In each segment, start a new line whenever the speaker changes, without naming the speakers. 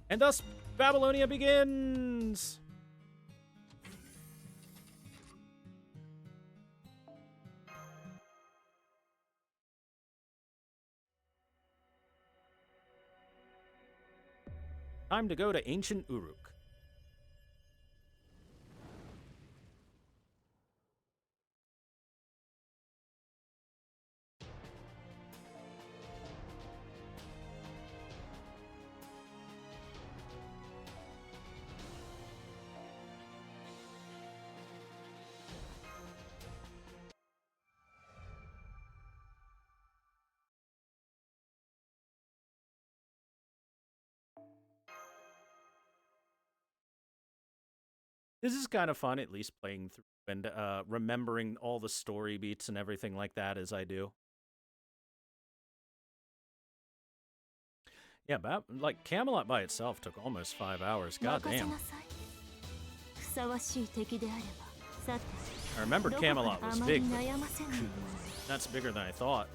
And thus, Babylonia begins! Time to go to ancient Uruk. This is kind of fun, at least playing through and remembering all the story beats and everything like that as I do. Yeah, like Camelot by itself took almost 5 hours. God damn. I remembered Camelot was big, but that's bigger than I thought.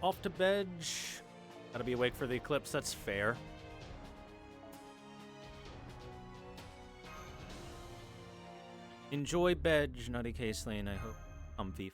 Off to bed. Gotta be awake for the eclipse, that's fair. Enjoy bed, Nutty Case Lane, I hope. Comfy.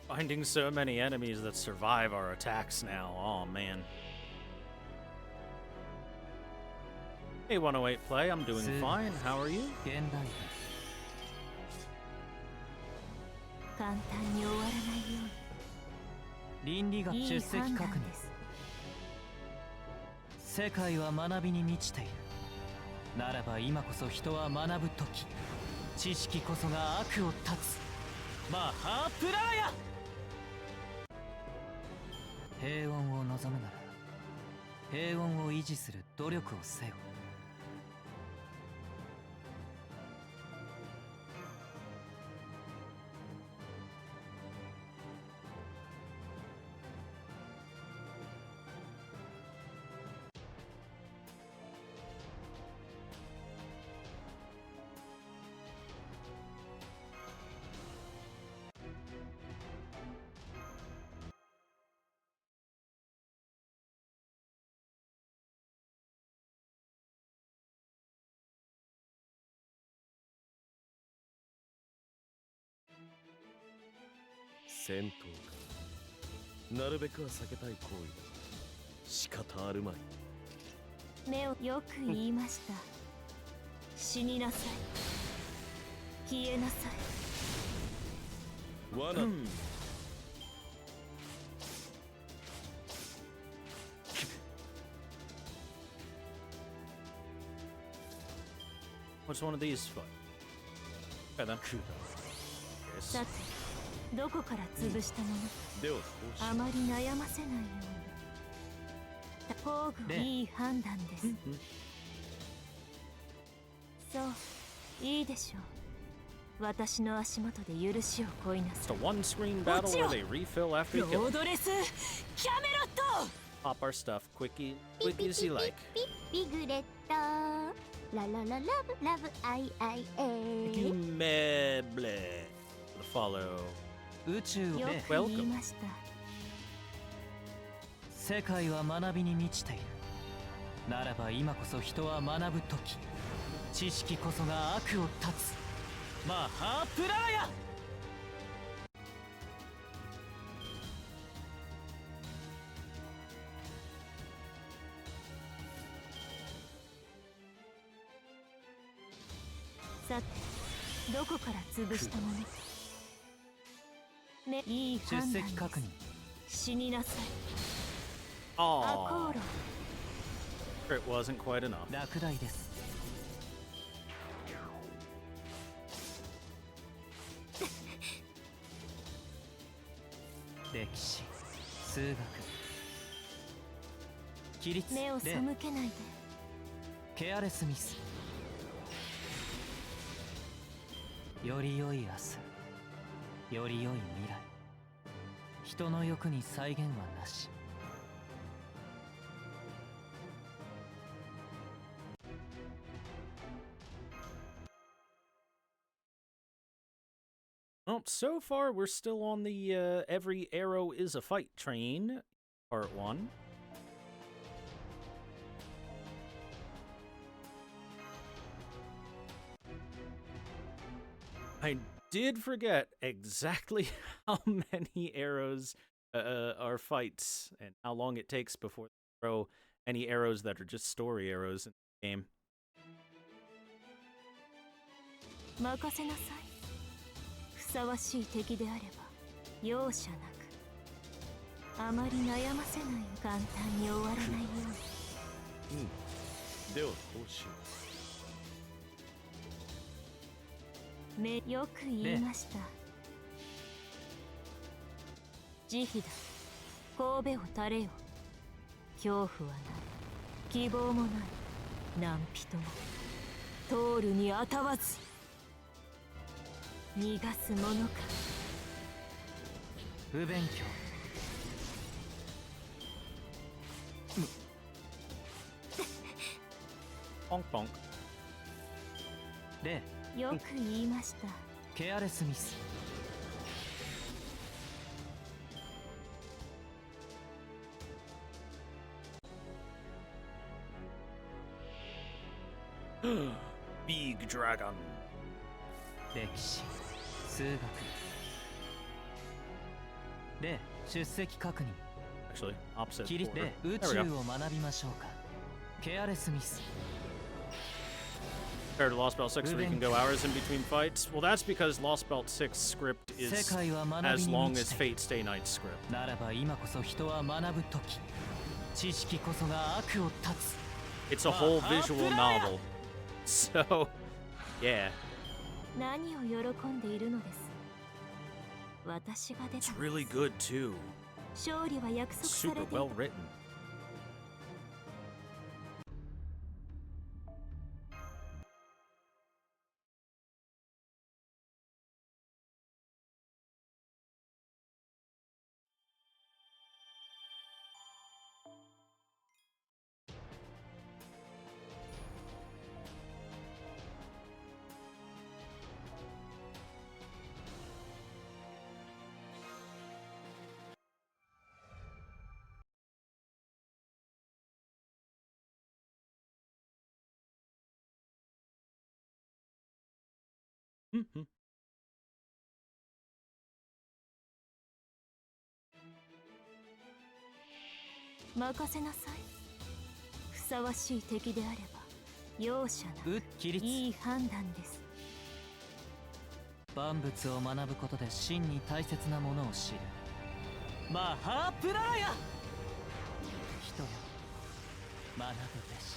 Finding so many enemies that survive our attacks now. Oh man. Hey 108 Play, I'm doing fine. How are you?
世界は学びに満ちている。ならば今こそ人は学ぶ時。知識こそが悪を断つ。マハープラーヤ。平穏を望むなら平穏を維持する努力をせよ。
戦闘か。なるべくは避けたい行為だ。仕方あるまい。
目をよく言いました。死になさい。消えなさい。
罠。
What's one of these for? Okay then.
さて、どこから潰したもの、
では
あまり悩ませないように。工具いい判断です。そう、いいでしょう。私の足元で許しを乞いなさい。
It's a one-screen battle where they refill after you
ロ
kill.
ードレスキャメロット。
Pop our stuff quick as you like.
ピグレット。ララララブラブアイアイエ。
Meble. The follow.
宇宙
よ
で
く言いました。
世界は学びに満ちている。ならば今こそ人は学ぶ時。知識こそが悪を断つ。マハープラーヤ。
さて、どこから潰したもの、いい
出
判断です。
席確認。
死になさい。アコ
Oh,
ーロ。
it wasn't quite enough.
落第です。歴史、数学、規律、
目を背
例、
けないで。
ケアレスミス。より良い明日、より良い未来。人の欲に際限はなし。
Well, so far we're still on the every arrow is a fight train, part 1. I did forget exactly how many arrows are fights and how long it takes before they throw any arrows that are just story arrows in the game.
任せなさい。ふさわしい敵であれば容赦なく。あまり悩ませない。簡単に終わらないように。
ではこうしよ
よく言いました。慈悲だ。神戸を垂れよ。恐怖はない。希望もない。何人も通るにあたわず。逃がすものか。
不勉強。
Bonk bonk.
例、
よく言いました。
ケアレスミス。
Big dragon.
歴史、数学。例、出席確認。
Actually, opposite
規律
order.
で宇
There
宙
we go.
を学びましょうか。ケアレスミス。
Compared to Lost Belt 6 where you can go hours in between fights. Well, that's because Lost Belt 6 script
世
is
界は学び
as
に
long
満
as
ちている。
Fate Stay Night script.
ならば今こそ人は学ぶ時。知識こそが悪を断つ
It's a whole visual novel. So, yeah.
何を喜んでいるのです。私が出
It's
たの
really
です。
good too.
勝利は約束さ
Super
れてい
well
た。
written. Mhm.
任せなさい。ふさわしい敵であれば容赦な
ぶっ起立
いい判断です。
万物を学ぶことで真に大切なものを知るマハープララヤ人よ学ぶべし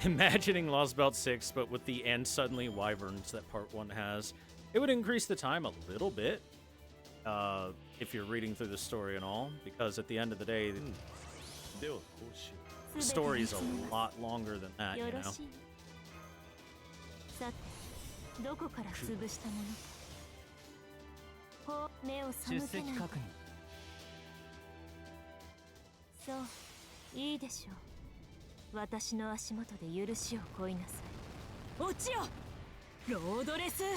Imagining Lost Belt 6, but with the and suddenly wyverns that part 1 has. It would increase the time a little bit, if you're reading through the story and all, because at the end of the day,
ではこうしよ
the story is a lot longer than that,
よ
you
ろ
know?
しい。さて、どこから潰したものか。ほう、目を背
出
けないで。
席確認
そう、いいでしょう。私の足元で許しを請いなさい。落ちよ、ロードレス・キャメ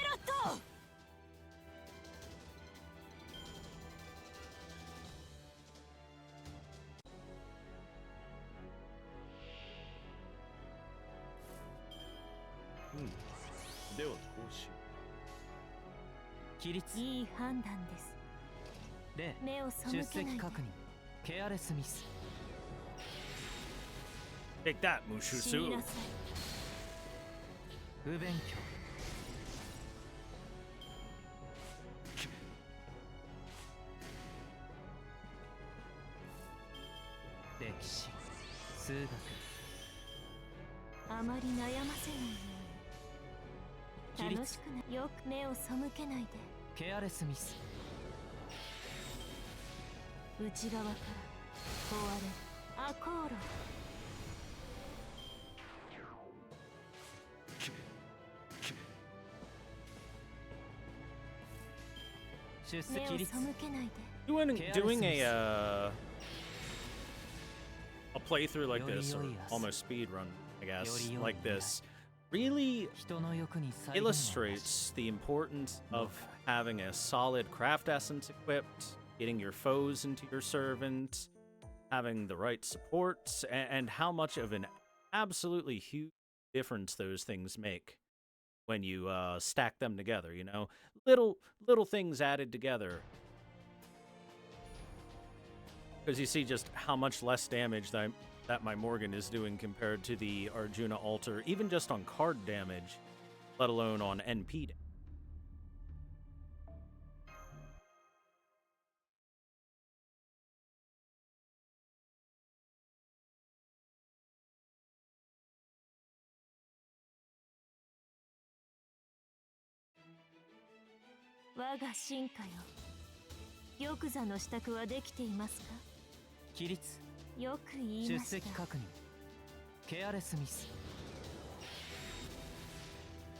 ロット。
う。ではこうしよ
起立
いい判断です。
例
目を背
出
けないで。
席確認ケアレスミス
Take that,
死
Mushusu.
になさい。
不勉強歴史数学
あまり悩ませないように。
起立
楽しくない。よく目を背けないで。
ケアレスミス
内側から壊れるアコーロ。
出
目
席立
を背けないで。
Doing a playthrough like this, or almost speed run, I guess, like this, really
人の欲に際限をなし
illustrates the importance of having a solid craft essence equipped, getting your foes into your servant, having the right supports, and how much of an absolutely huge difference those things make when you stack them together. You know, little things added together. Because you see just how much less damage that my Morgan is doing compared to the Arjuna altar, even just on card damage, let alone on NP damage.
我が進化よ。玉座の支度はできていますか。
起立
よく言い
出
ました。
席確認ケアレスミス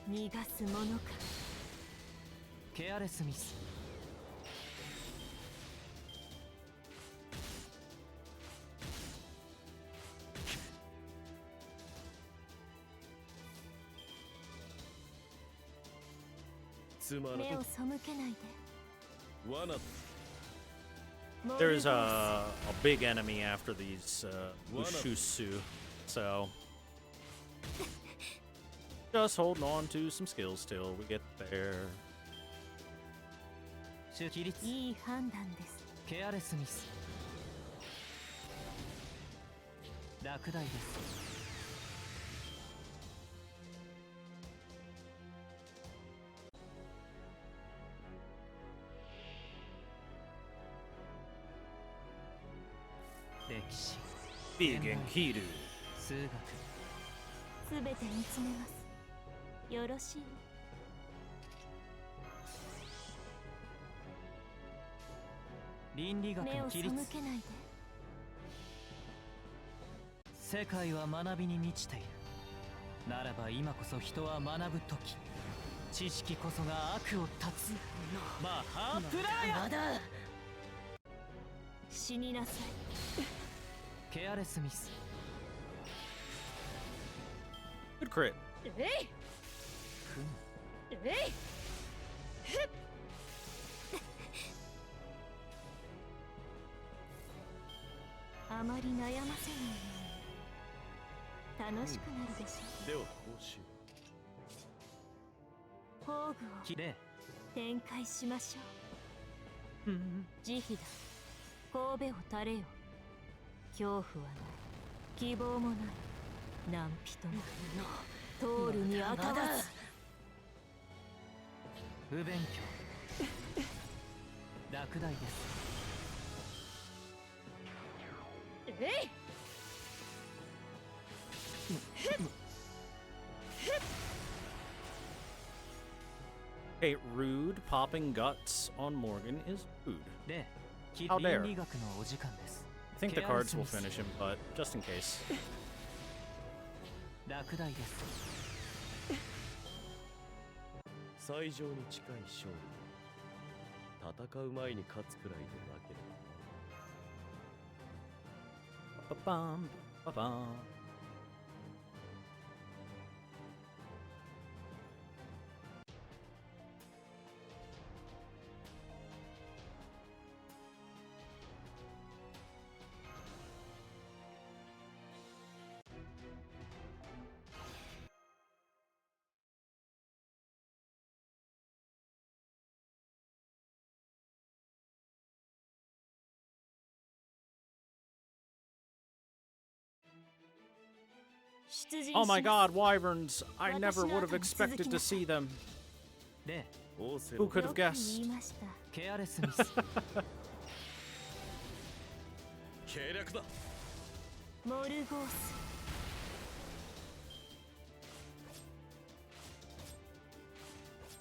逃がすものか。
ケアレスミス
つまら
目を背けないで。
罠だ
There's a big enemy after these Ushusu, so just holding on to some skills till we get there.
起立
いい判断です。
ケアレスミス落第です歴史
Big and Kiru.
数学
すべて見つめます。よろしい？
倫理学
目を背
の規律
けないで。
世界は学びに満ちている。ならば今こそ人は学ぶ時。知識こそが悪を断つ。マハプラヤ
まだ死になさい。
ケアレスミス
Good crit.
えい
ふむ
えいあまり悩ませないように楽しくなるでしょ
では報酬
う。宝具を
きれ
展開しましょう。慈悲だ。神戸を垂れよ。恐怖はない希望もない。何人も通るにあたわず。
不勉強落第です
えい
Hey, rude. Popping guts on Morgan is rude.
で
How dare.
倫理学のお時間です
I think the
Chaos
cards will
Smith.
finish him, but just in case.
落第です
最上に近い勝利戦う前に勝つくらいでなければ
Ba-bum, ba-bum. Oh my god, wyverns! I never would have expected to see them.
で
Who could have guessed?
ケアレスミス
計略だ
モルゴース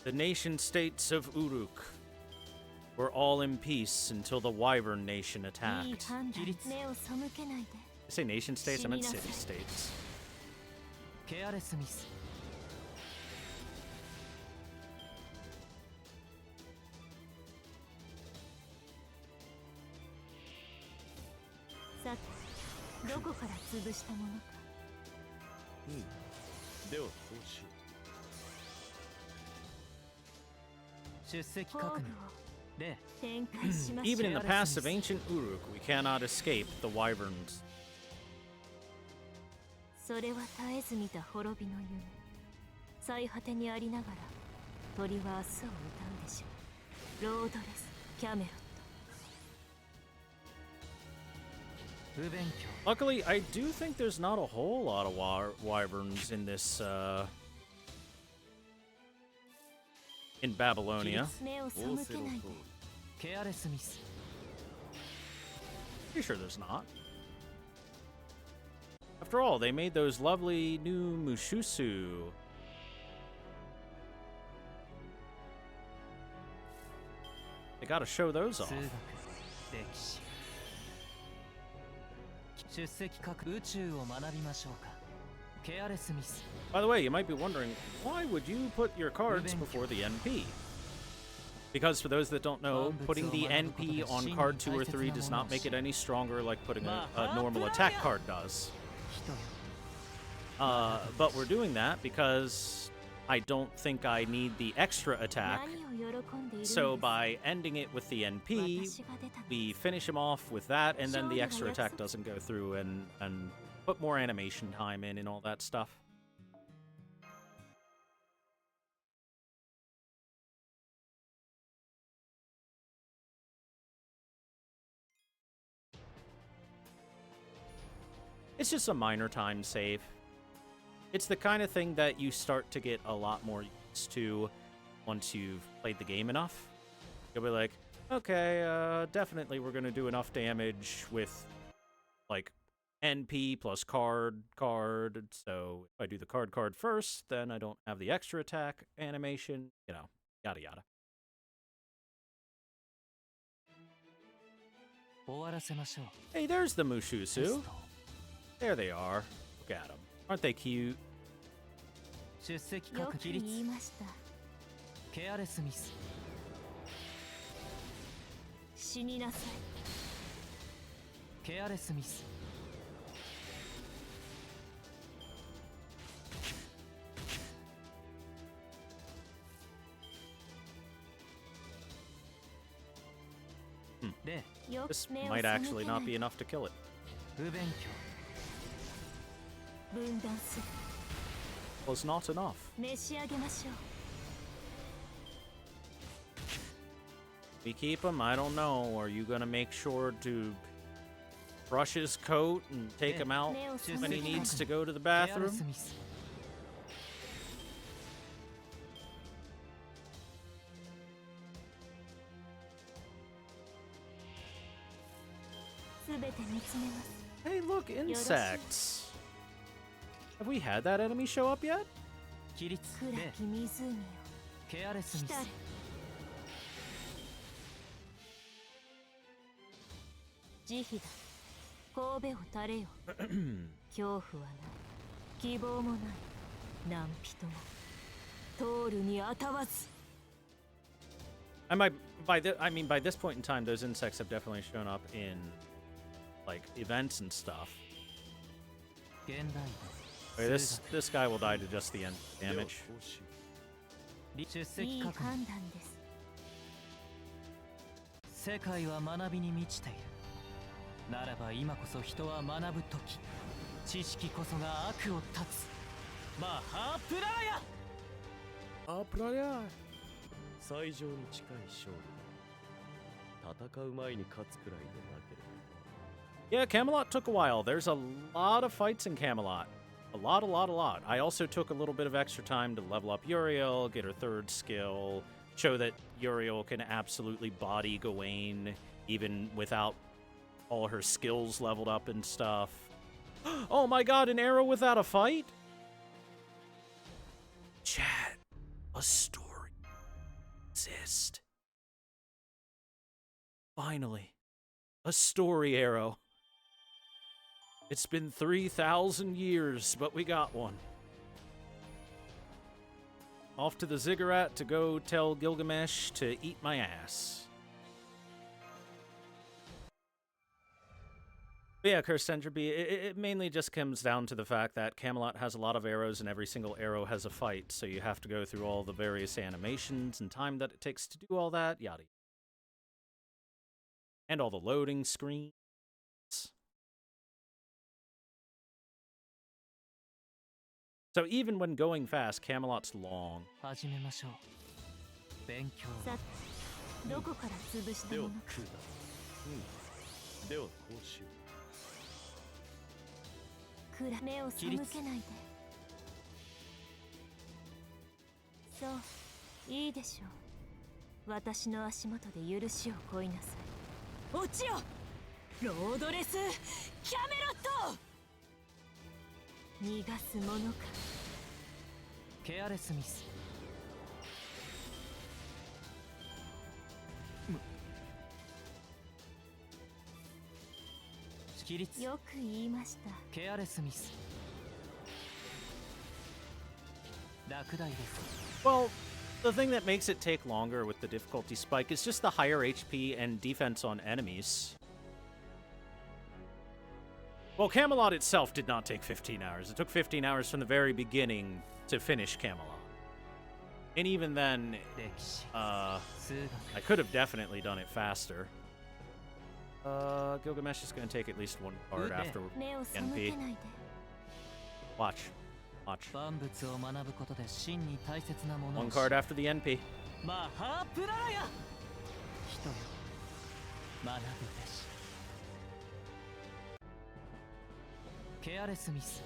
The nation states of Uruk were all in peace until the wyvern nation
いい
attacked.
判断。目を背けないで。
I say nation states, I meant city states.
ケアレスミス
さて、どこから潰したものか。
では報酬
出席
宝具を
確認で
展開しましょ
Even
う。
in the past of ancient Uruk, we cannot escape the wyverns.
それは絶えず見た滅びの夢。最果てにありながら、鳥は明日を歌うでしょう。ロードレス、キャメロット。
不勉強
Luckily, I do think there's not a whole lot of wyverns in this, in Babylonia.
目を背
仰せ
けないで。
の通り
ケアレスミス
Pretty sure there's not. After all, they made those lovely new Mushusu. They gotta show those
数
off.
学歴史出席各宇宙を学びましょうかケアレスミス
By the way, you might be wondering, why would you put your cards before the NP? Because for those that don't know, putting the NP on card 2 or 3 does not make it any stronger like putting a normal attack card does.
人よ
But we're doing that because I don't think I need the extra attack.
何を喜んでいるのです
So by ending it with the NP,
私が出たの
we finish him off with that, and then the extra attack doesn't go through and put more animation time in and all that stuff. It's just a minor time save. It's the kind of thing that you start to get a lot more used to once you've played the game enough. You'll be like, okay, definitely we're going to do enough damage with like NP plus card. So if I do the card first, then I don't have the extra attack animation, yada yada.
終わらせましょう。
Hey, there's the
テ
Mushusu.
スト
There they are. Look at them. Aren't they cute?
出席
よく
各起立。
言いました。
ケアレスミス。
死になさい。
ケアレスミス。 で、
よく
This
目を
might
背
actually
けな
not
い
be enough to kill it.
不勉強。
分断する。
Was not enough.
召し上げましょう。
We keep him? I don't know. Are you gonna make sure to brush his coat and take him out
目を背
when he
けない
needs to go to the
ケアレ
bathroom?
スミス。
すべて見つめます。
Hey, look, insects. Have we had that enemy show up yet?
起立。
暗
で、
き湖よ。
ケアレスミス。
来たれ。慈悲だ。神戸を垂れよ。恐怖はない。希望もない。何人も。通るにあたわず。
I mean, by this point in time, those insects have definitely shown up in like events and stuff.
現代
Okay, this guy will die to just the end
では
damage.
報酬
出
いい
席確認。
判断です。
世界は学びに満ちている。ならば今こそ人は学ぶ時。知識こそが悪を断つ。マハプラーヤ。
Oh, playa.
最上に近い勝利だ。戦う前に勝つくらいでなければ
Yeah, Camelot took a while. There's a lot of fights in Camelot. A lot. I also took a little bit of extra time to level up Uriel, get her third skill, show that Uriel can absolutely body Gawain even without all her skills leveled up and stuff. Oh my god, an arrow without a fight? Chat, a story exists. Finally, a story arrow. It's been 3,000 years, but we got one. Off to the ziggurat to go tell Gilgamesh to eat my ass. But yeah, Cursed Entropy, it mainly just comes down to the fact that Camelot has a lot of arrows and every single arrow has a fight, so you have to go through all the various animations and time that it takes to do all that, yada. And all the loading screens. So even when going fast, Camelot's long.
始めましょう。勉強。
さて、どこから潰した
では
ものか。
空だでは報酬
暗目を背けないで。そう、いいでしょう。私の足元で許しを乞いなさい。落ちよ、ロードレス・キャメロット。逃がすものか。
ケアレスミス。起立。
よく言いました。
ケアレスミス。落第です。
Well, the thing that makes it take longer with the difficulty spike is just the higher HP and defense on enemies. Well, Camelot itself did not take 15 hours. It took 15 hours from the very beginning to finish Camelot. And even then,
歴史。
I
数学。
could have definitely done it faster. Gilgamesh is going to take at least one card after
目を背
NP.
けないで。
Watch. Watch.
万物を学ぶことで真に大切なものを
One
知
card
る
after the NP.
マハプラーヤ。人よ、学ぶべし。ケアレスミス。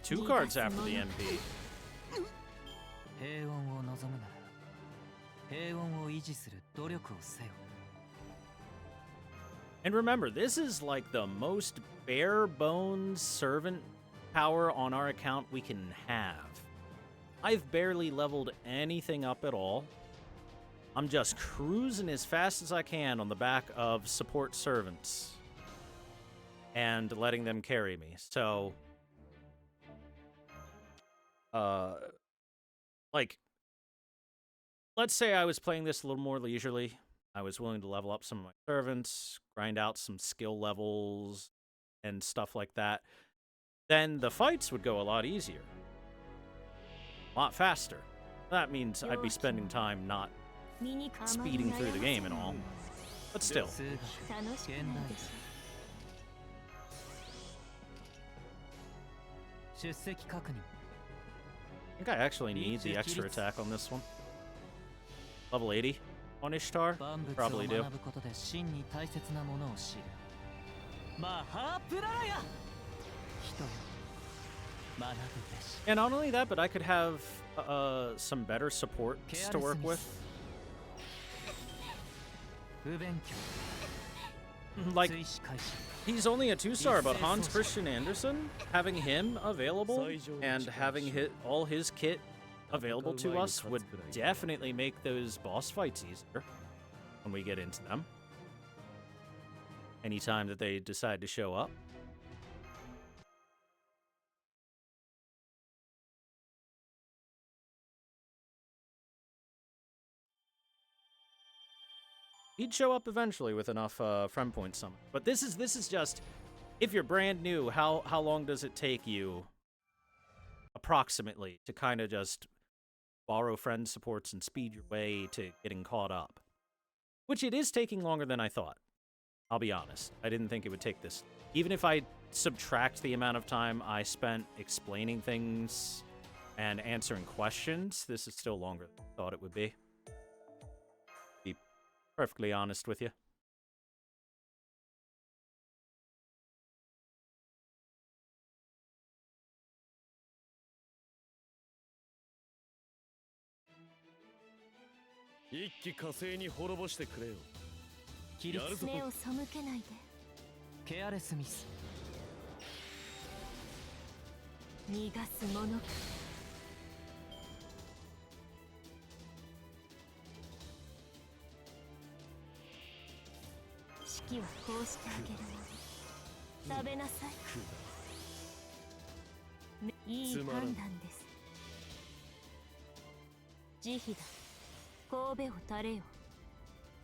Two cards after the NP.
平穏を望むなら平穏を維持する努力をせよ。
And remember, this is like the most bare bones servant power on our account we can have. I've barely leveled anything up at all. I'm just cruising as fast as I can on the back of support servants and letting them carry me. So, like, let's say I was playing this a little more leisurely. I was willing to level up some of my servants, grind out some skill levels and stuff like that. Then the fights would go a lot easier. A lot faster. That means I'd be spending time not speeding through the game and all. But still.
数学現代出席確認
I think I actually need the extra attack on this one. Level 80 on Ishtar?
万物を
Probably do.
学ぶことで真に大切なものを知るマハープララヤ人よ学ぶべし
And not only that, but I could have some better supports to work with.
不勉強
Like,
追試開始
he's only a 2-star, but Hans Christian Andersen, having him available and having all his kit available to us would definitely make those boss fights easier when we get into them. Anytime that they decide to show up. He'd show up eventually with enough friend points summon. But this is just, if you're brand new, how long does it take you approximately to kind of just borrow friend supports and speed your way to getting caught up? Which it is taking longer than I thought. I'll be honest. I didn't think it would take this. Even if I subtract the amount of time I spent explaining things and answering questions, this is still longer than I thought it would be. Be perfectly honest with you.
起立
目を背けないで
ケアレスミス
逃がすものか式はこうしてあげるの食べなさいいい判断です慈悲だ神戸を垂れよ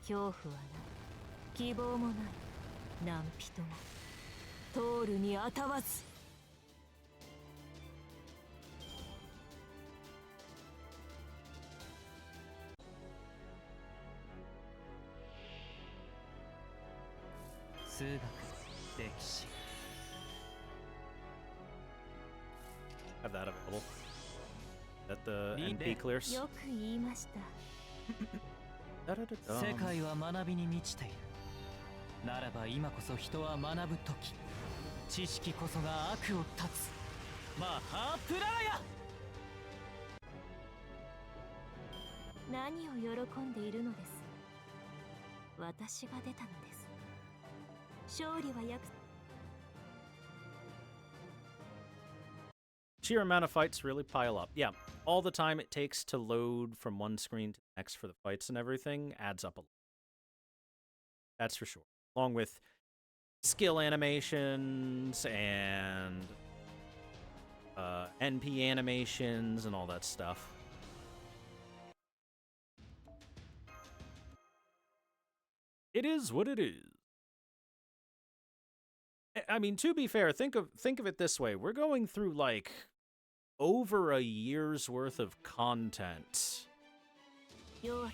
恐怖はない希望もない何人も通るにあたわず
数学歴史
Have that available. That the NP clears.
よく言いました
世界は学びに満ちているならば今こそ人は学ぶ時知識こそが悪を断つマハープララヤ
何を喜んでいるのです私が出たのです勝利は約
Sheer amount of fights really pile up. Yeah, all the time it takes to load from one screen to the next for the fights and everything adds up a lot. That's for sure. Along with skill animations and NP animations and all that stuff. It is what it is. I mean, to be fair, think of it this way. We're going through like over a year's worth of content. We're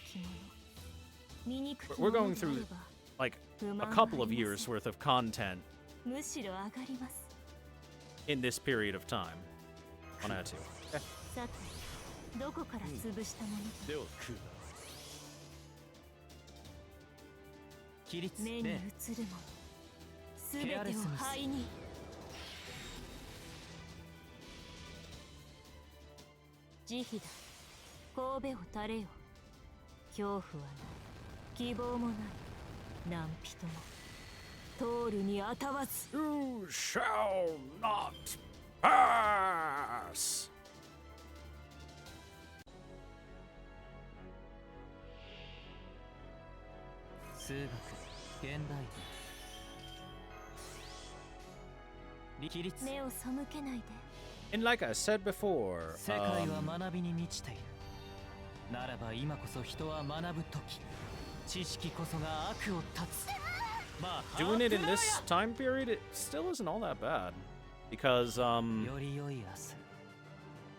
going through like a couple of years worth of content in this period of time. On Atu. Okay.
どこから潰したもの
ではクー
起立
目に映るものすべてを灰に慈悲だ神戸を垂れよ恐怖はない希望もない何人も通るにあたわず。
You shall not pass.
数学現代文規律
目を背けないで。
And like I said before,
世界は学びに満ちている、ならば今こそ人は学ぶ時、知識こそが悪を断つ。まあ
doing it in this time period, it still isn't all that bad. Because,
より良い明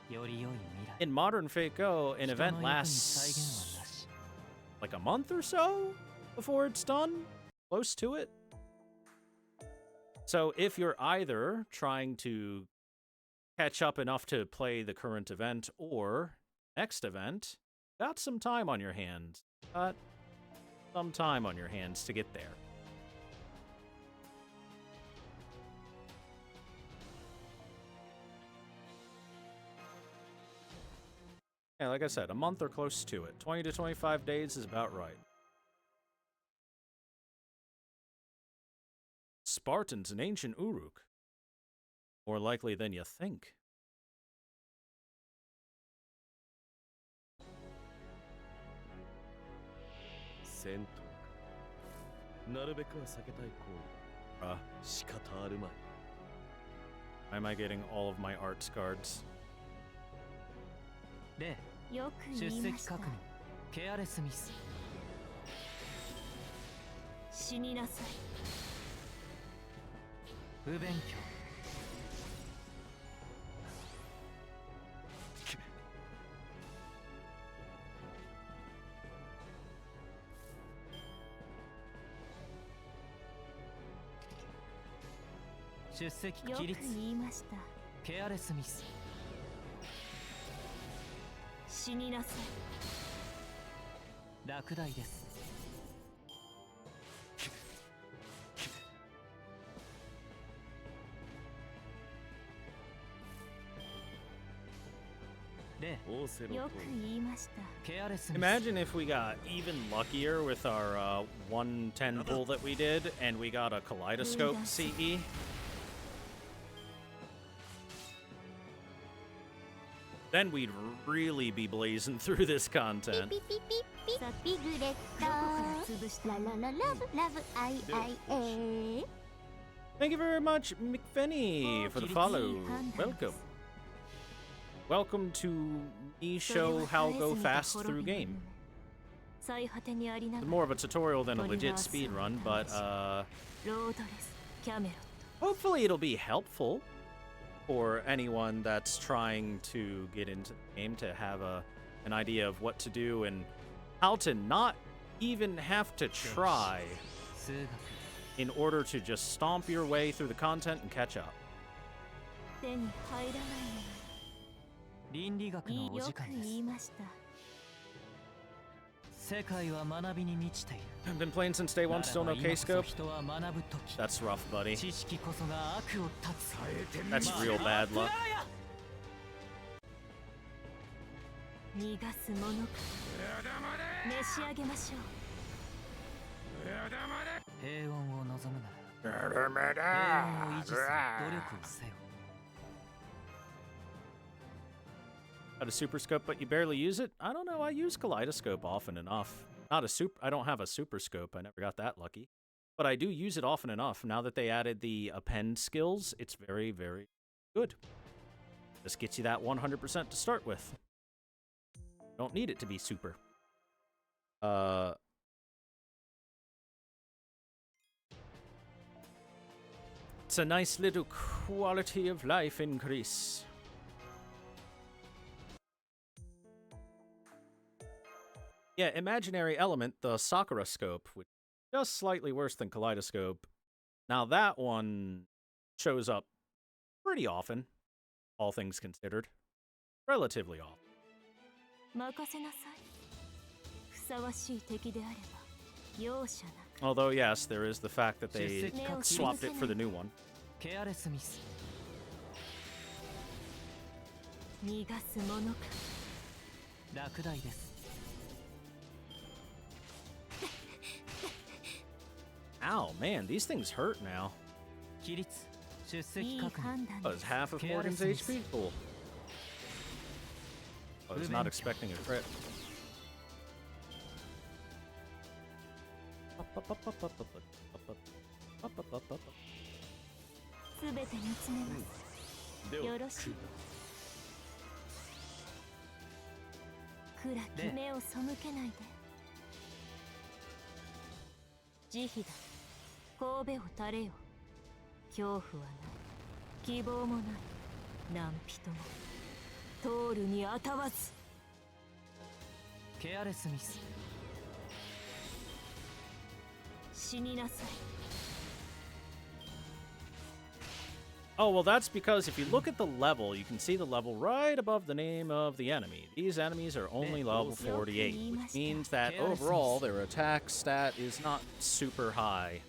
日、より良い未来。
in modern FGO, an
人
event
の欲に再現は
lasts
なし。
like a month or so before it's done, close to it. So if you're either trying to catch up enough to play the current event or next event, got some time on your hands. Got some time on your hands to get there. Yeah, like I said, a month or close to it. 20 to 25 days is about right. Spartans in ancient Uruk. More likely than you think.
戦闘か。なるべくは避けたい行為だ。仕方あるまい。
Why am I getting all of my arts cards?
例
よく
出
言いました。
席確認、ケアレスミス。
死になさい。
不勉強。出席
よく
規律、
言いました。
ケアレスミス。
死になさい。
落第です。例
仰せの
よく
通り。
言いました。
ケアレスミス。
Imagine if we got even luckier with our 110 pull that we did, and we got a kaleidoscope CE. Then we'd really be blazing through this content.
ピピピピピグレット
潰した
ララララブラブアイアイエ
Thank you very much, McFenny, for the follow. Welcome. Welcome to me show how go fast through game.
最果てにありな
It's
がら
more of a tutorial than a legit speed run, but
ロードレスキャメロット
hopefully it'll be helpful for anyone that's trying to get into the game to have an idea of what to do and how to not even have to try
数学
in order to just stomp your way through the content and catch up.
手に入らない
倫理学のお
のによく
時間です
言い。ました。
世界は学びに満ちている。
I've been playing since day one, still
な
no
らば今こそ
K-scope.
人は学ぶ時、
That's rough, buddy.
知識こそが悪を断つ。
That's real bad luck.
逃がすものか召し上げましょう。
平穏を望むなら平穏を維持する努力をせよ。
Got a super scope, but you barely use it? I don't know. I use kaleidoscope often enough. I don't have a super scope. I never got that lucky. But I do use it often enough. Now that they added the append skills, it's very, very good. Just gets you that 100% to start with. Don't need it to be super. It's a nice little quality of life increase. Yeah, imaginary element, the Sakura scope, which is just slightly worse than kaleidoscope. Now that one shows up pretty often, all things considered. Relatively often.
任せなさい。ふさわしい敵であれば容赦なく。
Although, yes, there is the fact that they
出席確認
swapped it for the new one.
ケアレスミス。
逃がすものか
落第です。
Ow, man, these things hurt now.
起立出席
いい
確認
判断
Oh,
で
it's
す
half of Morgan's HP? Cool. I was not expecting a crit.
すべて見つめます
では
よろしい暗き目を背けないで慈悲だ神戸を垂れよ恐怖はない希望もない何人も通るにあたわず
ケアレスミス
死になさい
Oh, well, that's because if you look at the level, you can see the level right above the name of the enemy. These enemies are only level 48, which means that overall their attack stat is not super high.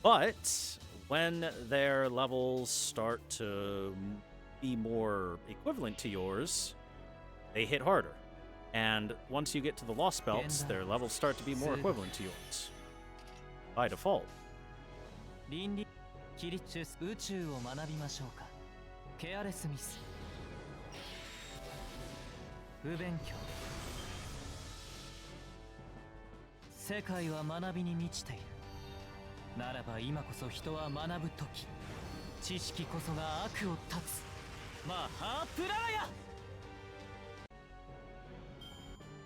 But when their levels start to be more equivalent to yours, they hit harder. And once you get to the Lost Belts, their levels start to be more equivalent to yours. By default.
倫理起立宇宙を学びましょうかケアレスミス不勉強世界は学びに満ちているならば今こそ人は学ぶ時知識こそが悪を断つマハプラーヤ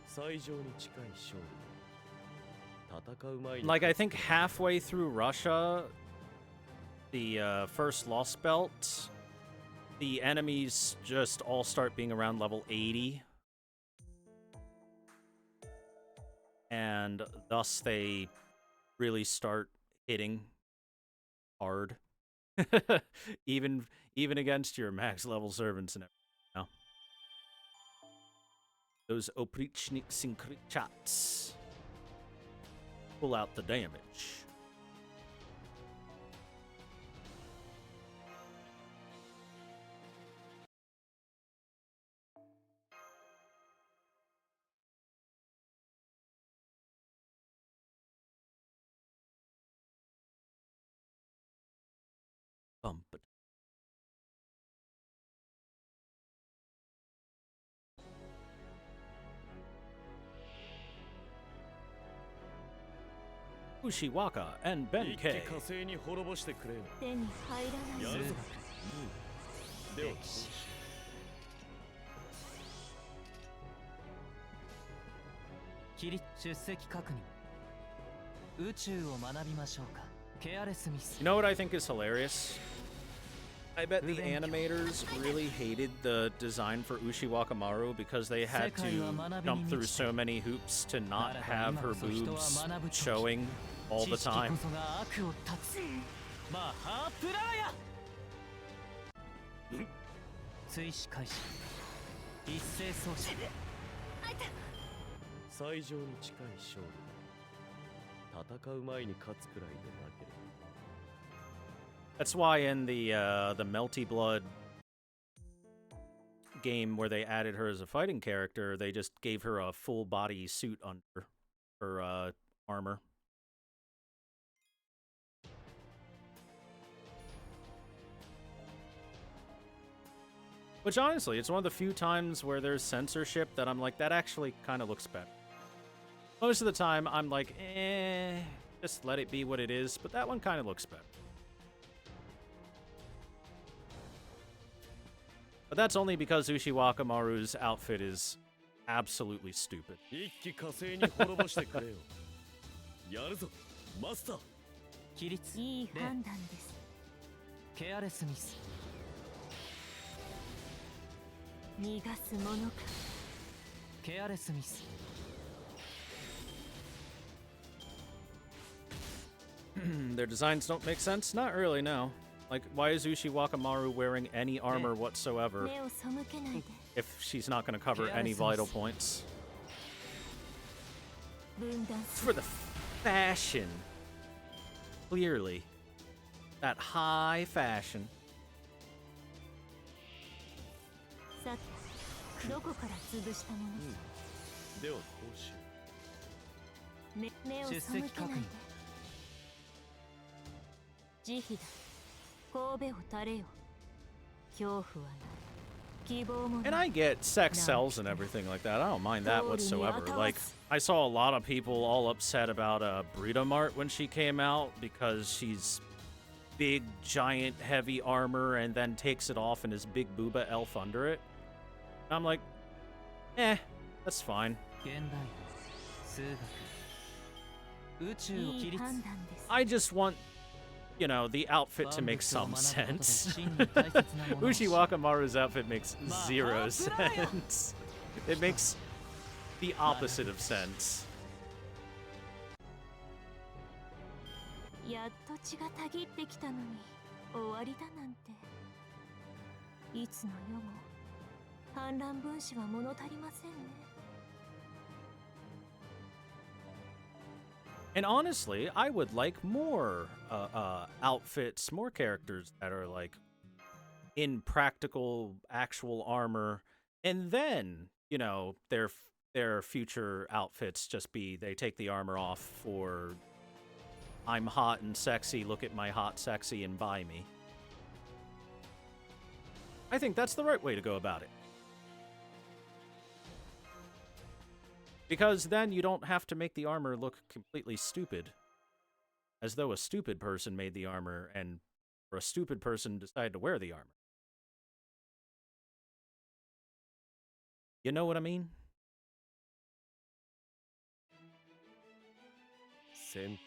最上に近い勝利戦う前に
Like, I think halfway through Russia, the first Lost Belt, the enemies just all start being around level 80. And thus they really start hitting hard. even against your max level servants and everything. Now. Those Oprichnik Synchrichats pull out the damage. Bump it. Ushiwaka and
一気
Benkei.
火星に滅ぼしてくれよ
手に入らない
やるぞでは
歴史起立出席確認宇宙を学びましょうかケアレスミス
You know what I think is hilarious? I bet the animators really hated the design for Ushiwakamaru because they had to jump through so many hoops to not have her boobs showing all the
知識
time.
こそが悪を断つマハプラーヤ追試開始一斉操作
最上に近い勝利戦う前に勝つくらいでなければ
That's why in the Melty Blood game where they added her as a fighting character, they just gave her a full body suit under her armor. Which honestly, it's one of the few times where there's censorship that I'm like, that actually kind of looks better. Most of the time, I'm like, just let it be what it is, but that one kind of looks better. But that's only because Ushiwakamaru's outfit is absolutely stupid.
一気火星に滅ぼしてくれよやるぞマスター
起立
いい判断です
ケアレスミス
逃がすものか
ケアレスミス
Their designs don't make sense? Not really, no. Like, why is Ushiwakamaru wearing any armor whatsoever
目を背けないで
if she's not going to cover any vital points?
分断
It's
す
for the fashion. Clearly. That high fashion.
さてどこから潰したもの
では報酬
目を背けないで慈悲だ。神戸を垂れよ。恐怖はない。希望も
And
な
I
い。
get sex sells and everything like that. I don't mind that whatsoever. Like, I saw a lot of people all upset about Brita Mart when she came out because she's big, giant, heavy armor and then takes it off and is big booba elf under it. And I'm like, that's fine.
現代数学宇宙を
いい
切りつ
判断です。
I just want, you know, the outfit to make some sense. Ushiwakamaru's outfit makes zero sense. It makes the opposite of sense.
やっと血がたぎってきたのに終わりだなんて。いつの世も反乱分子は物足りませんね。
And honestly, I would like more outfits, more characters that are like in practical, actual armor, and then, you know, their future outfits just be they take the armor off for I'm hot and sexy, look at my hot sexy and buy me. I think that's the right way to go about it. Because then you don't have to make the armor look completely stupid. As though a stupid person made the armor and or a stupid person decided to wear the armor. You know what I mean?
戦闘か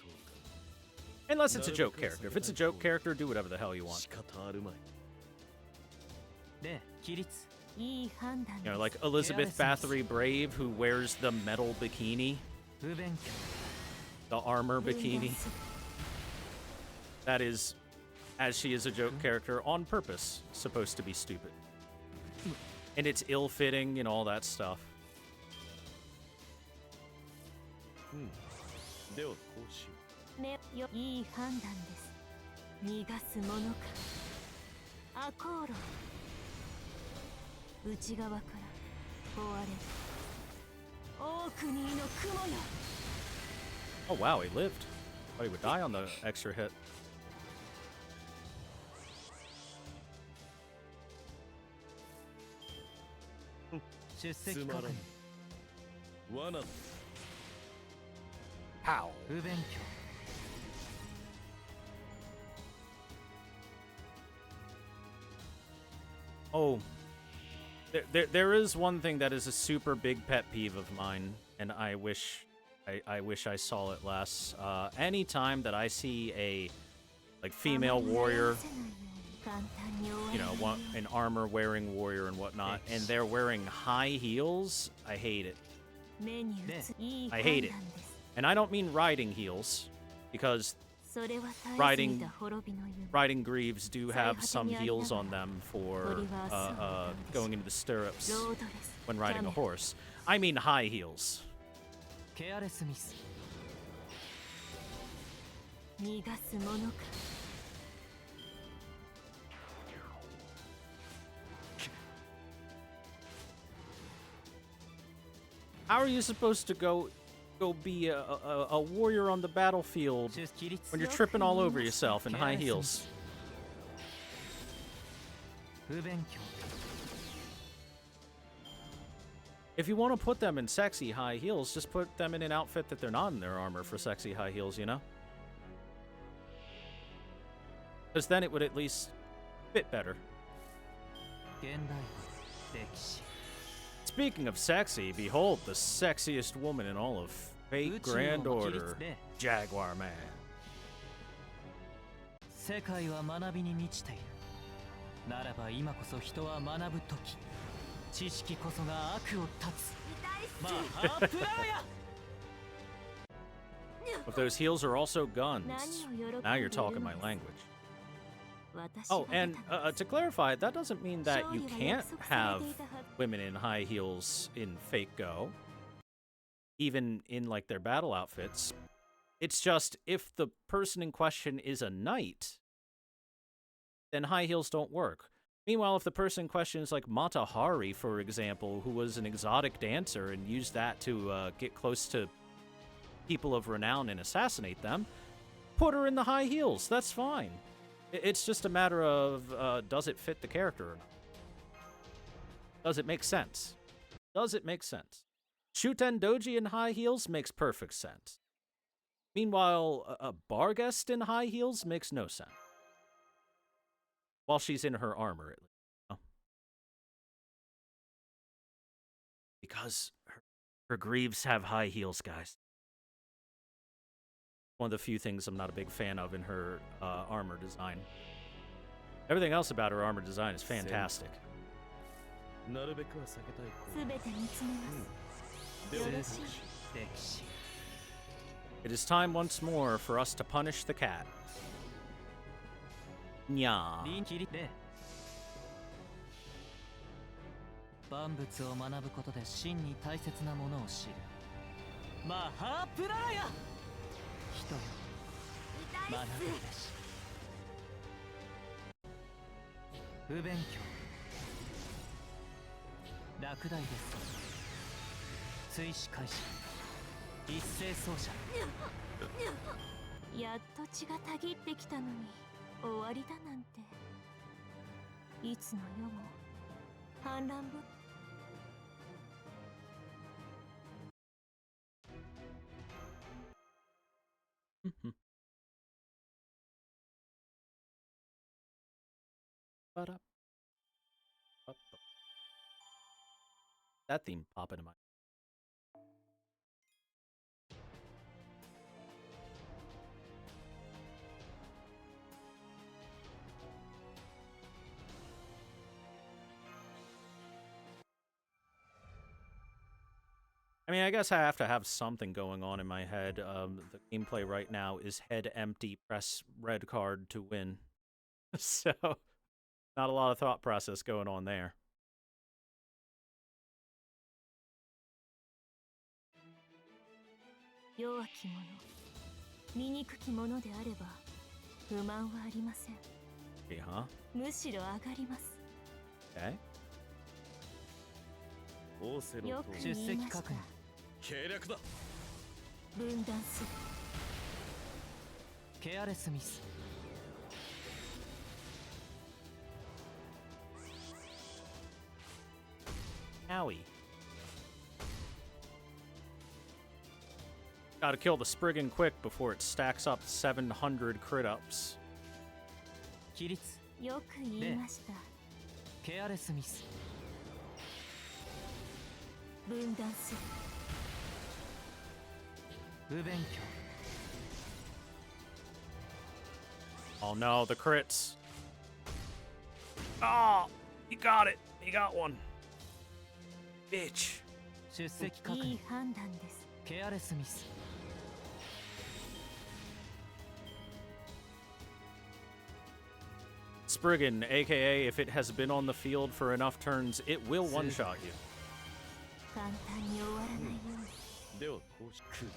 Unless it's a joke character. If it's a joke character, do whatever the hell you want.
仕方あるまい
で起立
いい判断
You
で
know,
す。
like Elizabeth Bathory Brave, who wears the metal bikini,
不勉強
the armor
分断
bikini.
する。
That is, as she is a joke character, on purpose, supposed to be stupid. And it's ill-fitting and all that stuff.
ではこうしよ
目よいい判断です。逃がすものか。アコーロ。内側から追われる。オークニーの雲よ。
Oh wow, he lived. Thought he would die on the extra hit.
出
う
席確
つまらん
認
罠だ
How?
不勉強
Oh, there is one thing that is a super big pet peeve of mine, and I wish I saw it less. Anytime that I see a like female warrior,
簡単に終わ
you
ら
know,
ないよ
an armor wearing warrior and whatnot, and they're wearing high heels, I hate it.
目に映るいい判
I
断
hate
で
it.
す。
And I don't mean riding heels, because
それは絶えず
riding
見た滅びの夢。
riding greaves do have some heels on them for going into the stirrups
ロードレス。
when riding
キャ
a
メラ
horse. I mean high heels.
ケアレスミス
逃がすものか。
How are you supposed to go be a warrior on the battlefield
出起立
when you're tripping all over yourself in high heels?
不勉強
If you want to put them in sexy high heels, just put them in an outfit that they're not in their armor for sexy high heels, you know? Because then it would at least fit better.
現代歴史
Speaking of sexy, behold the sexiest woman in all of Fate
宇宙
Grand
の起
Order,
立で
Jaguar Man.
世界は学びに満ちているならば今こそ人は学ぶ時知識こそが悪を断つマハープラーヤ
If those heels are also guns,
何を喜んで
now
い
you're
る
talking
の
my
です
language.
私
Oh,
が
and
出たのです
to clarify, that doesn't mean that you
勝利は
can't
約束され
have
ていたはず。
women in high heels in Fate Go, even in like their battle outfits. It's just if the person in question is a knight, then high heels don't work. Meanwhile, if the person in question is like Mata Hari, for example, who was an exotic dancer and used that to get close to people of renown and assassinate them, put her in the high heels. That's fine. It's just a matter of does it fit the character or not? Does it make sense? Does it make sense? Shuten Doji in high heels makes perfect sense. Meanwhile, a bar guest in high heels makes no sense. While she's in her armor, at least. You know? Because her greaves have high heels, guys. One of the few things I'm not a big fan of in her armor design. Everything else about her armor design is fantastic.
なるべくは避けたい行為。
すべて見つめます。よろしい。
歴史
It is time once more for us to punish the cat. Nya.
臨機で万物を学ぶことで真に大切なものを知るマハープラーヤ人よ学ぶべし不勉強落第です追試開始一斉奏者
やっと血がたぎってきたのに終わりだなんて。いつの世も反乱ぶ。
That theme pop into my. I mean, I guess I have to have something going on in my head. The gameplay right now is head empty, press red card to win. So, not a lot of thought process going on there.
弱き者、醜き者であれば不満はありません。
Okay, huh?
むしろ上がります。
Okay.
オーセロ
よ
と
く言いました。
出席確認
計略だ。
分断する。
ケアレスミス
Owie. Gotta kill the Spriggan quick before it stacks up 700 crit ups.
起立
よく言いました。
ケアレスミス
分断する。
不勉強
Oh no, the crits. Oh, he got it. He got one. Bitch.
出席確認
いい判断です。
ケアレスミス
Spriggan, aka if it has been on the field for enough turns, it will one-shot you.
簡単に終わらないように。
ではこうし食う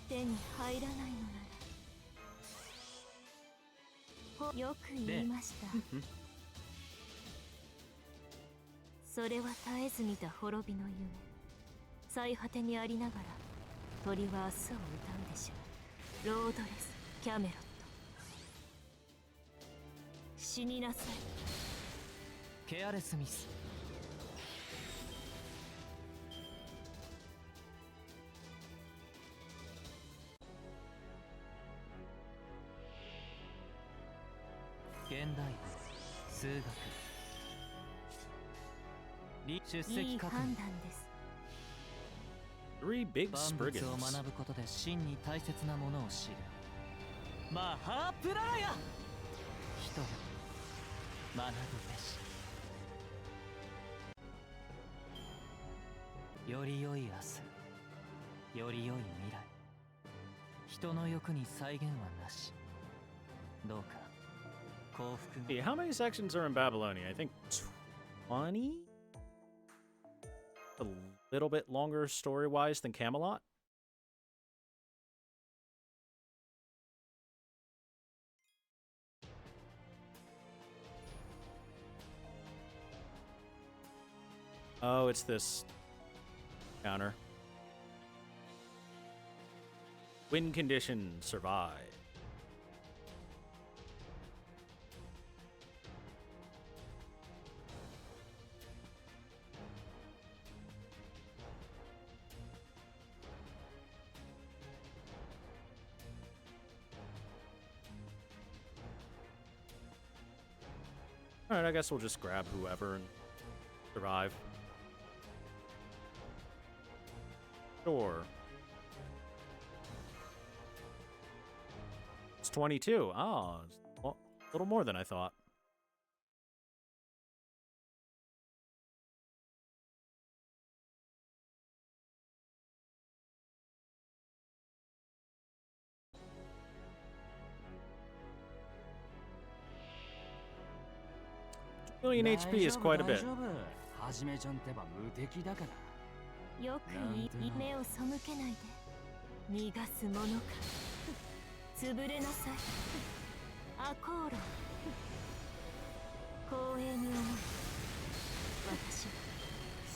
手に入らないのなら。よく言いました。それは絶えず見た滅びの夢。最果てにありながら鳥は明日を歌うでしょう。ロードレスキャメロット。死になさい。
ケアレスミス現代文数学出
いい
席確認
判断です。
Three big
万
Spriggans.
物を学ぶことで真に大切なものを知るマハープラーヤ人よ学ぶべしより良い明日より良い未来人の欲に際限はなしどうか幸福
Hey, how many sections are in Babylonia? I think 20? A little bit longer story-wise than Camelot? Oh, it's this counter. Win condition, survive. Alright, I guess we'll just grab whoever and survive. Sure. It's 22. Oh, it's a little more than I thought. Million HP is quite a bit.
はじめちゃんってば無敵だから。
よく言い目を背けないで逃がすものか潰れなさいアコーロ光栄に思う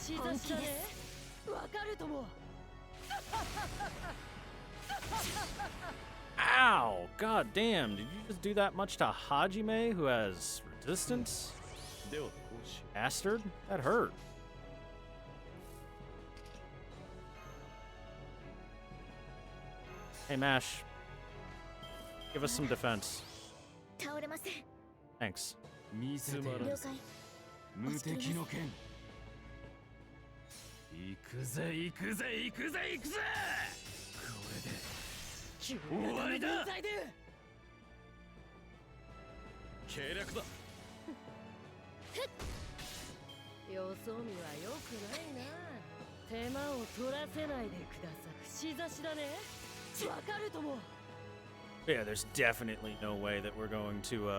私は本気です。
わかるとも。
Ow! God damn, did you just do that much to Hajime, who has resistance?
ではこうしよ
Bastard? That hurt. Hey, Mash. Give us some defense.
倒れません。
Thanks.
見せて
つまらん
了解。
無敵の剣。行くぜ行くぜ行くぜ行くぜ。これで終わりだ。
計略だ
よそ見は良くないな。手間を取らせないでください。串刺しだね。わかるとも。
Yeah, there's definitely no way that we're going to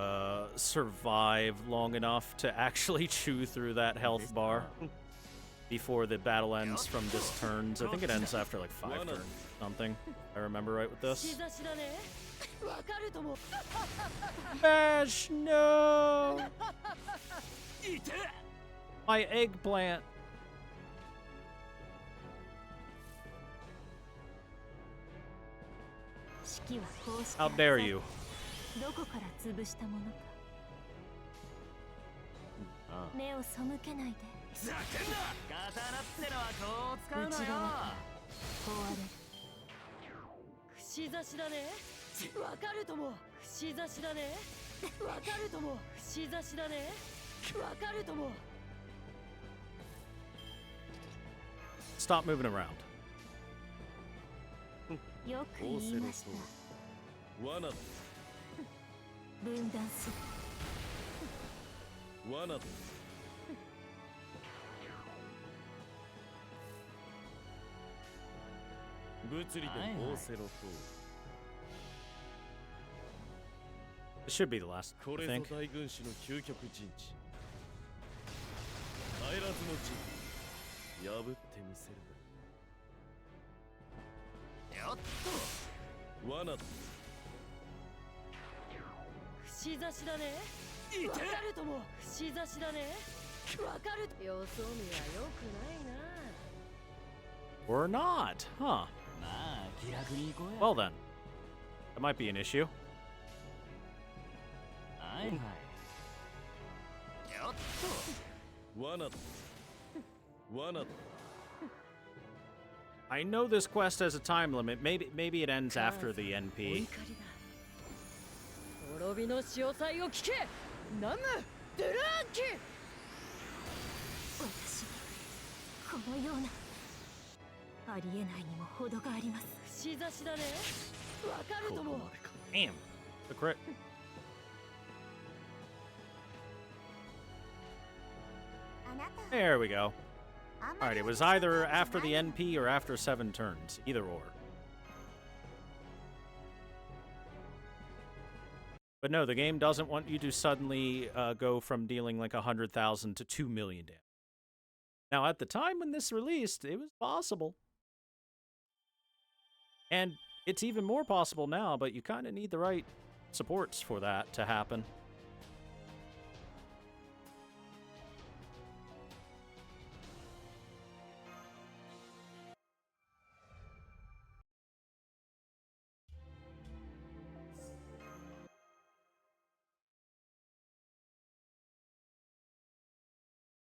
survive long enough to actually chew through that health bar before the battle ends from just turns. I think it ends after like 5 turns or something. If I remember right with this.
串刺しだね。わかるとも。
Mash, no! My eggplant.
式はこうして
How dare you?
どこから潰したものか
あ
目を背けないで
ざけんな。刀ってのはこう使うのよ。
内側から壊れる
串刺しだね。わかるとも。串刺しだね。わかるとも。串刺しだね。わかるとも。
Stop moving around.
よく言いました
罠だ
分断する
罠だ物理で仰せろと
It should be the last,
こ
I
れ
think.
ぞ大軍師の究極陣地帰らずの陣破ってみせる
よっ
罠だ
串刺しだね。わかるとも。串刺しだね。わかる。よそ見は良くないな。
Or not, huh?
まあ気楽に行こうや。
Well then. That might be an issue.
はいはい。よっ
罠だ罠だ
I know this quest has a time limit. Maybe it ends after the
お
NP.
怒りだ。滅びの潮騒を聞け。ナムドゥラーキ。
私にこのようなありえないにも程があります
串刺しだね。わかるとも。
Damn. The crit.
あなた
There we go.
あんま
Alright,
り
it was either after the NP or after 7 turns. Either or. But no, the game doesn't want you to suddenly go from dealing like 100,000 to 2 million damage. Now, at the time when this released, it was possible. And it's even more possible now, but you kind of need the right supports for that to happen.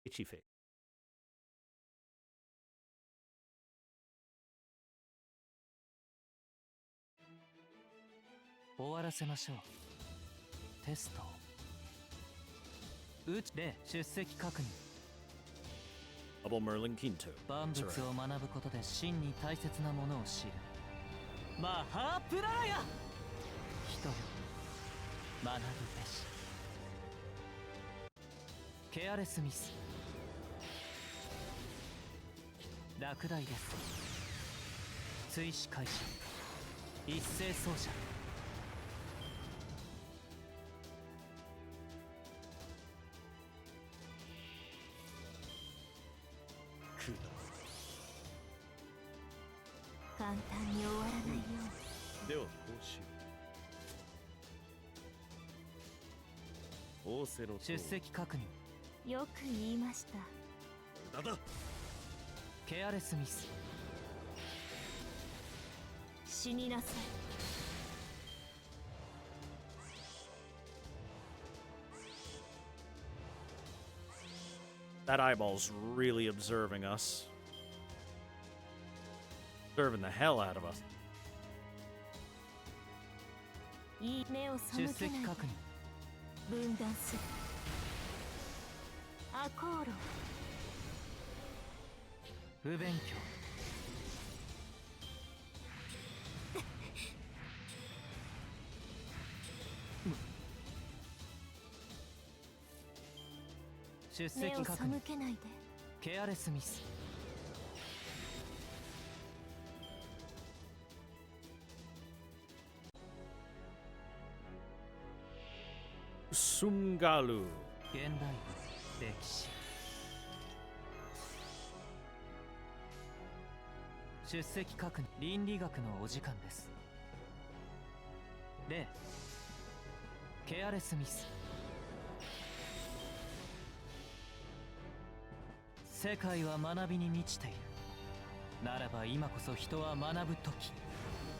Itchy face.
終わらせましょう。テストを。例出席確認。
Double Merlin Quinto.
万物
That's
を
right.
学ぶことで真に大切なものを知る。マハープラーヤ。人よ、学ぶべし。ケアレスミス。落第です。追試開始。一斉走者。
簡単に終わらないように。
ではこうしよう。仰せの
出席確認。
よく言いました。
無駄だ。
ケアレスミス。
死になさい。
That eyeball's really observing us. Observing the hell out of us.
いい目を背
出
けないで
席確認。
分断する。アコーロ。
不勉強。出席
目を
確認。
背けないで。
ケアレスミス。
Sumgalu.
現代歴史。出席確認。倫理学のお時間です。例ケアレスミス。世界は学びに満ちている。ならば今こそ人は学ぶ時。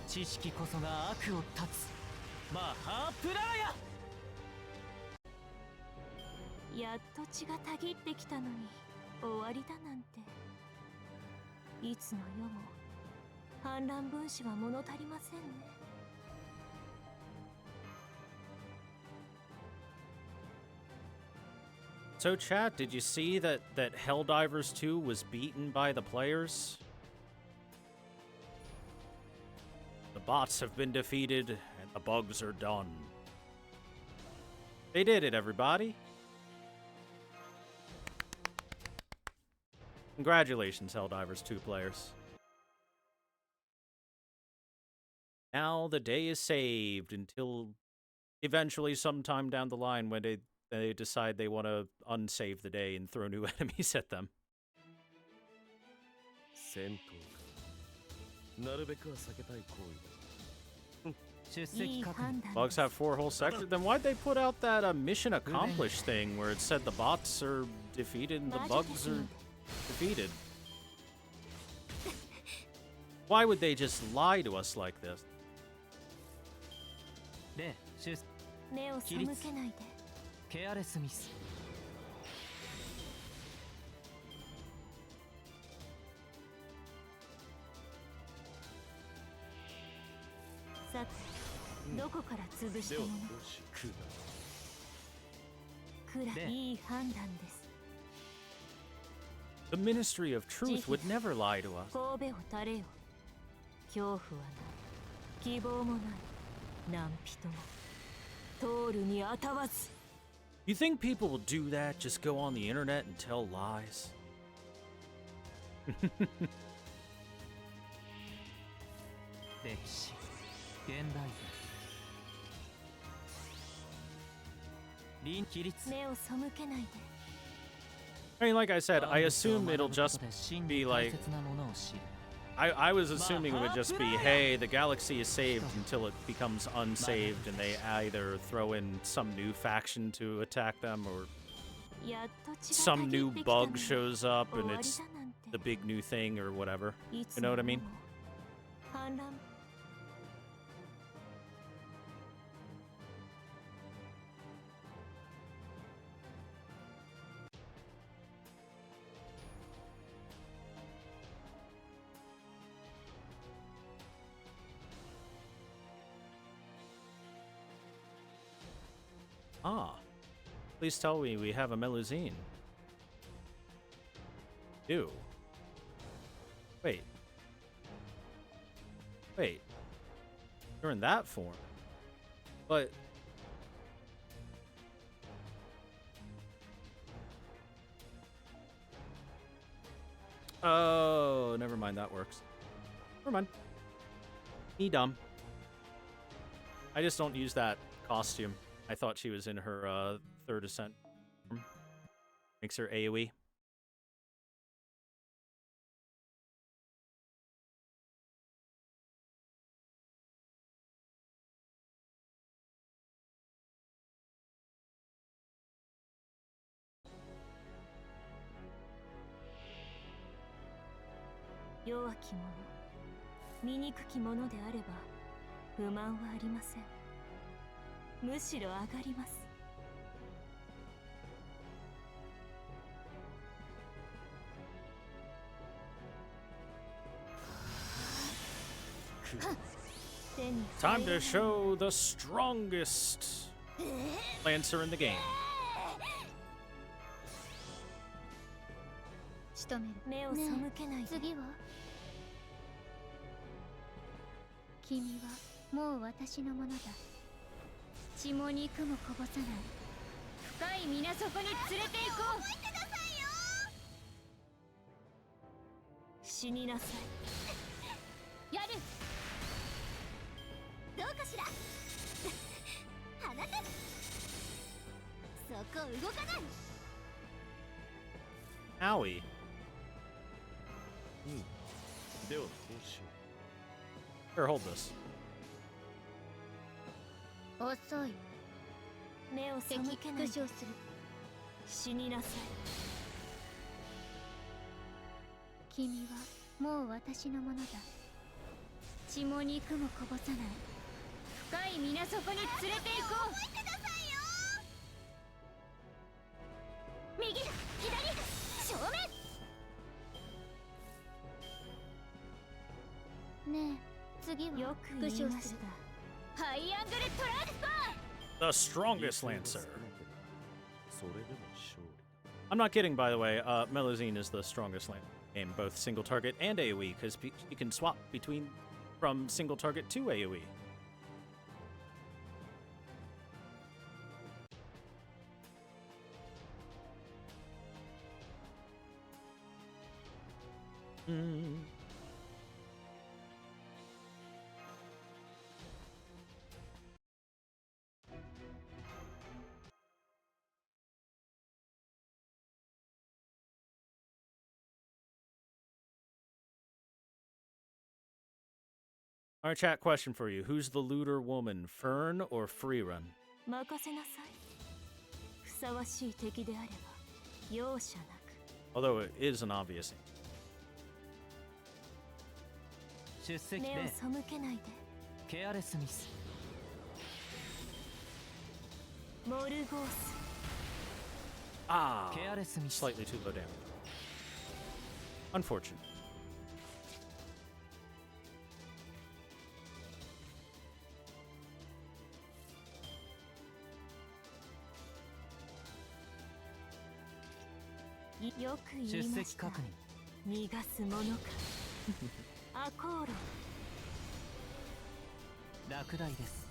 知識こそが悪を断つ。マハープラーヤ。
やっと血がたぎってきたのに終わりだなんて。いつの世も反乱分子は物足りませんね。
So, chat, did you see that Helldivers 2 was beaten by the players? The bots have been defeated, and the bugs are done. They did it, everybody. Congratulations, Helldivers 2 players. Now the day is saved until eventually sometime down the line when they decide they want to unsave the day and throw new enemies at them.
戦闘か。なるべくは避けたい行為だ。
出席確認。
Bugs have 4 whole sectors. Then why'd they put out that mission accomplished thing where it said the bots are defeated and the bugs are defeated? Why would they just lie to us like this?
例出
目を背けないで。
ケアレスミス。
さて、どこから潰した
では
もの。
こうしよう。
くらいい判断です。
The Ministry of Truth would never lie to us.
神戸を垂れよ。恐怖はない。希望もない。何人も。通るにあたわず。
You think people will do that? Just go on the internet and tell lies?
歴史。現代文。倫規律。
目を背けないで。
I mean, like I said, I assume it'll just be like... I was assuming it would just be, hey, the galaxy is saved until it becomes unsaved and they either throw in some new faction to attack them or
やっと血がた
some
ぎ
new
ってきたの
bug
に
shows up
終
and
わり
it's
だなんて。
the big new thing or whatever.
いつ
You know what I
の
mean?
世も反乱
Ah. Please tell me we have a Melusine. Do. Wait. Wait. You're in that form. But... Oh, never mind. That works. Never mind. Me dumb. I just don't use that costume. I thought she was in her third ascent. Makes her AoE.
弱き者、醜き者であれば不満はありません。むしろ上がります。
Time to show the strongest Lancer in the game.
仕留める。
目を背けないで。
次は君はもう私のものだ。血も肉もこぼさない深い水底に連れて行こう。覚えてくださいよ。
死になさい。
やる。どうかしら。あなたそこ動かない。
Owie.
ではこうしよ
Here, hold this.
遅い。
目を背
敵
けないで。
復唱する。
死になさい。
君はもう私のものだ。血も肉もこぼさない深い水底に連れて行こう。覚えてくださいよ。右、左、正面。ねえ、次は
よく言いました。
ハイアングルトランスファー。
The strongest Lancer.
それでも勝利
I'm not kidding, by the way. Melusine is the strongest Lancer in both single target and AoE, because you can swap between from single target to AoE. All right, chat, question for you. Who's the looter woman, Fern or Freerun?
任せなさい。ふさわしい敵であれば容赦なく。
Although it is an obvious.
出席
目を
で
背けないで。
ケアレスミス。
モルゴース。
Ah,
ケアレスミス。
slightly too low damage. Unfortunate.
よく言い
出
ました。
席確認。
逃がすものか。アコーロ。
落第です。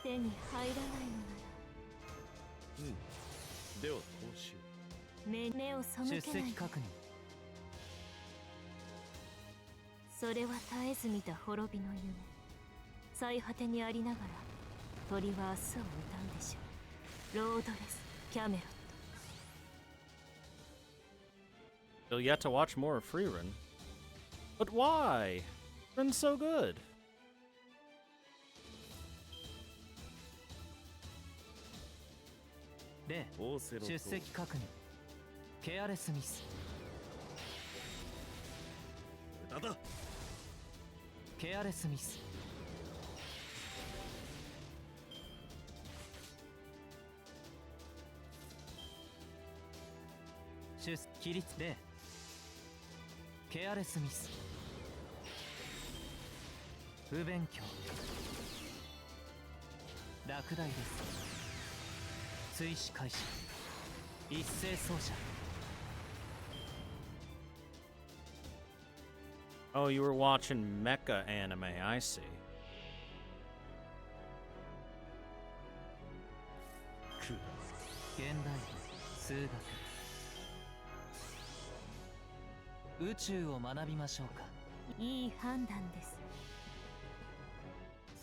手に入らないのな
ではこうしよ
ら目を背
出
けないで。
席確認。
それは絶えず見た滅びの夢。最果てにありながら鳥は明日を歌うでしょう。ロードレスキャメロット。
Still yet to watch more of Freerun. But why? Run's so good.
例
う。オーセロと
出席確認。ケアレスミス。
無駄だ。
ケアレスミス。出比率0。ケアレスミス。不勉強落第です追試開始一斉奏者
Oh, you were watching mecha anime, I see.
現代数学宇宙を学びましょうか
いい判断です。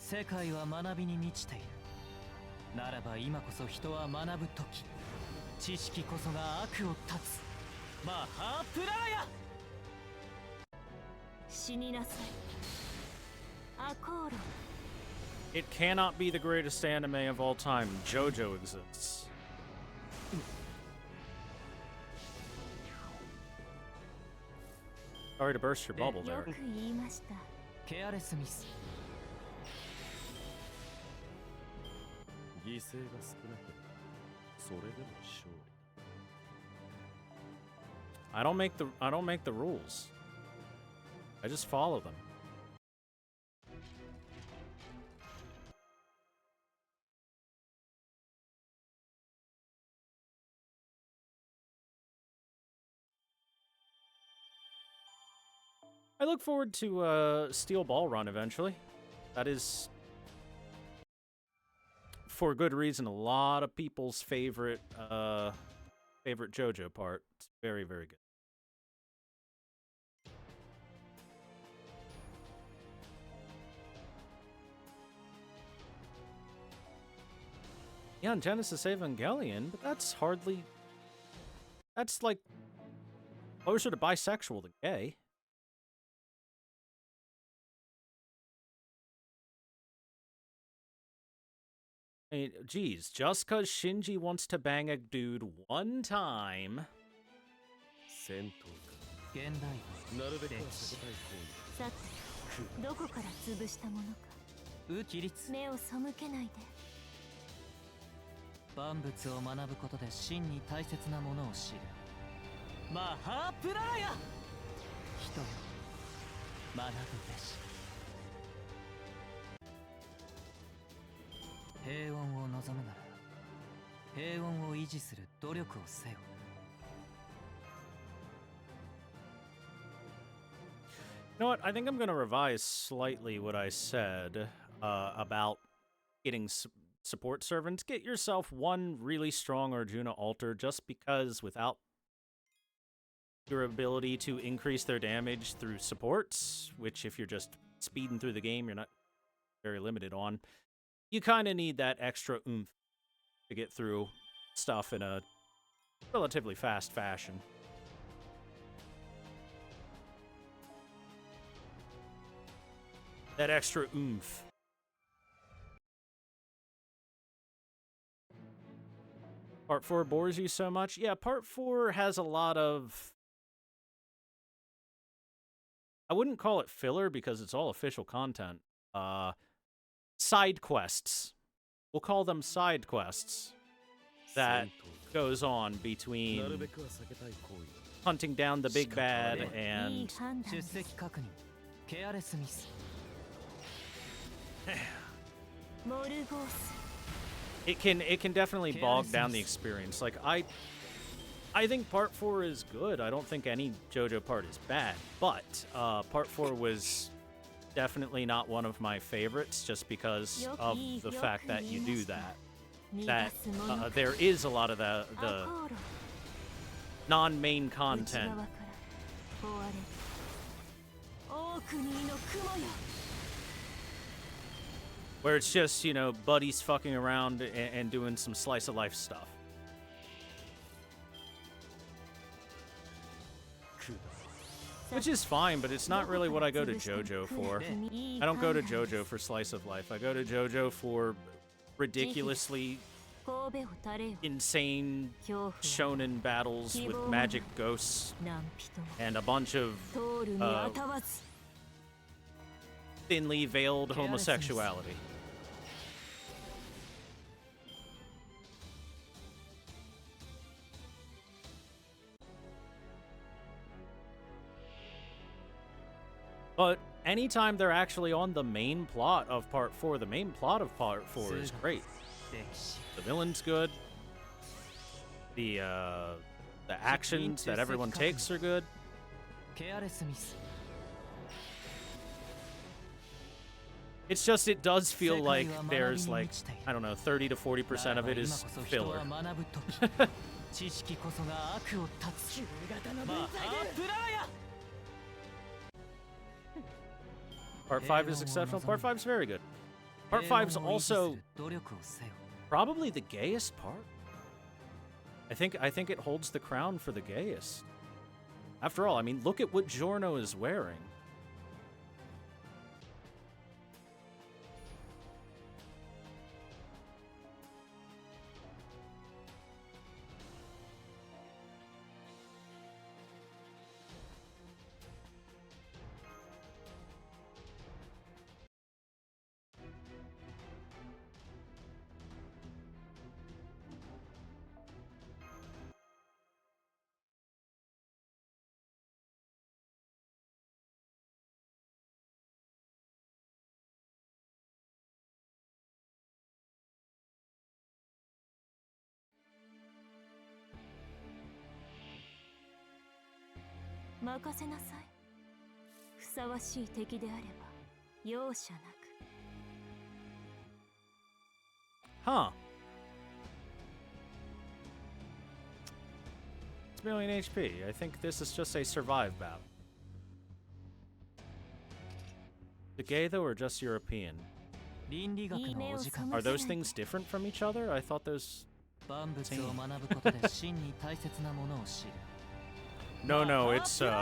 世界は学びに満ちているならば今こそ人は学ぶ時知識こそが悪を断つマハープラーヤ
死になさい。アコーロ。
It cannot be the greatest anime of all time. JoJo exists. Sorry to burst your bubble
よ
there.
く言いました。
ケアレスミス
犠牲が少なければそれでも勝利
I don't make the rules. I just follow them. I look forward to Steel Ball Run eventually. That is, for good reason, a lot of people's favorite JoJo part. It's very, very good. Yeah, on Genesis Evangelion, but that's like closer to bisexual than gay. I mean, geez, just because Shinji wants to bang a dude one time.
戦闘
現代
かなるべくは避けたい行為
さて、どこから潰したものか。
起立
目を背けないで。
万物を学ぶことで真に大切なものを知るマハープラーヤ人よ学ぶべし平穏を望むなら平穏を維持する努力をせよ
You know what? I think I'm going to revise slightly what I said about getting support servants. Get yourself one really strong Arjuna altar, just because without your ability to increase their damage through supports, which if you're just speeding through the game, you're not very limited on, you kind of need that extra oomph to get through stuff in a relatively fast fashion. That extra oomph. Part 4 bores you so much? Yeah, Part 4 has a lot of... I wouldn't call it filler because it's all official content. Side quests. We'll call them side quests. That goes on between
なるべくは避けたい行為
hunting down the big bad
いい
and
判断
出
です。
席確認ケアレスミス
モルゴース。
it can definitely bog down the experience. Like I think Part 4 is good. I don't think any JoJo part is bad, but Part 4 was definitely not one of my favorites just because of the fact that you do that. That there is a lot of the
アコーロ。
non-main
内側か
content
ら追われる。オークニーの雲よ。
where it's just, you know, buddies fucking around and doing some slice of life stuff. Which is fine, but it's not really what I go to JoJo for. I don't go to JoJo for slice of life. I go to JoJo for ridiculously
神戸を垂れよ。
insane
恐怖は
shonen battles with magic ghosts
何人も
and a bunch of
通るにあたわず。
thinly veiled homosexuality. But anytime they're actually on the main plot of Part 4, the main plot of Part 4 is great.
歴史
The villain's good. The actions that everyone takes are good.
ケアレスミス
It's just it does feel like there's like, I don't know, 30 to 40% of it is filler.
学ぶ時知識こそが悪を断つマハプラーヤ
Part 5 is exceptional. Part 5 is very good. Part 5 is also
努力をせよ
probably the gayest part. I think it holds the crown for the gayest. After all, I mean, look at what Giorno is wearing.
"任せなさい。ふさわしい敵であれば容赦なく."
Huh. It's million HP. I think this is just a survive bout. The gay though, or just European?
倫理学のお時間
Are those things different from each other? I thought those.
万物を学ぶことで真に大切なものを知る
No, no, it's
人よ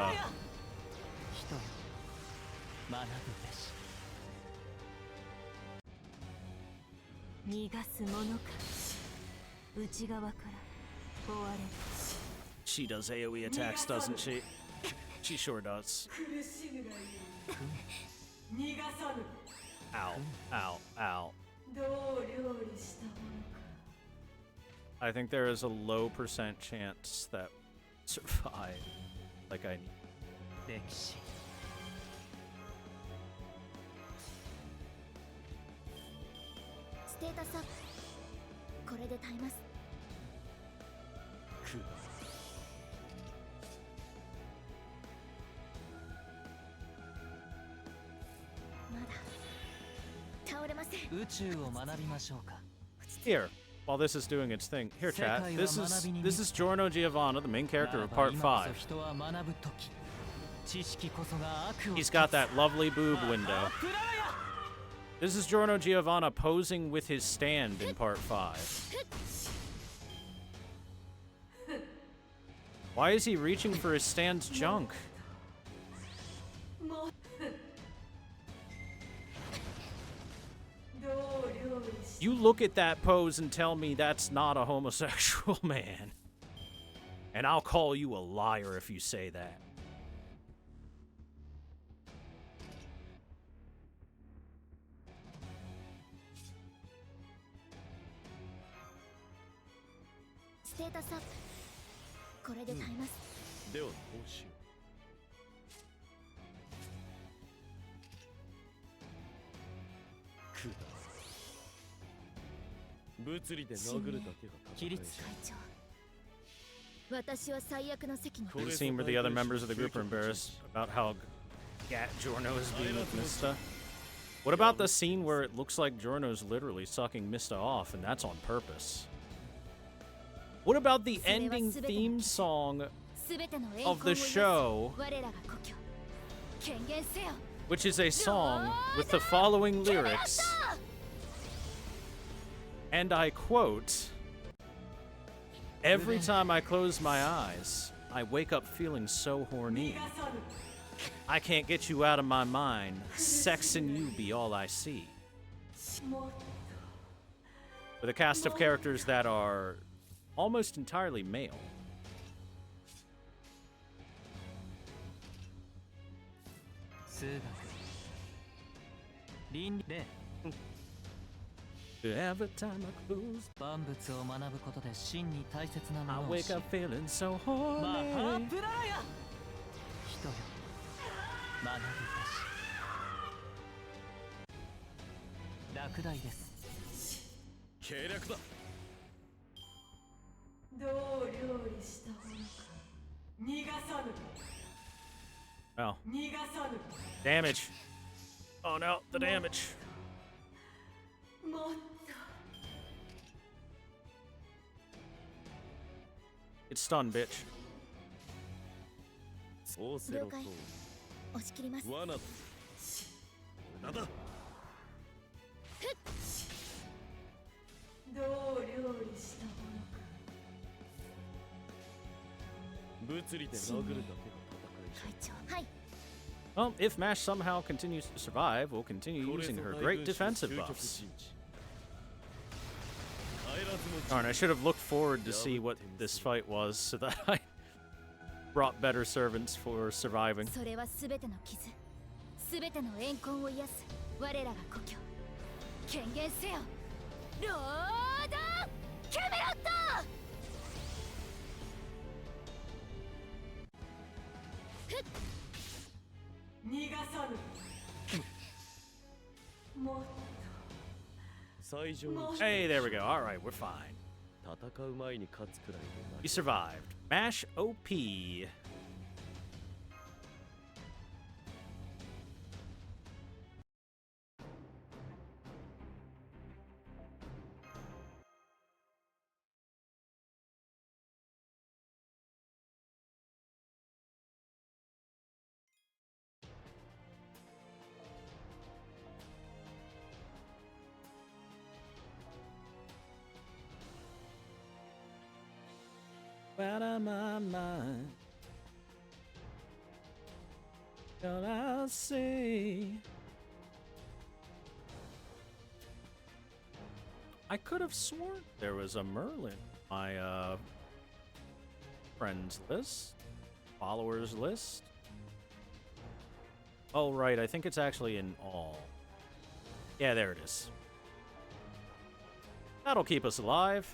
学ぶべし
逃がすものか。内側から追われる。
She does AoE attacks, doesn't she? She sure does.
逃がさぬ
Ow, ow, ow.
どう料理したものか
I think there is a low percent chance that survive. Like I need.
歴史
ステータスアップ。これで耐えます。
空
まだ倒れません。
宇宙を学びましょうか
Here, while this is doing its thing. Here, chat. This is Giorno Giovanna, the main character of Part 5.
人は学ぶ時知識こそが悪を
He's got that lovely boob window. This is Giorno Giovanna posing with his stand in Part 5. Why is he reaching for his stand's junk? You look at that pose and tell me that's not a homosexual man. And I'll call you a liar if you say that.
Status up. これで耐えます。
ではこうしよう。くだ物理で殴るだけが戦いじゃ
会長。私は最悪の席に。
The scene where the other members of the group are embarrassed about how Giorno is being with Mista. What about the scene where it looks like Giorno's literally sucking Mista off, and that's on purpose? What about the ending theme song of the show, which is a song with the following lyrics, and I quote, "Every time I close my eyes, I wake up feeling so horny. I can't get you out of my mind. Sex and you be all I see." With a cast of characters that are almost entirely male. Every time I close,
万物を学ぶことで真に大切な
I
ものを知
wake
る
up feeling so
マハ
horny.
プラーヤ人よ学ぶべし落第です。
計略だ。
どう料理したものか逃がさぬ。
Oh,
逃がさぬ。
damage. Oh no, the damage.
もっと
It's stunned, bitch.
オーセロと
押し切ります。
罠だ。無駄だ。
どう料理したものか。
物理で殴るだけが戦いじゃ。
会長、はい。
Well, if Mash somehow continues to survive, we'll continue using her great defensive buffs. Darn, I should have looked forward to see what this fight was so that I brought better servants for surviving.
それはすべての傷、すべての怨恨を癒す我らが故郷。権限せよ、ロードキャメロット。
逃がさぬ。もっと
最上位
Hey, there we go. All right, we're fine.
戦う前に勝つくらいで
We survived. Mash OP. Out of my mind. Shall I say? I could have sworn there was a Merlin on my friends list, followers list. Oh right, I think it's actually in all. Yeah, there it is. That'll keep us alive.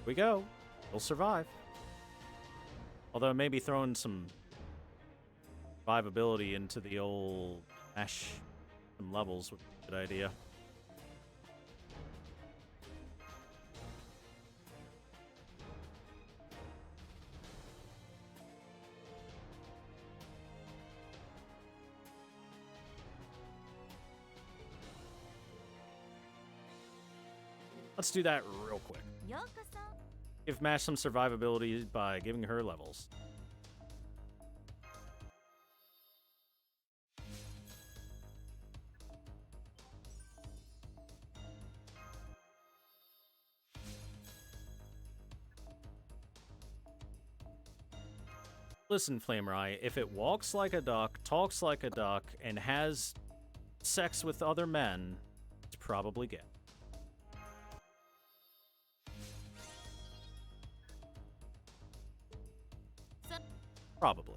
We go. We'll survive. Although maybe throwing some survivability into the old Ash some levels would be a good idea. Let's do that real quick.
ようこそ。
Give Mash some survivability by giving her levels. Listen, Flamerai, if it walks like a duck, talks like a duck, and has sex with other men, it's probably gay. Probably.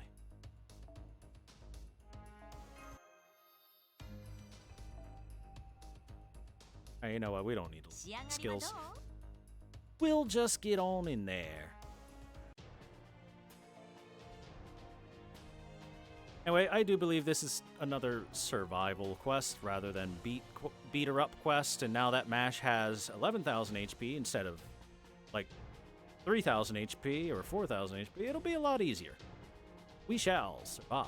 Hey, you know what? We don't need skills. We'll just get on in there. Anyway, I do believe this is another survival quest rather than beat her up quest, and now that Mash has 11,000 HP instead of like 3,000 HP or 4,000 HP, it'll be a lot easier. We shall survive.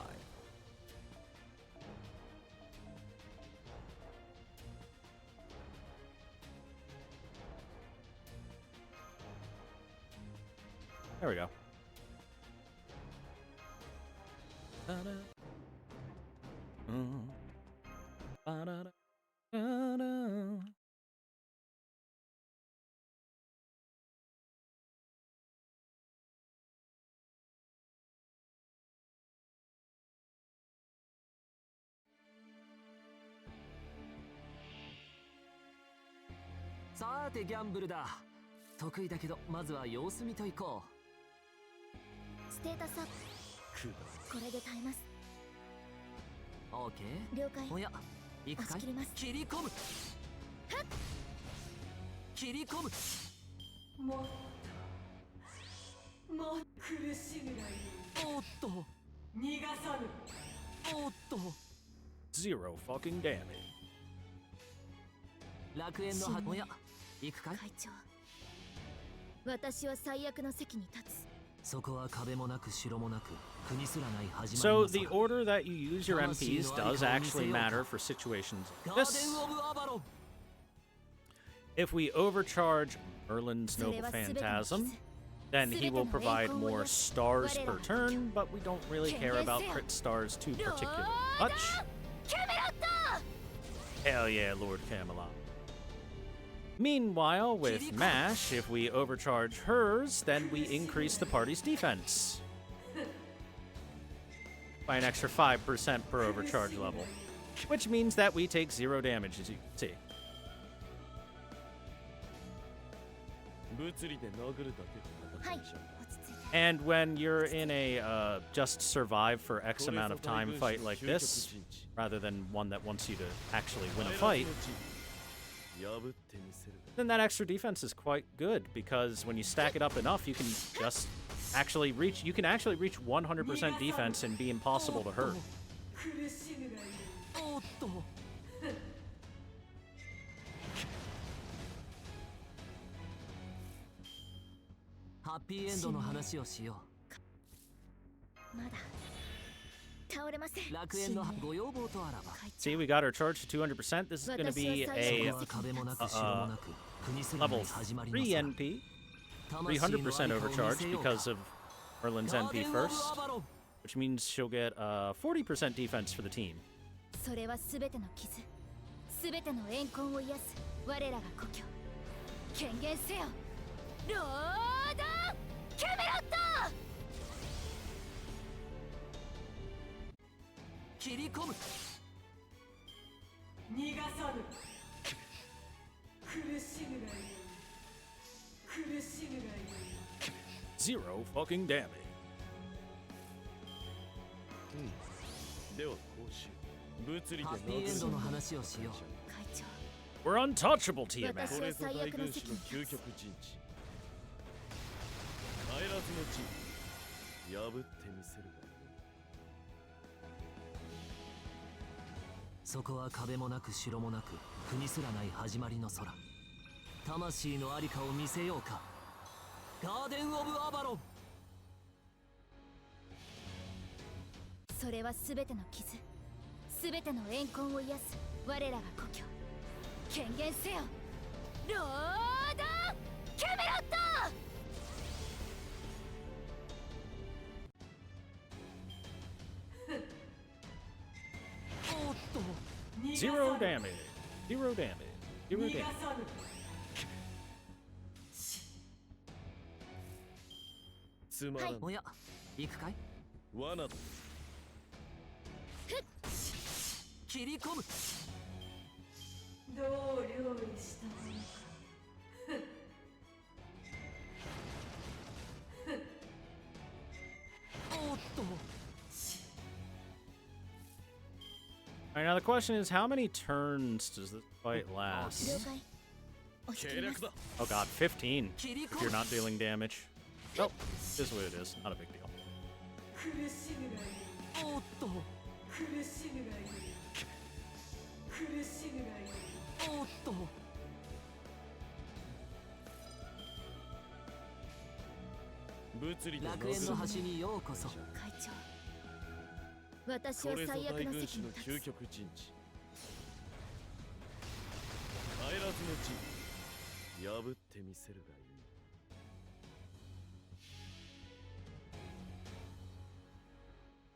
There we go.
さーてギャンブルだ。得意だけどまずは様子見といこ
ステータスアップ。これで耐えます。
う。オーケー。
了解。
おや、行くかい。
押し切ります。
切り込む。切り込む。
もっと苦しむがいい。
おっおっと
Zero fucking damage.
楽園のはおや行くかい
会長、私は最悪の席に立つ。
そこは壁もなく城もなく国すらない始まり
So
の
the
空
order that you use your MPs does actually matter for situations
ガ
like
ーデ
this.
ン・オブ・アバロン
If we overcharge Merlin's Noble Phantasm, then he will provide more stars per turn, but we don't really care about crit stars too particularly much. Hell yeah, Lord Camelot. Meanwhile, with MASH, if we overcharge hers, then we increase the party's defense by an extra 5% per overcharge level, which means that we take 0 damage, as you can see.
物理で殴るだけの戦いじゃん。
落ち着いて。
And when you're in a just survive for X amount of time fight like this, rather than one that wants you to actually win a fight,
破ってみせる。
then that extra defense is quite good because when you stack it up enough, you can just actually reach 100% defense and be impossible to hurt.
おっとハッピーエンドの話をしよ
まだ倒れません。
う楽園のご要望とあらば
See, we got our charge to 200%. This is going to be
そ
a
こは壁もなく城もなく国すらな
level
い始まりの
3
空
NP,
魂のあり
300%
かを見せ
overcharge
ようか
because of Merlin's
ガーデ
NP
ン・オブ・ア
first,
バロン
which means she'll get 40% defense for the team.
それはすべての傷、すべての怨恨を癒す我らが故郷。権限せよ、ロード・キャメロット。
切り込む
逃がさぬ。苦しむがいい。苦しむがいい。
Zero fucking damage.
ではこうしよう。物理で
ハッピーエンドの話をしよう
会長、
We're untouchable, Tiamat.
私は最悪の席に
究
立つ。
極陣地。帰らずの地。破ってみせるがいい。
そこは壁もなく城もなく国すらない始まりの空魂のありかを見せようかガーデン・オブ・アバロン
それはすべての傷、すべての怨恨を癒す我らが故郷。権限せよ、ロード・キャメロット。
おっと
Zero damage. Zero damage. Zero
逃が
damage.
さぬ。
つまらん。
おや行くかい
罠だ。
切り込む
どう料理したものか。
おっと
Alright, now the question is, how many turns does this fight
了
last?
解。押し切ります。
Oh god, 15.
切り
If
込
you're
む
not dealing damage. Oh, this is what it is. Not a big deal.
苦しむがいい。
おっと
苦しむがいい。苦しむがいい。
おっと
物理で
楽園の端にようこそ
会長、私
これぞ
は最悪
大軍師の
の席に立
究
つ。
極陣地。帰らずの地。破ってみせるがいい。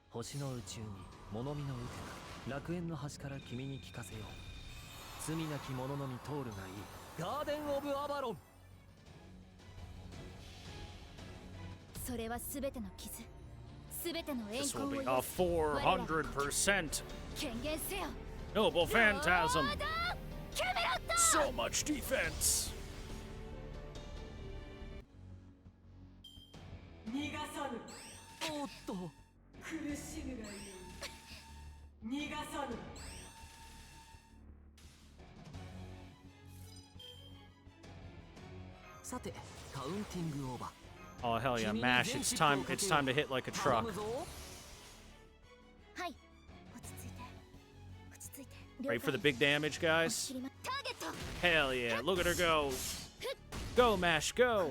星の宇宙に物見の受け楽園の端から君に聞かせよう罪なき者のみ通るがいいガーデン・オブ・アバロン
それはすべての傷、すべての
This
怨
will
恨を
be
癒
a
す我らが故郷。
400%
権限せよ、
Noble
ロード・
Phantasm.
キャメロット。
So much defense.
逃がさぬ。
おっと
苦しむがいい。逃がさぬ。
さてカウンティングオーバー
Oh hell yeah,
君に
Mash!
全
It's
シップを
time.
かけ
It's
よう
time to hit like a
頼
truck.
むぞ
Ready for the big damage,
押し
guys?
切りまターゲット
Hell yeah! Look at her go! Go, Mash, go!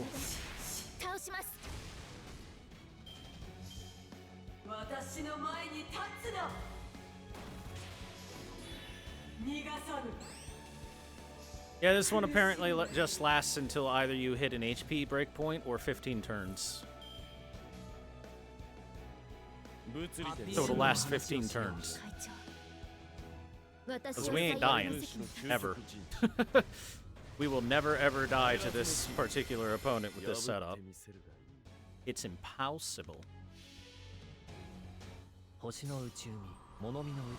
倒します。
私の前に立つな。逃がさぬ。
Yeah, this one apparently just lasts until either you hit an HP breakpoint or 15 turns. So it'll last 15 turns.
会長。私
Because
は
we ain't
最悪の
dying.
責任
Ever. We will never ever die to this particular opponent with this setup. It's impossible.
星の内海物見の打て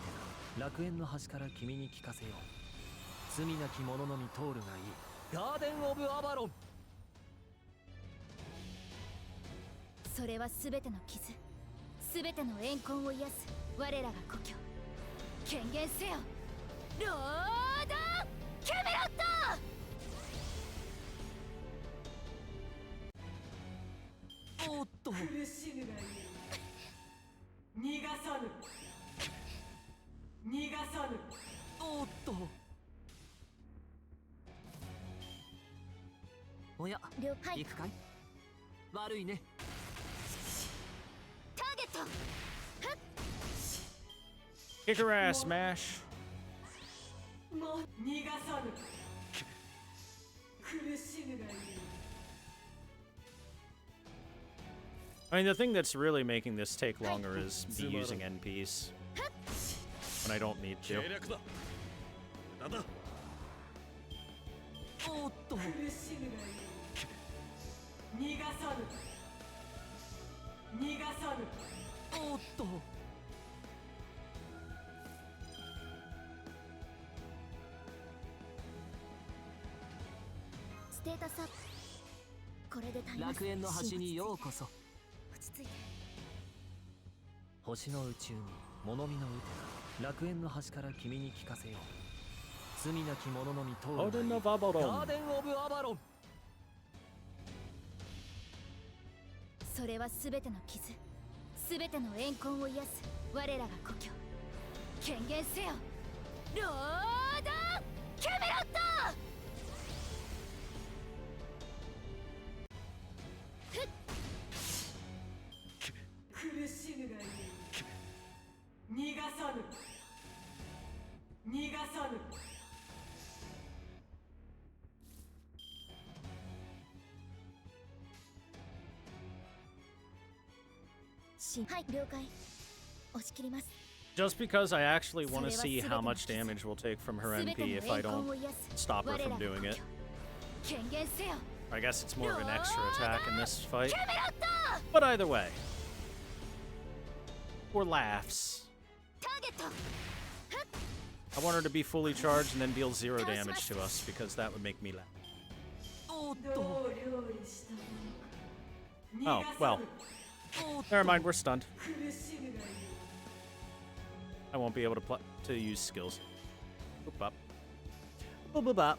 が楽園の端から君に聞かせよう。罪なき者のみ通るがいい。ガーデン・オブ・アバロン。
それは全ての傷、全ての怨恨を癒す我らが故郷。権限せよ、ロード・キャメロット。
おっと。
苦しむがいい。逃がさぬ。逃がさぬ。
おっと。おや、
了解。
行くかい。悪いね。
ターゲット。
Kick her ass, Mash.
もう逃がさぬ。苦しむがいい。
I mean, the thing that's really making this take longer is me using NPs when I don't need to.
おっと。
苦しむがいい。逃がさぬ。逃がさぬ。
おっと。
ステータスアップ。これで足ります。
楽園の端にようこそ。
落ち着いて。
星の宇宙に物見の打てが楽園の端から君に聞かせよう。罪なき者のみ通るがいい。
Garden of Abaddon.
ガーデン・オブ・アバロン。
それは全ての傷、全ての怨恨を癒す我らが故郷。権限せよ、ロード・キャメロット。
苦しむがいい。逃がさぬ。逃がさぬ。
はい、了解。押し切ります。
Just because I actually want to see how much damage we'll take from her NP if I don't stop her from doing it.
権限せよ、
I guess it's more of an extra attack in this fight.
キャメロット。
But either way. For laughs.
ターゲット。
I want her to be fully charged and then deal 0 damage to us because that would make me laugh.
おっ
ど
と。
う料理したものか。
Oh, well. Never mind, we're stunned.
苦しむがいい。
I won't be able to use skills. Boop up. Boop boop up.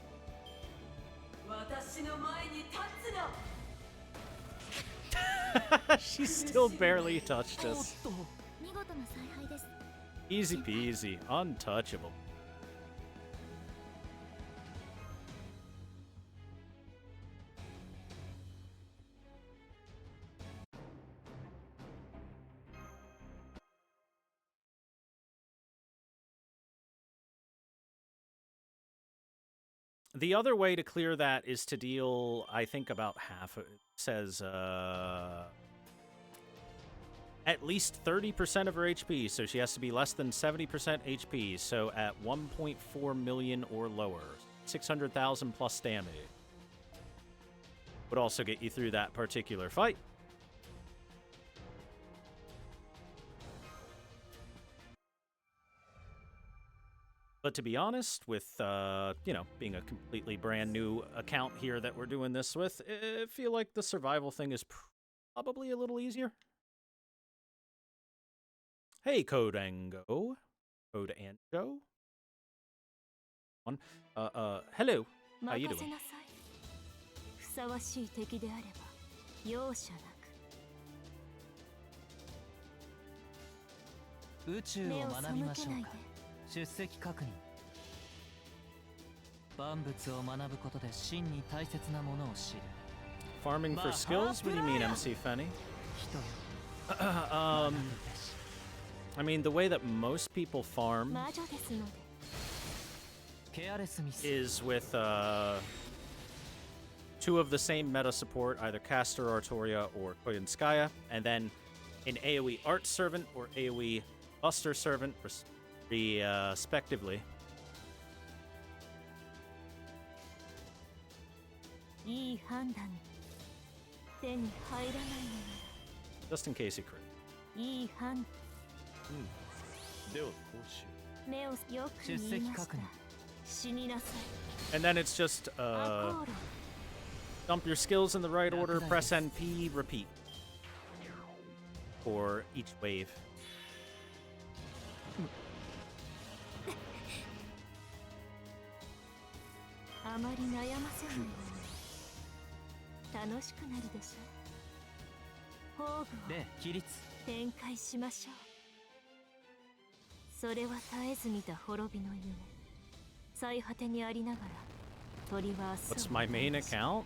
私の前に立つな。
She still barely touched
おっ
us.
と。
見事な采配です。
Easy peasy. Untouchable. The other way to clear that is to deal, I think, about half. It says at least 30% of her HP, so she has to be less than 70% HP, so at 1.4 million or lower. 600,000 plus damage. Would also get you through that particular fight. But to be honest, with, you know, being a completely brand new account here that we're doing this with, I feel like the survival thing is probably a little easier. Hey, Codango. Codango? Hello. How you
任せ
doing?
なさい。ふさわしい敵であれば容赦なく。
宇宙を学びましょうか。出席確認。万物を学ぶことで真に大切なものを知る。
Farming for skills? What do you mean, MC Fenny?
人よ
I mean, the way that most people farm
魔女ですので。
ケアレスミス
is with two of the same meta support, either Caster Artoria or Koyanskaya, and then an AoE Art Servant or AoE Buster Servant, respectively.
いい判断。手に入らないのな
Just in case he crit.
らいい判
では報酬
目をよく言いました。死になさい。
And then it's just
アコーロ
dump your skills in the right order, press NP, repeat. For each wave.
あまり悩ませないように楽しくなるでしょう。宝具を
で起立
展開しましょう。それは絶えず見た滅びの夢。最果てにありながら鳥は明日
What's
を
my main
迎えし
account?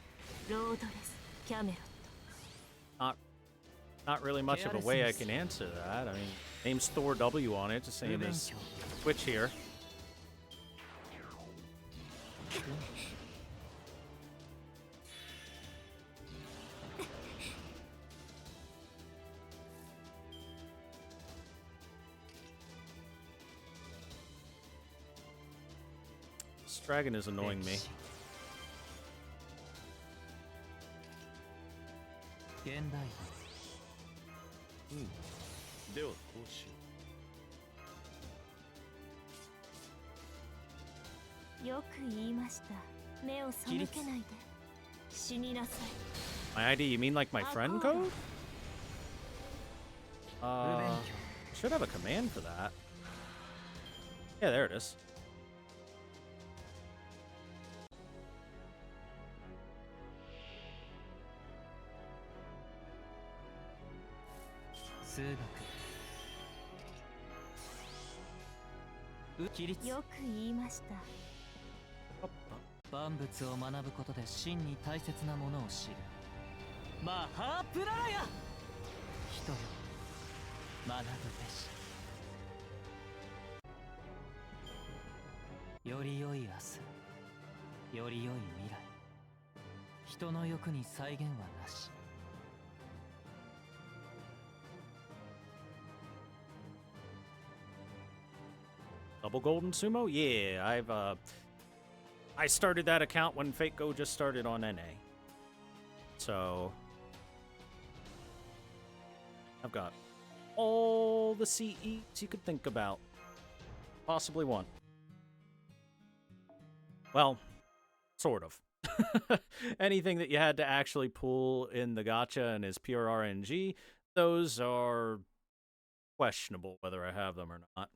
ロードレスキャメロッ
Not really much of a way I can answer that. I mean, name's Thor W on it, the same as Twitch here. This dragon is annoying me.
現代
では報酬
ト。よく言いました。目を背けないで。死になさい。
My ID, you mean like my friend code? Should have a command for that. Yeah, there it is.
数学起立
よく言いました。
万物を学ぶことで真に大切なものを知る。マハープララヤ人よ学ぶべし。より良い明日、より良い未来。人の欲に際限はなし。
Double golden sumo? Yeah, I started that account when FateGo just started on NA. So I've got all the CEs you could think about. Possibly one. Well, sort of. Anything that you had to actually pull in the gacha and is pure RNG, those are questionable whether I have them or not.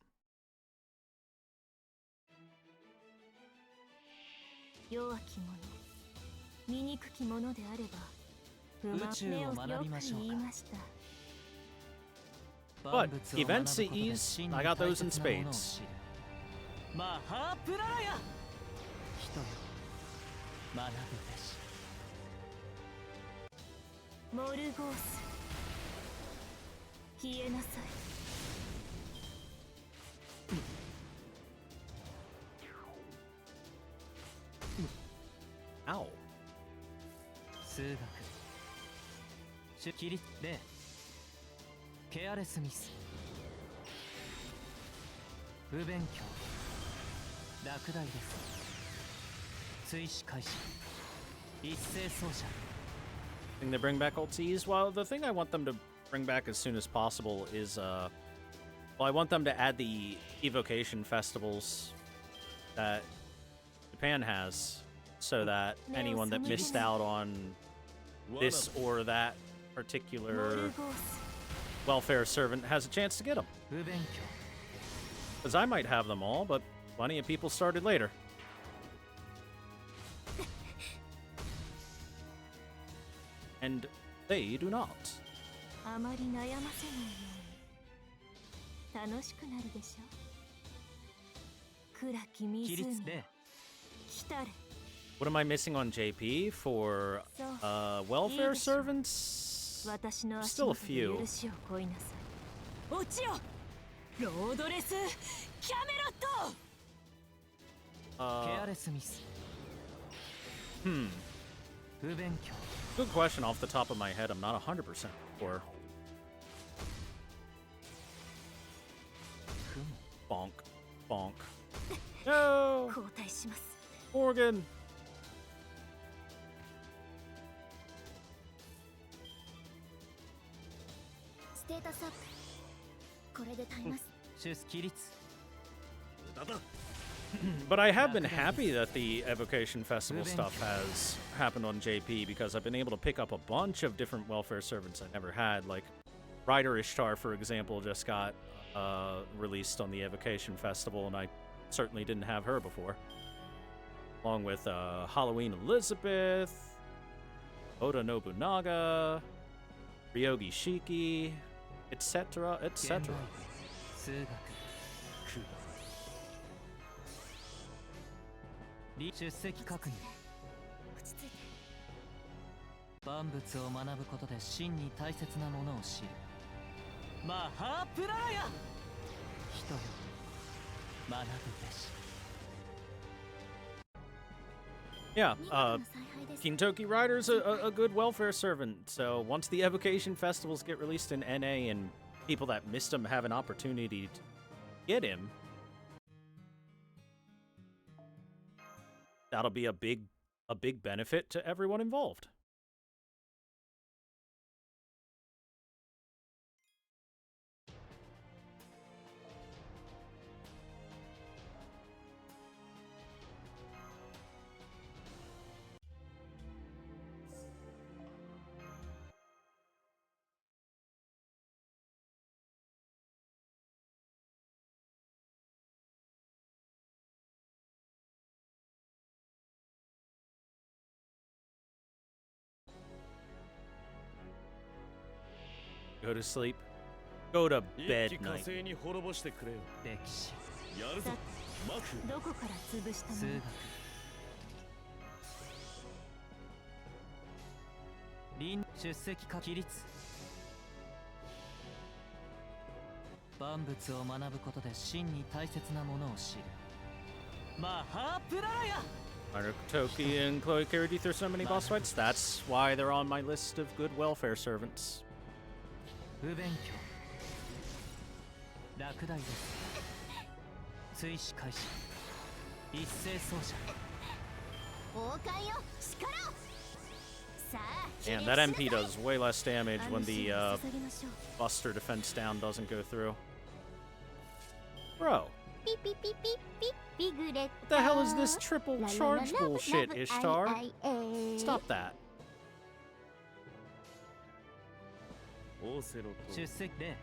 弱き者、醜き者であれば、不満
宇宙
目をよ
を学び
く
ましょうか。
言いました。
But event CEs, I got those in spades.
マハープララヤ人よ学ぶべし。
モルゴース、消えなさい。
Ow.
数学主起立でケアレスミス不勉強落第です追試開始一斉奏者
Thing they bring back old CEs? Well, the thing I want them to bring back as soon as possible is, well, I want them to add the evocation festivals that Japan has, so that anyone that missed out on this or that
モル
particular
ゴース、
welfare servant has a chance to get them.
不勉強
Because I might have them all, but plenty of people started later. And they do not.
あまり悩ませないように楽しくなるでしょう。暗き
起立
湖、
で
What am I missing on JP for welfare servants?
私の足
Still a
元で
few.
許しをこいなさい。
落ちよロードレスキャメロット。
ケアレスミス
Hmm.
不勉強
Good question off the top of my head. I'm not 100% sure.
クモ
Bonk. Bonk. No!
交代します。
Morgan!
ステータスアップこれで耐えます。
出起立
But I have been happy that the Evocation Festival stuff has happened on JP because I've been able to pick up a bunch of different welfare servants I never had. Like, Rider Ishtar, for example, just got released on the Evocation Festival, and I certainly didn't have her before. Along with Halloween Elizabeth, Oda Nobunaga, Ryogi Shiki, etc.,
現代
etc.
数学空出席確認
落ち着いて。
万物を学ぶことで真に大切なものを知るマハープララヤ人よ学ぶべし
Yeah,
見事な采配です。
Kintoki Rider's a good welfare servant, so once the Evocation Festivals get released in NA and people that missed him have an opportunity to get him, that'll be a big benefit to everyone involved. Go to sleep. Go to
一
bed
気火
night.
星に滅ぼしてくれよ。
歴史
やるぞマク。
どこから潰した
数学
の？
臨出席か起立万物を学ぶことで真に大切なものを知るマハープララヤ
Rider Toki and Chloe carried you through so many boss fights. That's why they're on my list of good welfare servants.
不勉強落第です追試開始一斉奏者
王冠よ力を。さあ
And that MP does way less damage when the
安心を捧げましょう。
Buster defense down doesn't go through. Bro,
ピピピピピピグレッ
what the hell is this triple charge bullshit, Ishtar? Stop that.
オーセロット。
出席例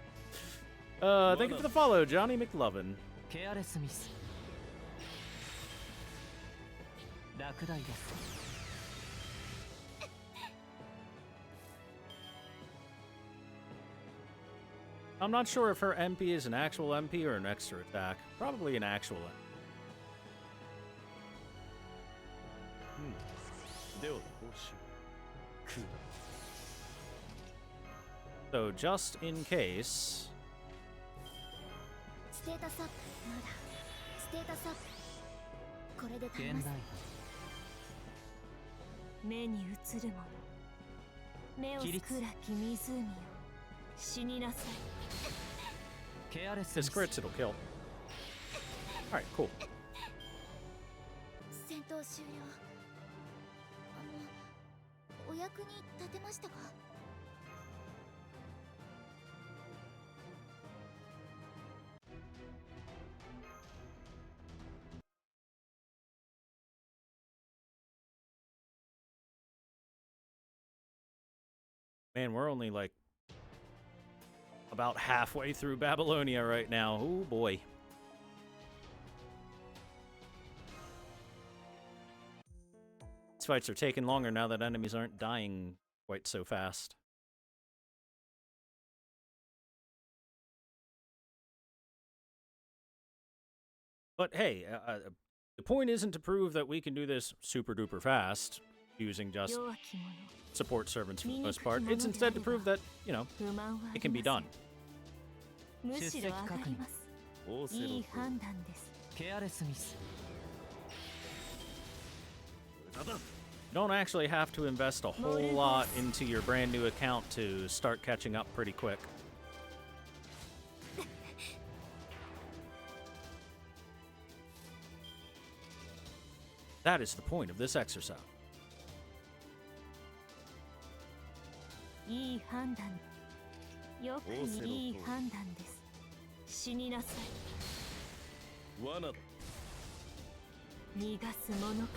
Thank you for the follow, Johnny McLovin.
ケアレスミス落第です
I'm not sure if her MP is an actual MP or an extra attack. Probably an actual MP.
ではこうしよう。空だ。
So just in case,
ステータスアップまだステータスアップこれで耐えます。
現代
目に映るもの。目を
起立
暗き湖よ。死になさい。
ケアレスミ
this
ス
crits, it'll kill. Alright, cool.
戦闘終了。お役に立てましたか？
Man, we're only like about halfway through Babylonia right now. Oh boy. These fights are taking longer now that enemies aren't dying quite so fast. But hey, The point isn't to prove that we can do this super duper fast using just
弱き者
support servants for the most part. It's instead to prove that, you know,
不満はあ
it
り
can
ま
be
せん
done.
むしろ上がります
オセロ
いい判断です
ケアレスミス
You don't actually have to invest a whole lot into your brand new account to start catching up pretty quick. That is the point of this exercise.
いい判断よくいい判断です死になさい
罠だ
逃がすものか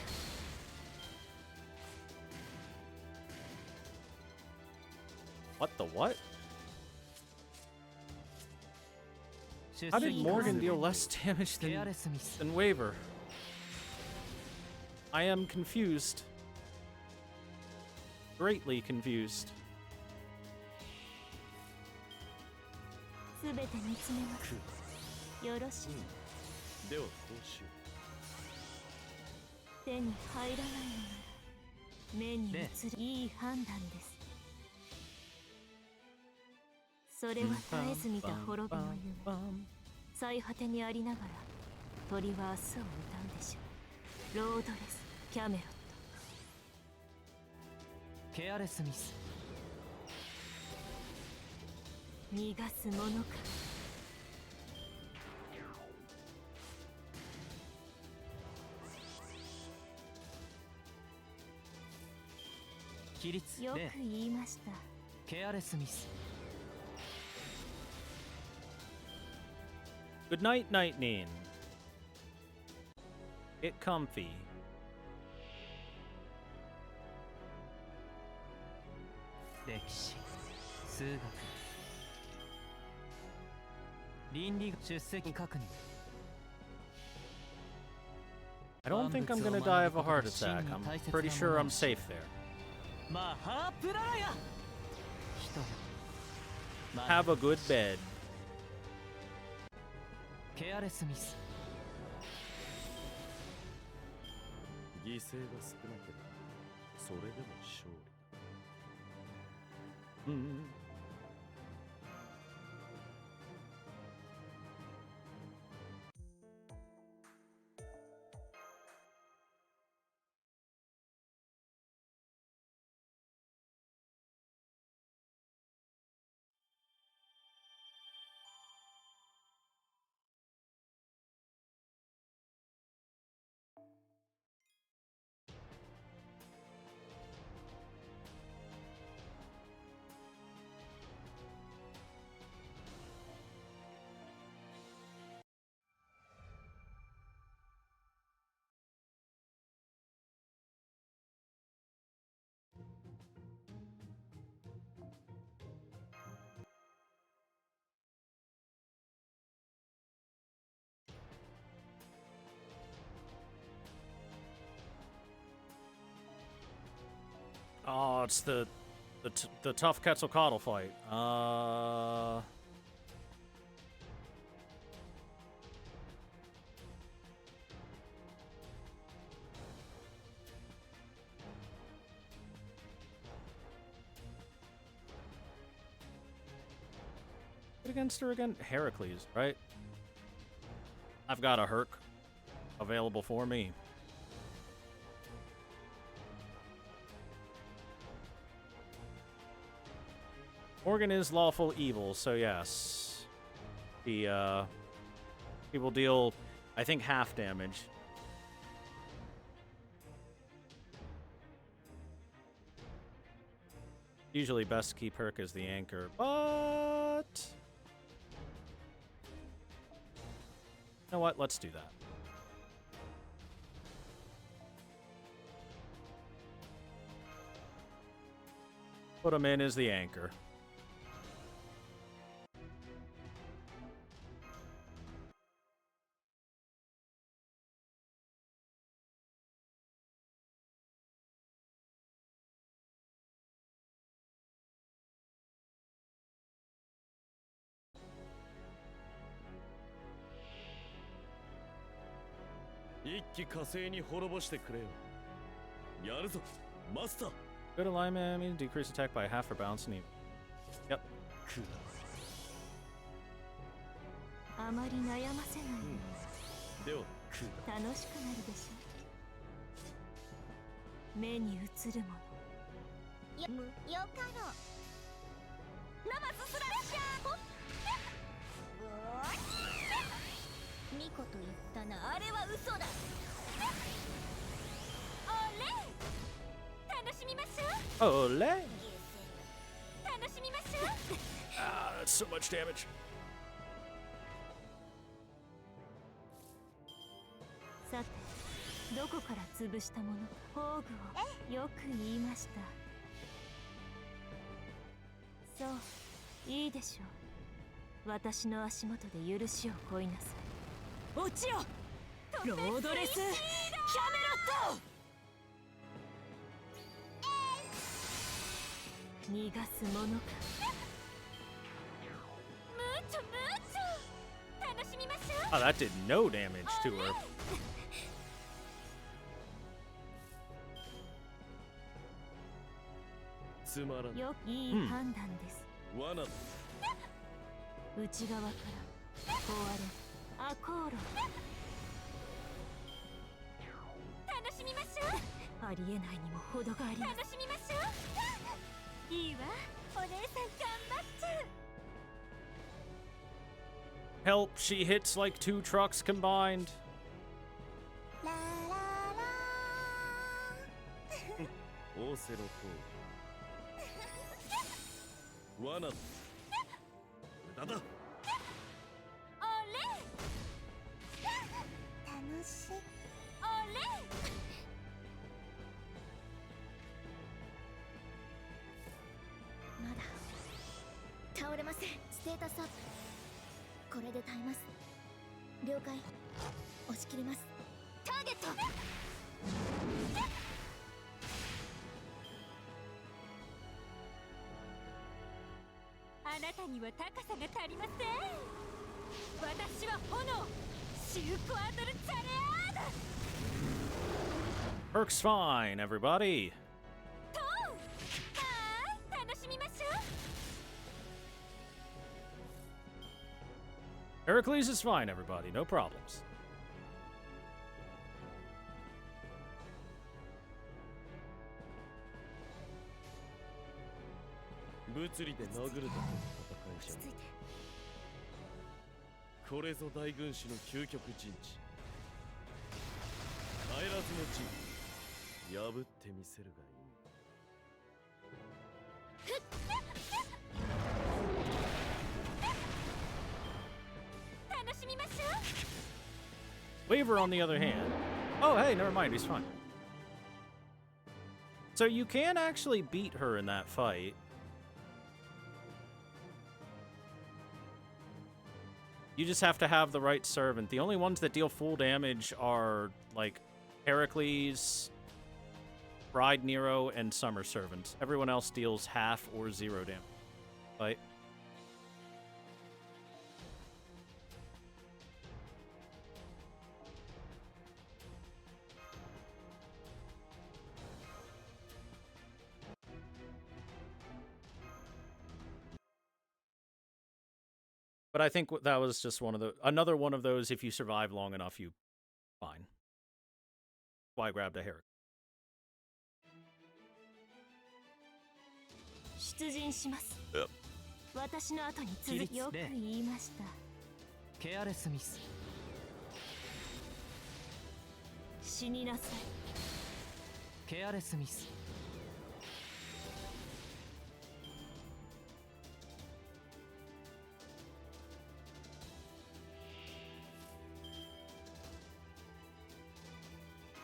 What the what?
出
How did
席
Morgan
確
deal
認
less damage
ケア
than,
レスミス
than Waver? I am confused. Greatly confused.
すべて見つめますよろしい
ではこうしよ
手に入らないのなら目に映るいい判断ですそれは絶えず見た滅びの夢最果てにありながら鳥は明日を歌うでしょうロードレスキャメロット
ケアレスミス
逃がすものか
規律
よく
0
言いました
ケアレスミス
Good night, Nightning. Get comfy.
歴史数学倫理出席確認
I don't think I'm gonna die of a heart attack. I'm pretty sure I'm safe there.
マハープララヤ人よ
Have a good bed.
ケアレスミス
う犠牲が少なければそれでも勝利
Mm. Oh, it's the tough Quetzalcoatl fight. Against her again? Heracles, right? I've got a Herc available for me. Morgan is lawful evil, so yes. He will deal, I think, half damage. Usually best to keep Herc as the anchor, but... You know what? Let's do that. Put him in as the anchor.
一気火星に滅ぼしてくれよ。やるぞ、マスター。
Good alignment means decrease attack by half for balance and even. Yep.
あまり悩ませないよ
では
楽しくなるでしょ。目に映るもの
よかろう。ナマススラッシャー。ミコと言ったな。あれは嘘だ。おれ楽しみましょう。
Ole!
楽しみましょう。
Ah, that's so much damage.
さてどこから潰したものか。宝具をよく言いました。そういいでしょう。私の足元で許しを乞いなさい。
落ちよロードレスキャメロット。
逃がすものか。
ムーチョムーチョ楽しみましょう。
Oh, that did no damage to her.
つまらん。
いい判断です。
罠だ。
内側から壊れアコーロ。
楽しみましょう。
ありえないにも程があります。
楽しみましょう。いいわ、お姉さん頑張っちゃう。
Help, she hits like 2 trucks combined.
ラララ
オセロと罠だ。無駄だ。
おれ楽しい。おれまだ倒れません。ステータスアップ。これで耐えます。了解。押し切ります。ターゲット。あなたには高さが足りません。私は炎シルクアドルチャレアード。
Perk's fine, everybody.
トーン。楽しみましょう。
Heracles is fine, everybody. No problems.
物理で殴るだけの戦いじゃん。これぞ大軍師の究極陣地。帰らずの陣破ってみせるがいい。
楽しみましょう。
Weaver, on the other hand. Oh, hey, never mind. He's fine. So you can actually beat her in that fight. You just have to have the right servant. The only ones that deal full damage are, like, Heracles, Bride Nero, and Summer Servant. Everyone else deals half or 0 damage. Fight. But I think that was just another one of those. If you survive long enough, you fine. Why I grabbed a Heracles.
出陣します。
Yep.
私の後に続きよく言いました。
ケアレスミス。
死になさい。
ケアレスミス。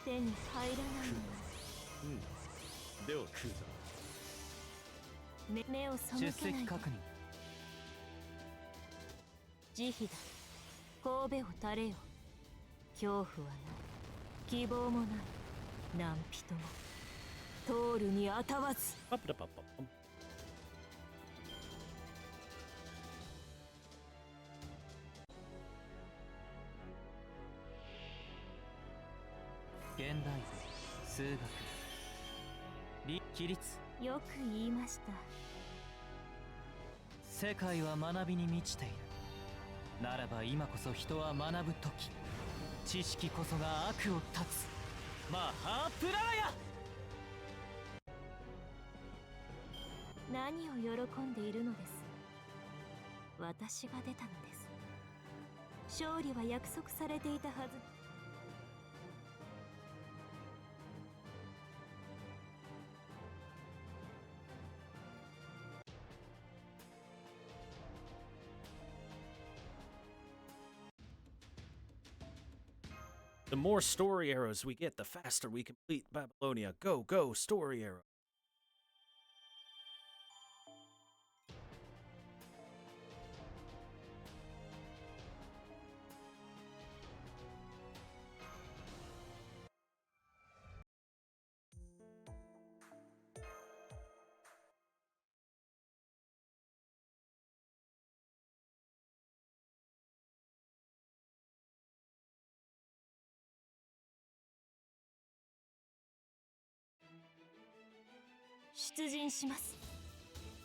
手に入らないの。
ではクーザ
目を背
出
けないで。
席確認。
慈悲だ。神戸を垂れよ。恐怖はない。希望もない。何人も。通るにあたわず。
Up, up, up, up, up.
現代数学理規律。
よく言いました。
世界は学びに満ちている。ならば今こそ人は学ぶ時。知識こそが悪を断つ。マハープラーヤ。
何を喜んでいるのです。私が出たのです。勝利は約束されていたはず。
The more story arrows we get, the faster we complete Babylonia. Go, go, story arrow.
出陣します。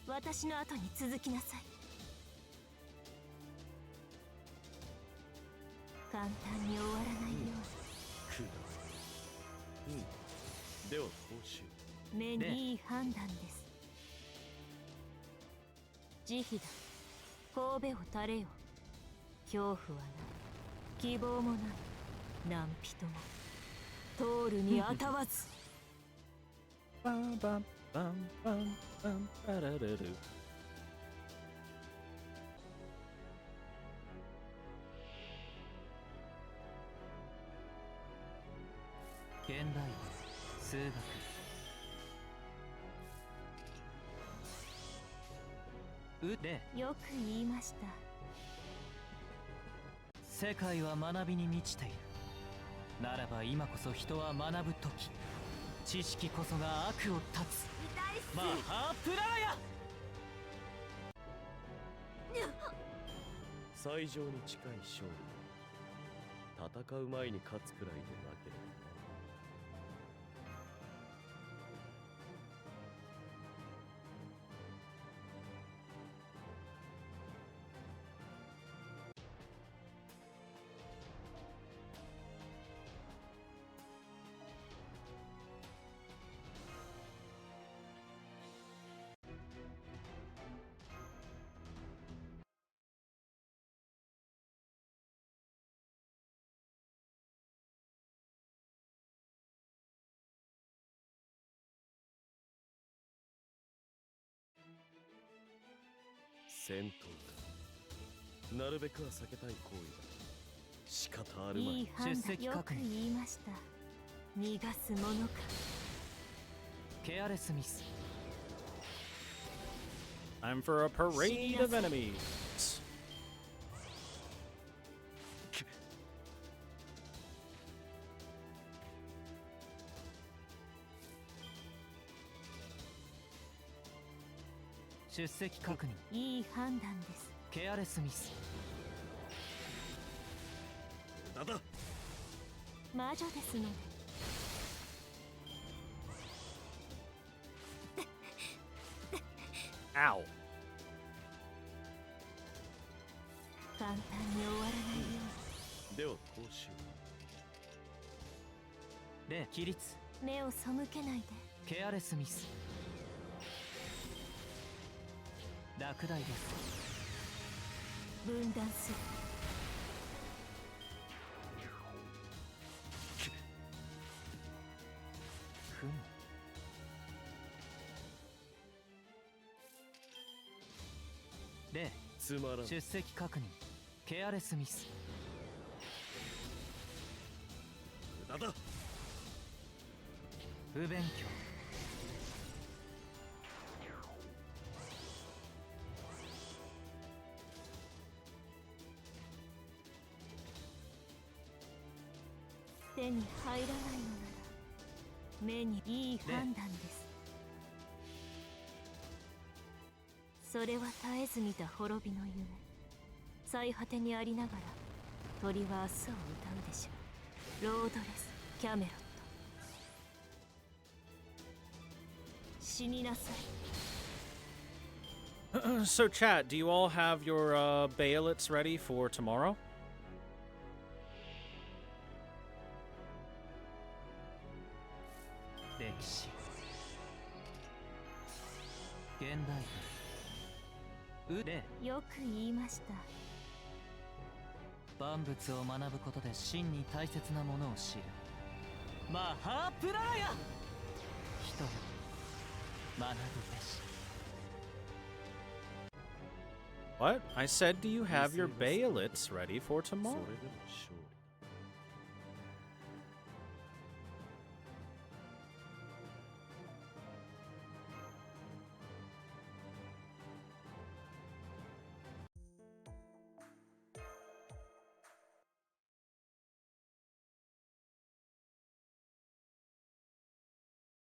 私の後に続きなさい。簡単に終わらないよ
くだでは報酬。
うに。目にいい判断です。慈悲だ。神戸を垂れよ。恐怖はない。希望もない。何人も通るにあたわず。
Bum, bum, bum, bum, bum, ba-da-da-do.
現代数学で。
よく言いました。
世界は学びに満ちている。ならば今こそ人は学ぶ時。知識こそが悪を断つ。マハープラーヤ。
最上に近い勝利。戦う前に勝つくらいでなければ。戦闘か。なるべくは避けたい行為だ。仕方あるまい。
いい判
出
断。よく
席確認。
言いました。逃がすものか。
ケアレスミス。
Time for a parade of enemies.
出席確認。
いい判断です。
ケアレスミス。
だだ。
魔女ですので。
Ow.
簡単に終わらないよう
では報酬。
で規律。
に。目を背けないで。
ケアレスミス。落第です。
分断する。
ふむ。で
つまらん。
出席確認。ケアレスミス。
だだ。
不勉強。
手に入らないのなら目にいい判断です。それは絶えず見た滅びの夢。最果てにありながら鳥は明日を歌うでしょう。ロードレス・キャメロット。死になさい。
So, chat, do you all have your baylets ready for tomorrow?
歴史現代文腕
よく言いました。
万物を学ぶことで真に大切なものを知るマハープララヤ人よ学ぶべし
What? I said, do you have your baylets ready for tomorrow?
それでも勝利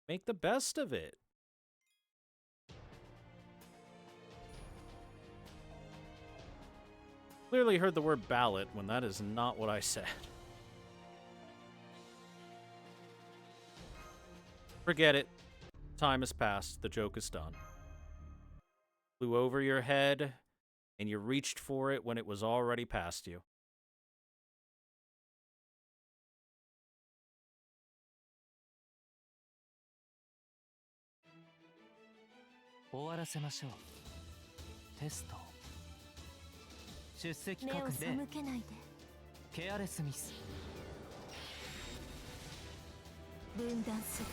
Make the best of it. Clearly heard the word ballot when that is not what I said. Forget it. Time has passed. The joke is done. Flew over your head, and you reached for it when it was already past you.
Test. 出席
目を
確認
背けないで。
ケアレスミス
分断する。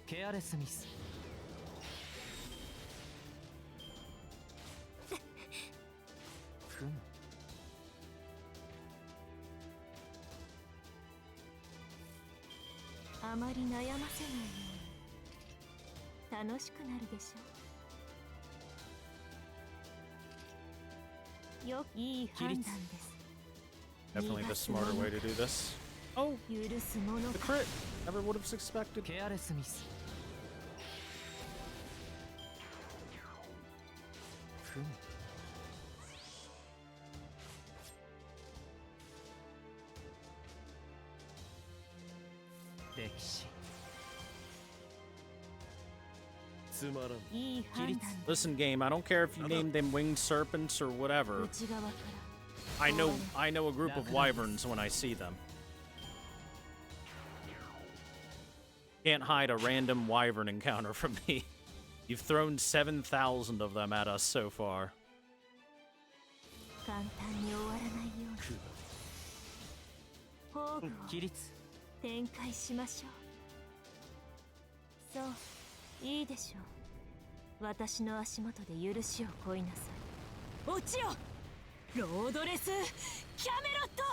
ケアレスミスふむ
あまり悩ませないように楽しくなるでしょう。よいい判断です。
Definitely the smarter way to do this. Oh,
許すもの
the
か。
crit. Never would have suspected.
ケアレスミスふむ歴史
つまらん
いい判断です。
Listen, game. I don't care if you name them winged serpents or whatever.
内側から
I know a group of wyverns when I see them. Can't hide a random wyvern encounter from me. You've thrown 7,000 of them at us so far.
簡単に終わらないように宝具を
起立
展開しましょう。そう、いいでしょう。私の足元で許しを請いなさい。
落ちよロードレスキャメロット。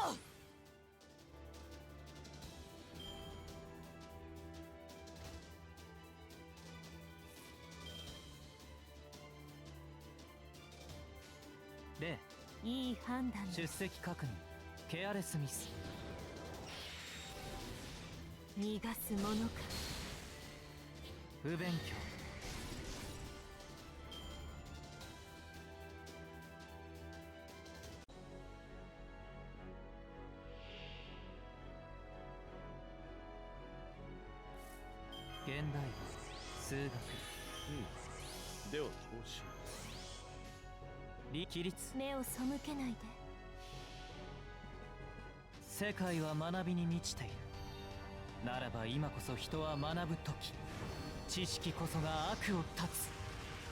例
いい判断
出
です。
席確認ケアレスミス
逃がすものか。
不勉強現代語数学
ではこうしよ
起立
目を背けないで。
世界は学びに満ちているならば今こそ人は学ぶ時知識こそが悪を断つ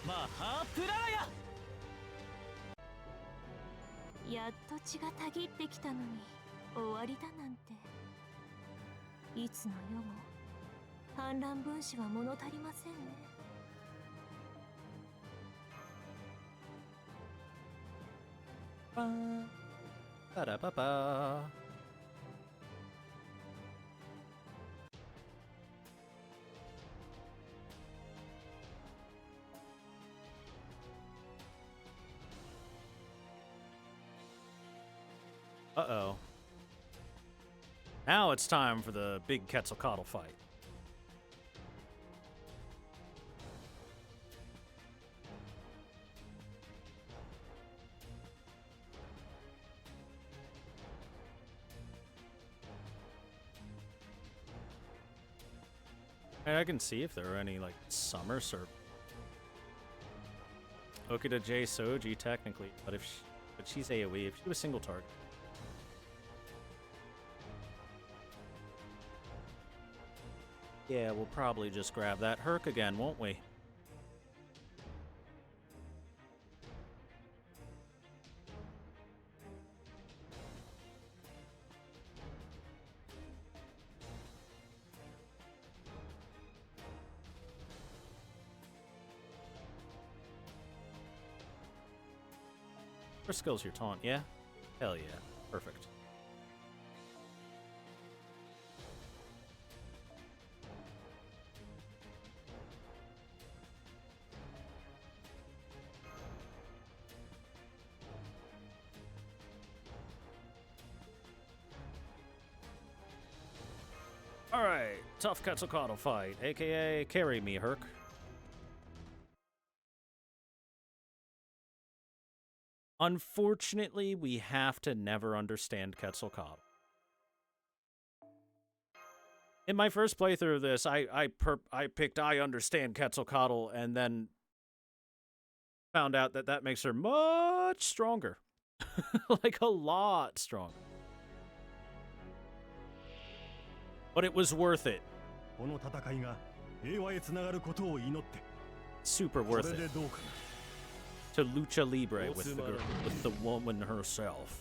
マハープララヤ
やっと血がたぎってきたのに終わりだなんて。いつの世も反乱分子は物足りませんね。
Ba-da-ba-ba. Uh-oh. Now it's time for the big Quetzalcoatl fight. And I can see if there are any, like, summer surf. Okita J Soji, technically, but but she's AoE. If she was single target. Yeah, we'll probably just grab that Herc again, won't we? Her skill's your taunt, yeah? Hell yeah. Perfect. Alright, tough Quetzalcoatl fight, aka carry me, Herc. Unfortunately, we have to never understand Quetzalcoatl. In my first playthrough of this, I picked I understand Quetzalcoatl and then found out that that makes her much stronger. Like a lot stronger. But it was worth it. Super worth it. To Lucha Libre with the woman herself.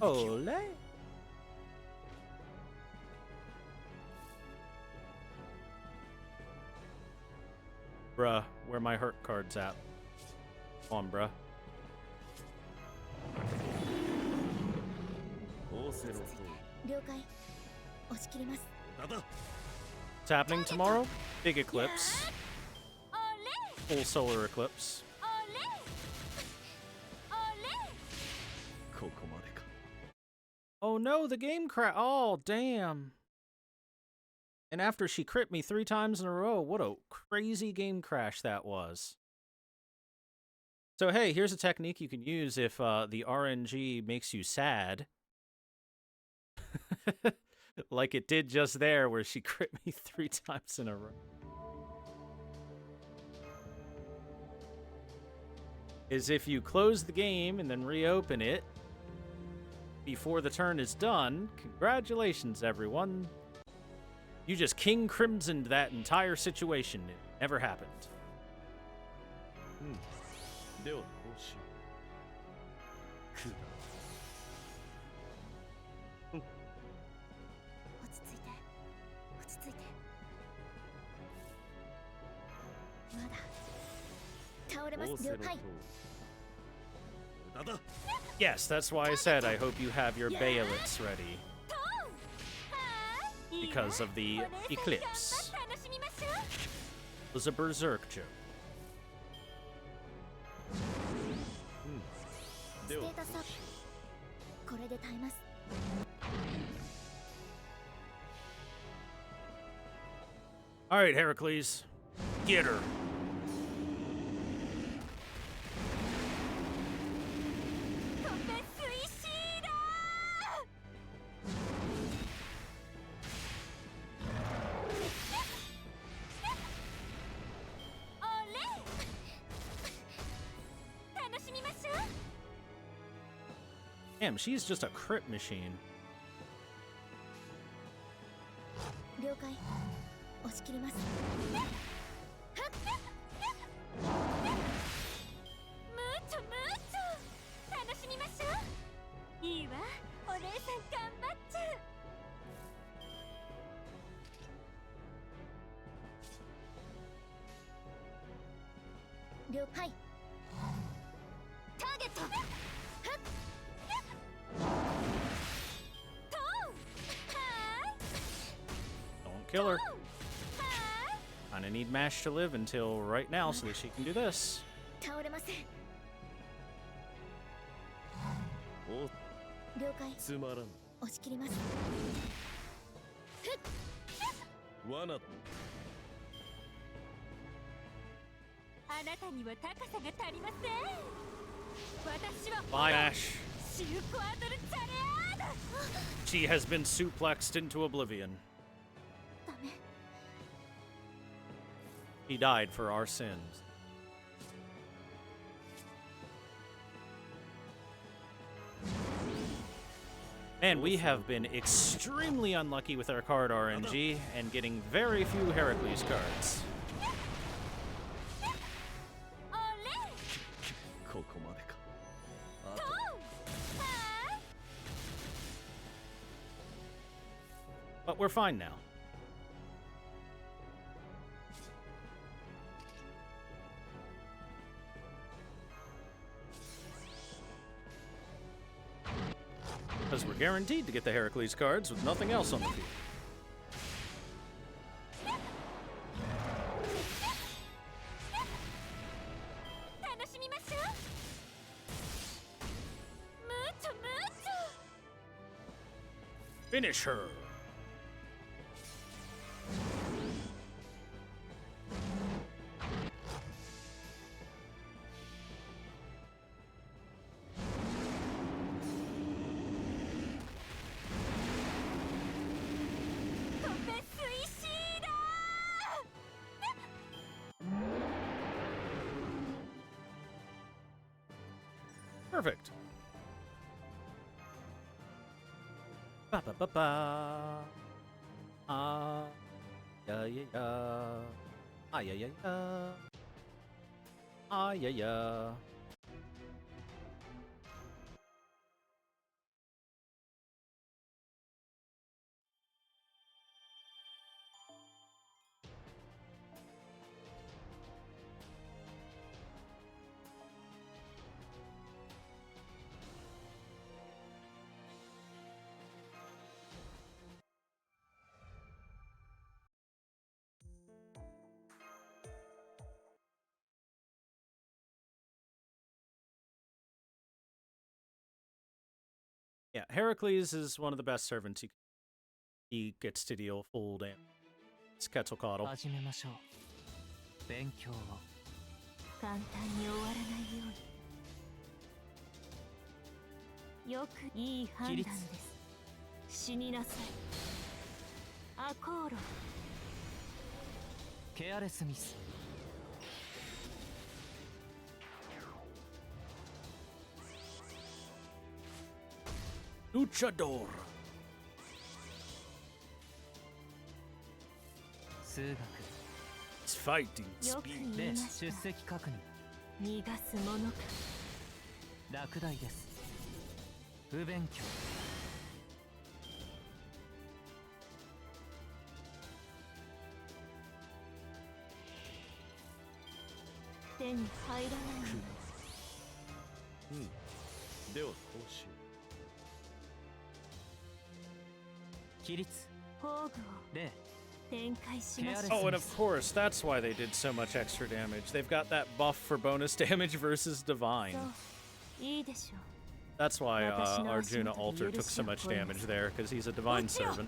Ole. Bruh, where my hurt cards at? Come on, bruh. What's happening tomorrow? Big eclipse. Full solar eclipse. Oh no, the game crash. Oh, damn. And after she crit me 3 times in a row, what a crazy game crash that was. So hey, here's a technique you can use if the RNG makes you sad. Like it did just there where she crit me 3 times in a row. Is if you close the game and then reopen it before the turn is done, congratulations everyone. You just King Crimsoned that entire situation. It never happened. Yes, that's why I said I hope you have your Baylets ready. Because of the eclipse. It was a berserk joke. Alright, Heracles. Get her. Damn, she's just a crit machine. Kill her. Kinda need Mash to live until right now so that she can do this.
あなたには高さが足りません。私は
Bye, Ash.
シルクアドルチャレアード。
She has been suplexed into oblivion.
ダメ。
He died for our sins. Man, we have been extremely unlucky with our card RNG and getting very few Heracles cards.
オレ
ここまでか。あと
はー
But we're fine now. Because we're guaranteed to get the Heracles cards with nothing else on the field.
楽しみましょう。ムーチョムーチョ。
Finish her! Perfect. Ba ba ba ba. Ah, yeah yeah yeah. Ah yeah yeah yeah. Ah yeah yeah. Yeah, Heracles is one of the best servants. He gets to deal full damage. It's Quetzalcoatl.
始めましょう。勉強を。
簡単に終わらないように。よくいい判断です。死になさい。アコーロ。
ケアレスミス。
Luchador.
数学。
It's fighting
よく
speed.
で
言いまし
出
た。
席確認。
逃がすものか。
落第です。不勉強。
手に入らないの。
では講習。
起立。
宝具を
例。
展開しましょう。
Oh, and of course, that's why they did so much extra damage. They've got that buff for bonus damage versus divine.
そういいでしょう。
That's why Arjuna Alter took so much damage there, because he's a divine servant.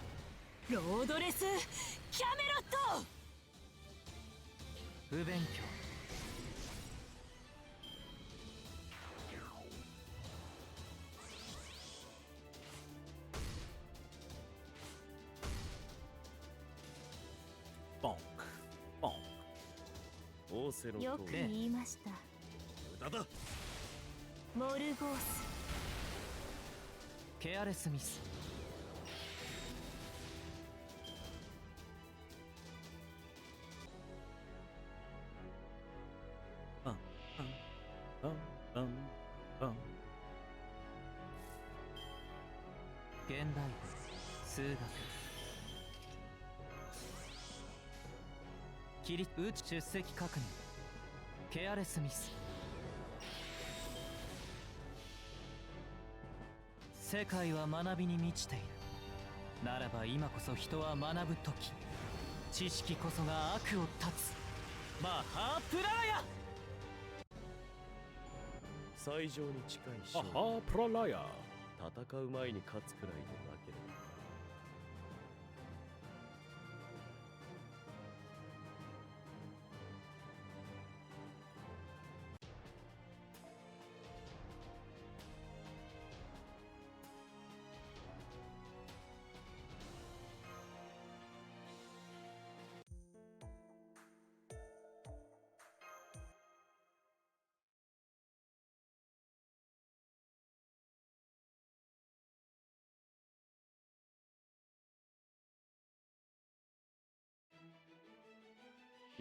ロードレスキャメロット。
不勉強。
Bonk. Bonk.
仰せの
よく
通り。
言いました。
無駄だ。
モルゴース。
ケアレスミス。
Bum, bum, bum.
現代文数学。起立宇宙出席確認。ケアレスミス。世界は学びに満ちている。ならば今こそ人は学ぶ時。知識こそが悪を断つ。マハープラーヤ。
最上に近い勝利。
Aha, pralaya.
戦う前に勝つくらいでなければ。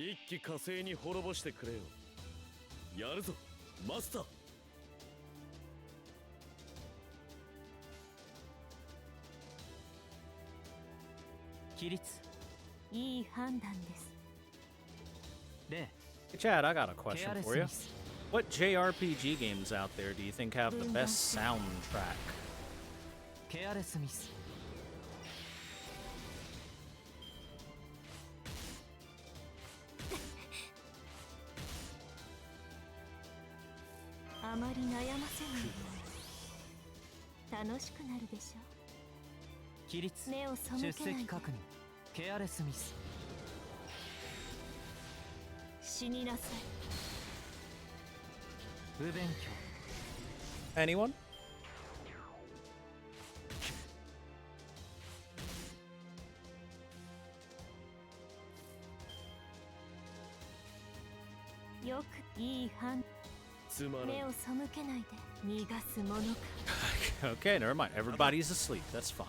一気火星に滅ぼしてくれよ。やるぞマスター。
規律
いい判断です。
例
Hey, Chad, I got a
ケ
question
アレス
for you.
ミス
What JRPG games out there do you think have the best soundtrack?
ケアレスミス
あまり悩ませないように楽しくなるでしょ
規律
目を背
出
けないで
席確認ケアレスミス
死になさい。
不勉強
Anyone?
よくいい判
つまらん。
目を背けないで逃がすものか。
Okay, never mind. Everybody's asleep. That's fine.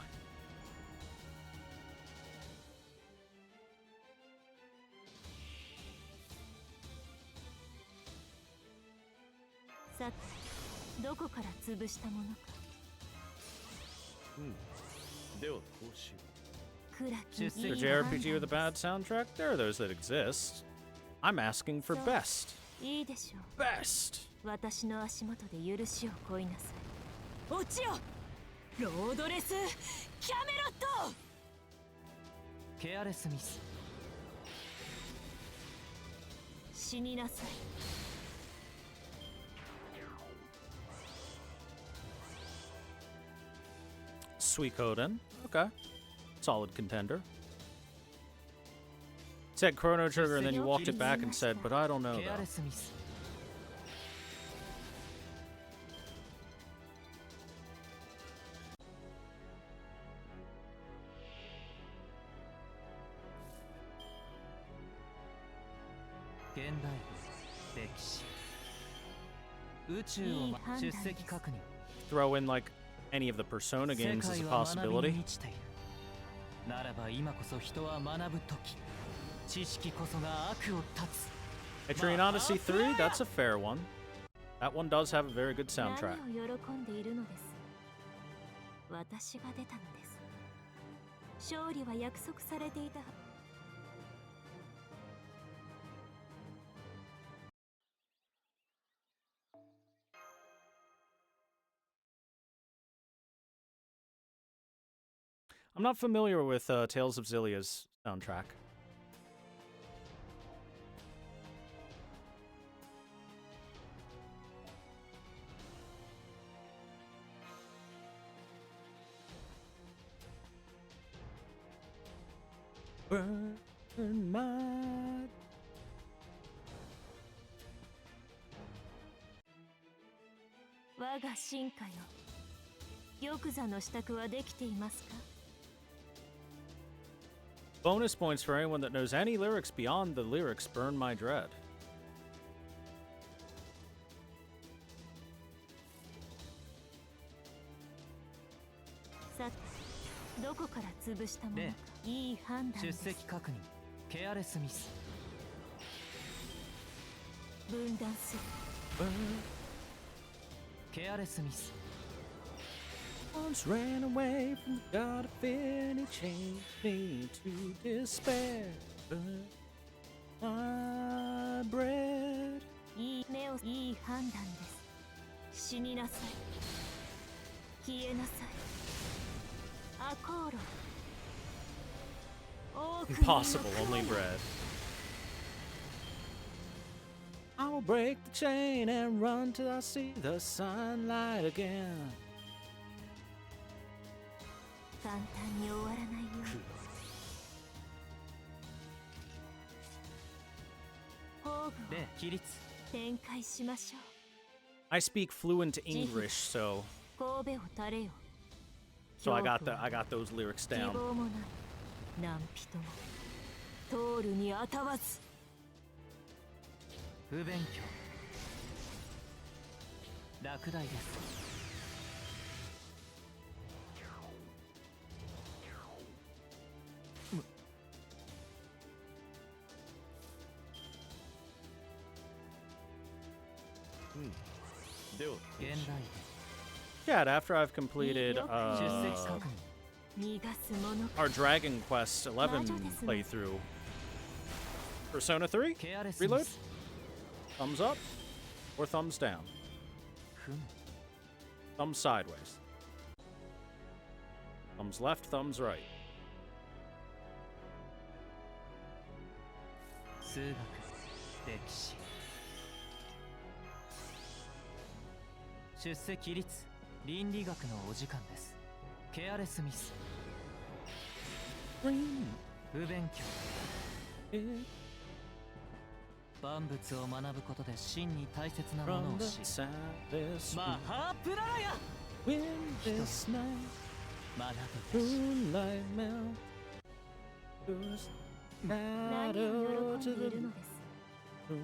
さてどこから潰したものか。
ではこうしよ
暗きいい
Just
For
判
JRPG with a
断
bad soundtrack, there are those that exist. I'm asking for
So-
best.
いいでしょ
Best!
う。私の足元で許しを乞いなさい。
落ちよロードレスキャメロット。
ケアレスミス
死になさい。
Suikoden. Okay. Solid contender. Said Chrono Trigger and then you walked it back and said, but I don't know
ケア
though.
レスミス現代歴史宇宙を
いい判断です
出席確認
Throw in like any of the Persona
世
games as a
界は学びに
possibility.
満ちているならば今こそ人は学ぶ時知識こそが悪を断つ
Etrian Odyssey 3, that's a fair one. That one does have a very good soundtrack.
何を喜んでいるのです。私が出たのです。勝利は約束されていた。
I'm not familiar with Tales of Xillia's soundtrack. Burn my
我が進化よ。玉座の支度はできていますか。
bonus points for anyone that knows any lyrics beyond the lyrics Burn My Dread.
さてどこから潰したものか。いい判断
出
です。
席確認ケアレスミス
分断する。
ケアレスミス
Once ran away from the god of fear, and he changed me to despair. Burn my bread.
いい判断です。死になさい。消えなさい。アコーロ。多くの
Impossible, only bread. I will break the chain and run till I see the sunlight again.
簡単に終わらないように。宝具を
例規律
展開しましょう。
I speak fluent English, so
神戸を垂れよ。
I got those lyrics
希
down.
望もない。何人も通るにあたわず。
不勉強落第です
では
現代
Chat, after I've completed
出席確認
逃がす者か
our Dragon Quest 11 playthrough, Persona 3,
ケアレスミ
reload,
ス
thumbs up or thumbs down,
ふむ
thumbs sideways, thumbs left, thumbs right.
数学歴史出席率倫理学のお時間ですケアレスミス不勉強万物を学ぶことで真に大切なもの
From
を
the
知る
sadness
マハプララヤ
windless night,
学ぶべし
moonlight melt, who's
何
shadow
を喜
to
んでい
the
るのです
moon,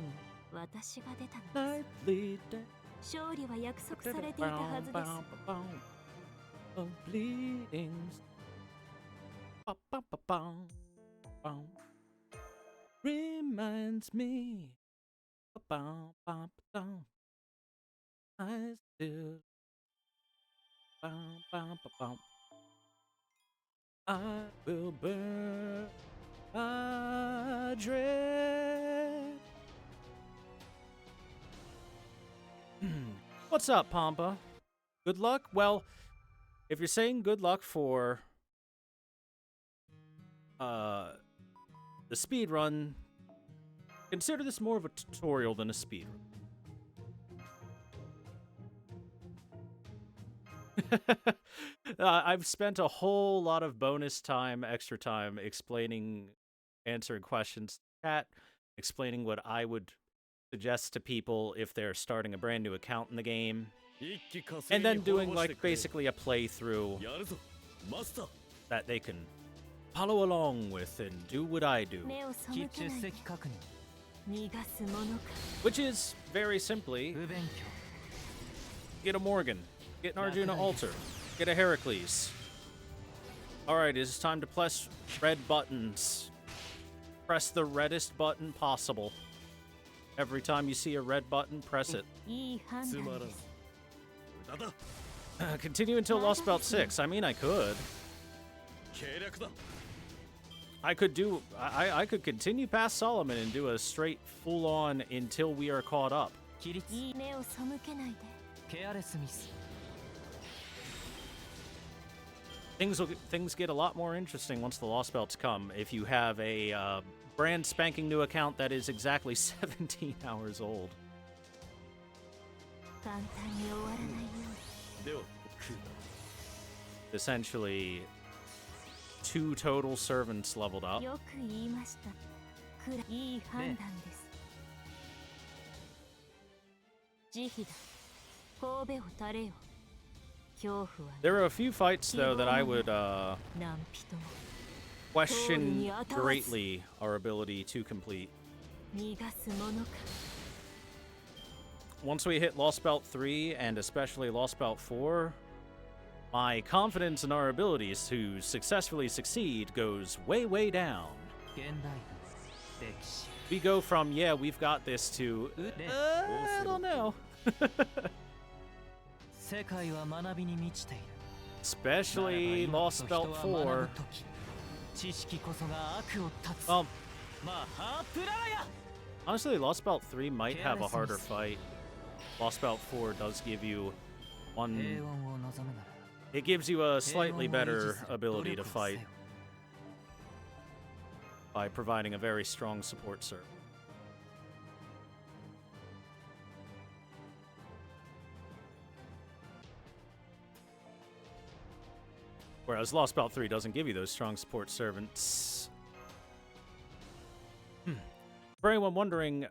私が出たのです
nightly day,
勝利は約束されていたはずです
of bleeding, reminds me, I still, I will burn my dread. What's up, Pampa? Good luck? Well, if you're saying good luck for the speed run, consider this more of a tutorial than a speed run. I've spent a whole lot of bonus time, extra time, answering questions in chat, explaining what I would suggest to people if they're starting a brand new account in the game,
一気稼
and
ぎ
then
に
doing
滅ぼして
like
くれ
basically a playthrough
やるぞマスター
that they can follow along with and do what I do,
目を背
出
けないで
席確認
逃がす者か
which is very simply
不勉
get a Morgan, get an Arjuna altar, get a Heracles. Alright, it's time to press red buttons. Press the reddest button possible. Every time you see a red button, press it.
いい判
つまらん
断です
無駄だ
Continue until Lost Belt 6. I mean, I could.
計略だ
I could continue past Solomon and do a straight full-on until we are caught up.
規律
いい目を背けないで
ケアレスミス
Things get a lot more interesting once the Lost Belts come. If you have a brand spanking new account that is exactly 17 hours old.
簡単に終わらないように
では
Essentially, 2 total servants leveled up.
よく言いましたくらいい判断です慈悲だ神戸を垂れよ恐怖は
There are a few fights, though, that I would
何人も
question greatly our ability to complete.
逃がす者か
Once we hit Lost Belt 3, and especially Lost Belt 4, my confidence in our abilities to successfully succeed goes way, way down.
現代文歴史
We go from, yeah, we've got this, to, I don't know.
世界は学びに満ちている
Especially
ならば今こ
Lost
そ人
Belt
は
4.
学ぶ時知識こそが悪を断つ
Well,
マハプララヤ
honestly, Lost Belt 3 might have a harder
Carelessness.
fight. Lost Belt 4 does give you
平
one...
穏を望むなら
It gives you a
平
slightly
穏を維持
better
する
ability
努
to
力をせ
fight
よ
by providing a very strong support server. Whereas Lost Belt 3 doesn't give you those strong support servants. For anyone wondering,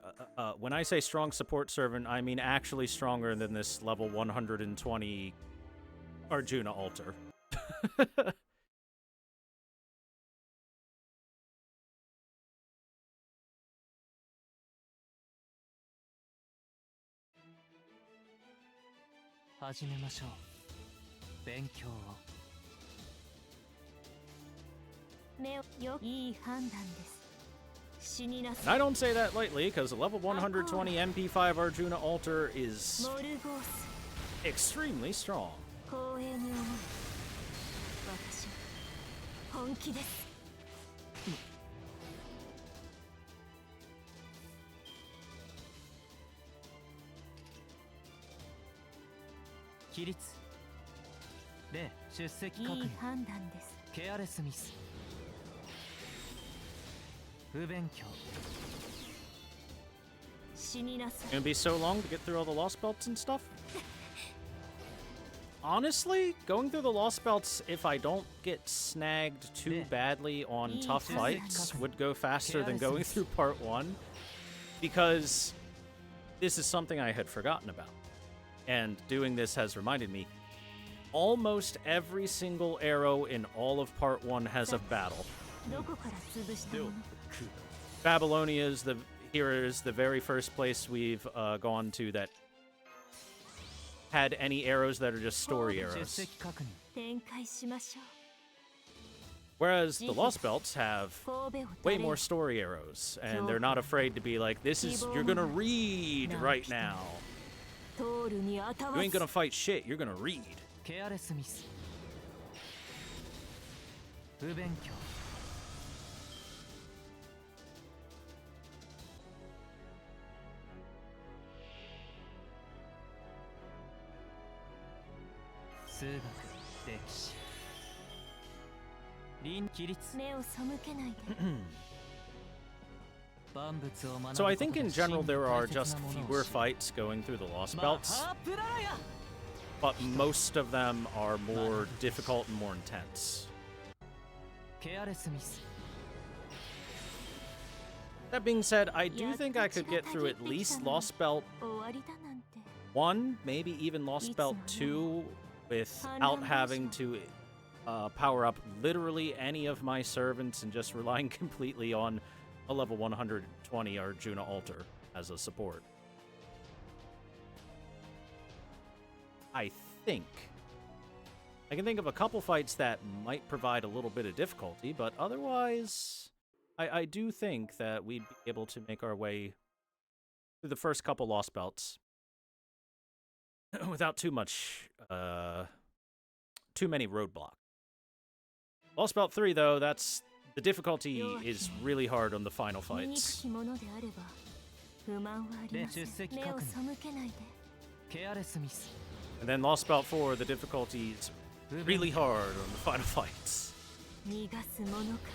when I say strong support servant, I mean actually stronger than this level 120 Arjuna altar.
"始めましょう勉強を
目をよいい判断です死にな
And
さ
I don't say that lightly, because a level 120 MP5 Arjuna altar is
モルゴース
extremely strong.
光栄に思う。私は本気です。
起立。例出席確認。
いい判断です。
ケアレスミス。不勉強。
死になさい。
Gonna be so long to get through all the lost belts and stuff? Honestly, going through the lost belts, if I don't get snagged too badly on tough fights, would go faster than going through part 1. Because this is something I had forgotten about. And doing this has reminded me. Almost every single arrow in all of part 1 has a battle.
どこから潰したもの？
Babylonia is the very first place we've gone to that had any arrows that are just story
出
arrows.
席確認。
展開しましょ
Whereas the Lost Belts have
う。神戸を
way
垂れ
more story arrows, and they're not afraid to be like, this is, you're gonna read right now.
通るにあた
You
わ
ain't
ず。
gonna fight shit, you're gonna read.
ケアレスミス。不勉強。数学、歴史。臨起立。
目を背けないで。
万物を学ぶこと
So I think
で
in general
真に
there are
大切
just
なものを
fewer
知る
fights going through the Lost
マ
Belts,
ハプララヤ
but most of them are more difficult and more intense.
ケアレスミス。
That being said, I do think I could get through at least Lost Belt
終わりだなんて。
1, maybe even Lost Belt 2, without having to power up literally any of my servants and just relying completely on a level 120 Arjuna altar as a support. I think. I can think of a couple fights that might provide a little bit of difficulty, but otherwise, I do think that we'd be able to make our way through the first couple Lost Belts without too many roadblocks. Lost Belt 3, though, the difficulty is really hard on the final
醜
fights.
きものであれば不満はありません。目を背けないで。
ケアレスミス。
And then Lost Belt 4, the difficulty is really hard on the final fights.
逃がすものか。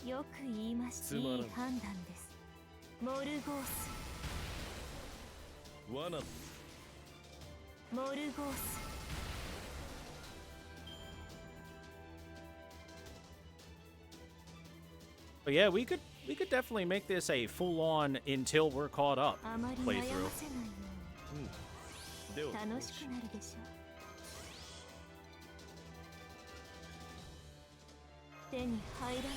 よく言いました。いい判断です。モルゴース。
罠
モルゴース。
But yeah, we could definitely make this a full-on until we're caught up
あまり悩
playthrough.
ませないよう
では
に楽しくなるでしょう。手に入らないよ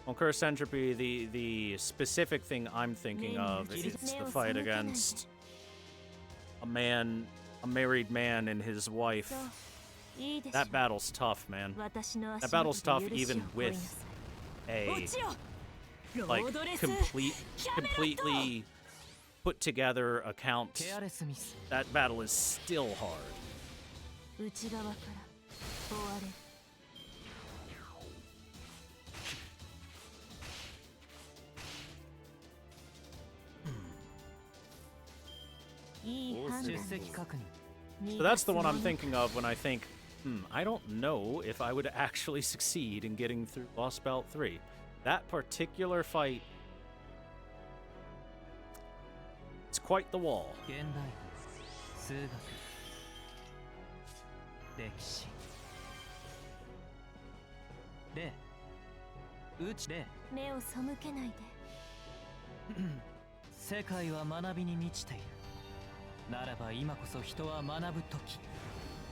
On Curse Entropy, the specific thing I'm thinking of is the fight against a married man and his wife.
うな。そう、いいでしょう。
That battle's tough, man.
私の
That
足
battle's
元
tough
で許しを
even
乞い
with
なさい。
a
落ちよロ
like
ードレス
completely put together account.
ケアレスミス。
That battle is still hard.
内側から追われる。いい判断
出
です。
席確認。
So that's the one I'm thinking of when I think, I don't know if I would actually succeed in getting through Lost Belt 3. That particular fight, it's quite the wall.
現代数学歴史例宇宙例
目を背けないで。
世界は学びに満ちているならば今こそ人は学ぶ時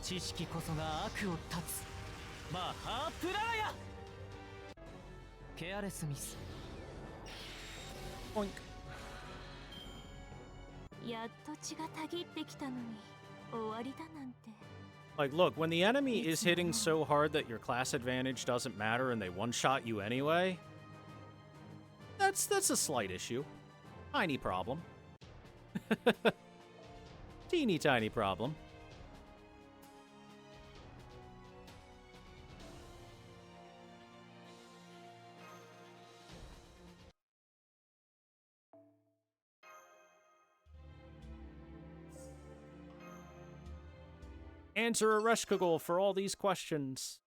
知識こそが悪を断つマハプラーヤケアレスミス
Boink.
やっと血がたぎってきたのに終わりだなんて。
Like, look, when the enemy is hitting so hard that your class advantage doesn't matter and they one-shot you anyway, that's a slight issue. Tiny problem. Teeny tiny problem. Answer Ereshkigal for all these questions.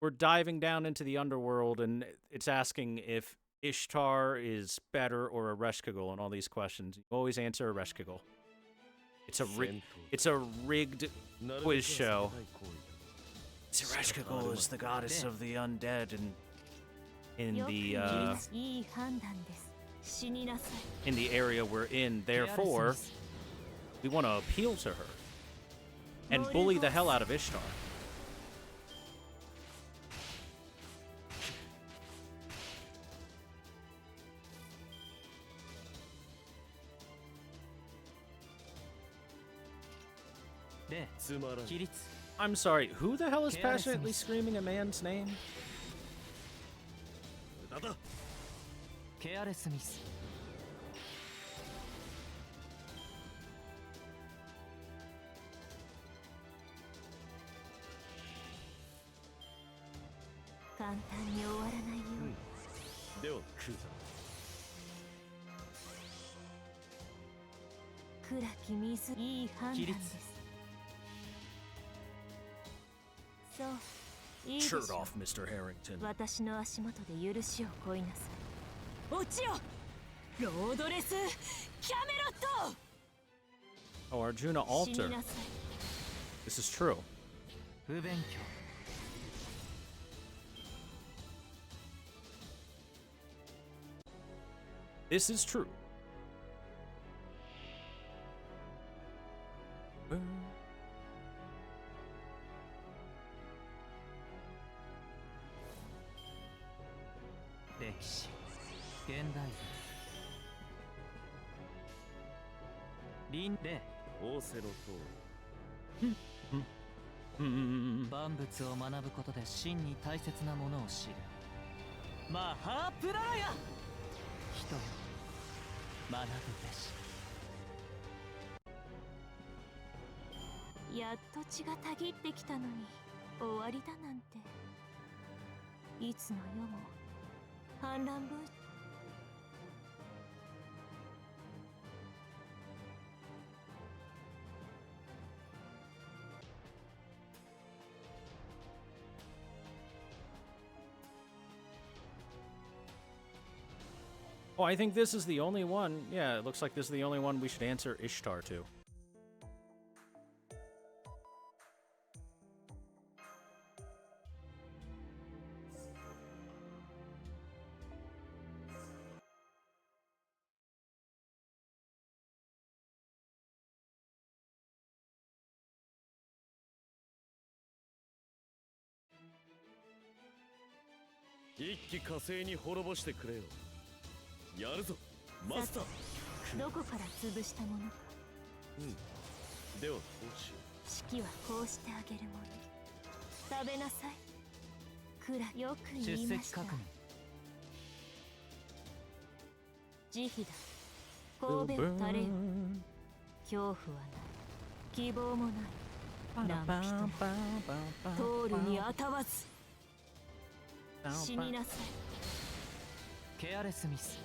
We're diving down into the underworld, and it's asking if Ishtar is better or Ereshkigal and all these questions. You always answer Ereshkigal. It's a rigged quiz show. Ereshkigal is the goddess of the undead, and in the area we're in, therefore, we want to appeal to her and bully the hell out of Ishtar. I'm sorry, who the hell is passionately screaming a man's name? Shirt off, Mr. Harrington. Oh, Arjuna Alter. This is true. This is true.
やっと血がたぎってきたのに終わりだなんて。いつの世も反乱分。
Oh, I think this is the only one. Yeah, it looks like this is the only one we should answer Ishtar to.
Yaruzo, Master.
どこから潰したものか。
ではこうしよ
式はこうしてあげるもの。食べなさい。くらよく言いました。慈悲だ。神戸を垂れよ。恐怖はない。希望もない。何人も通るにあたわず。死になさい。
ケアレスミス。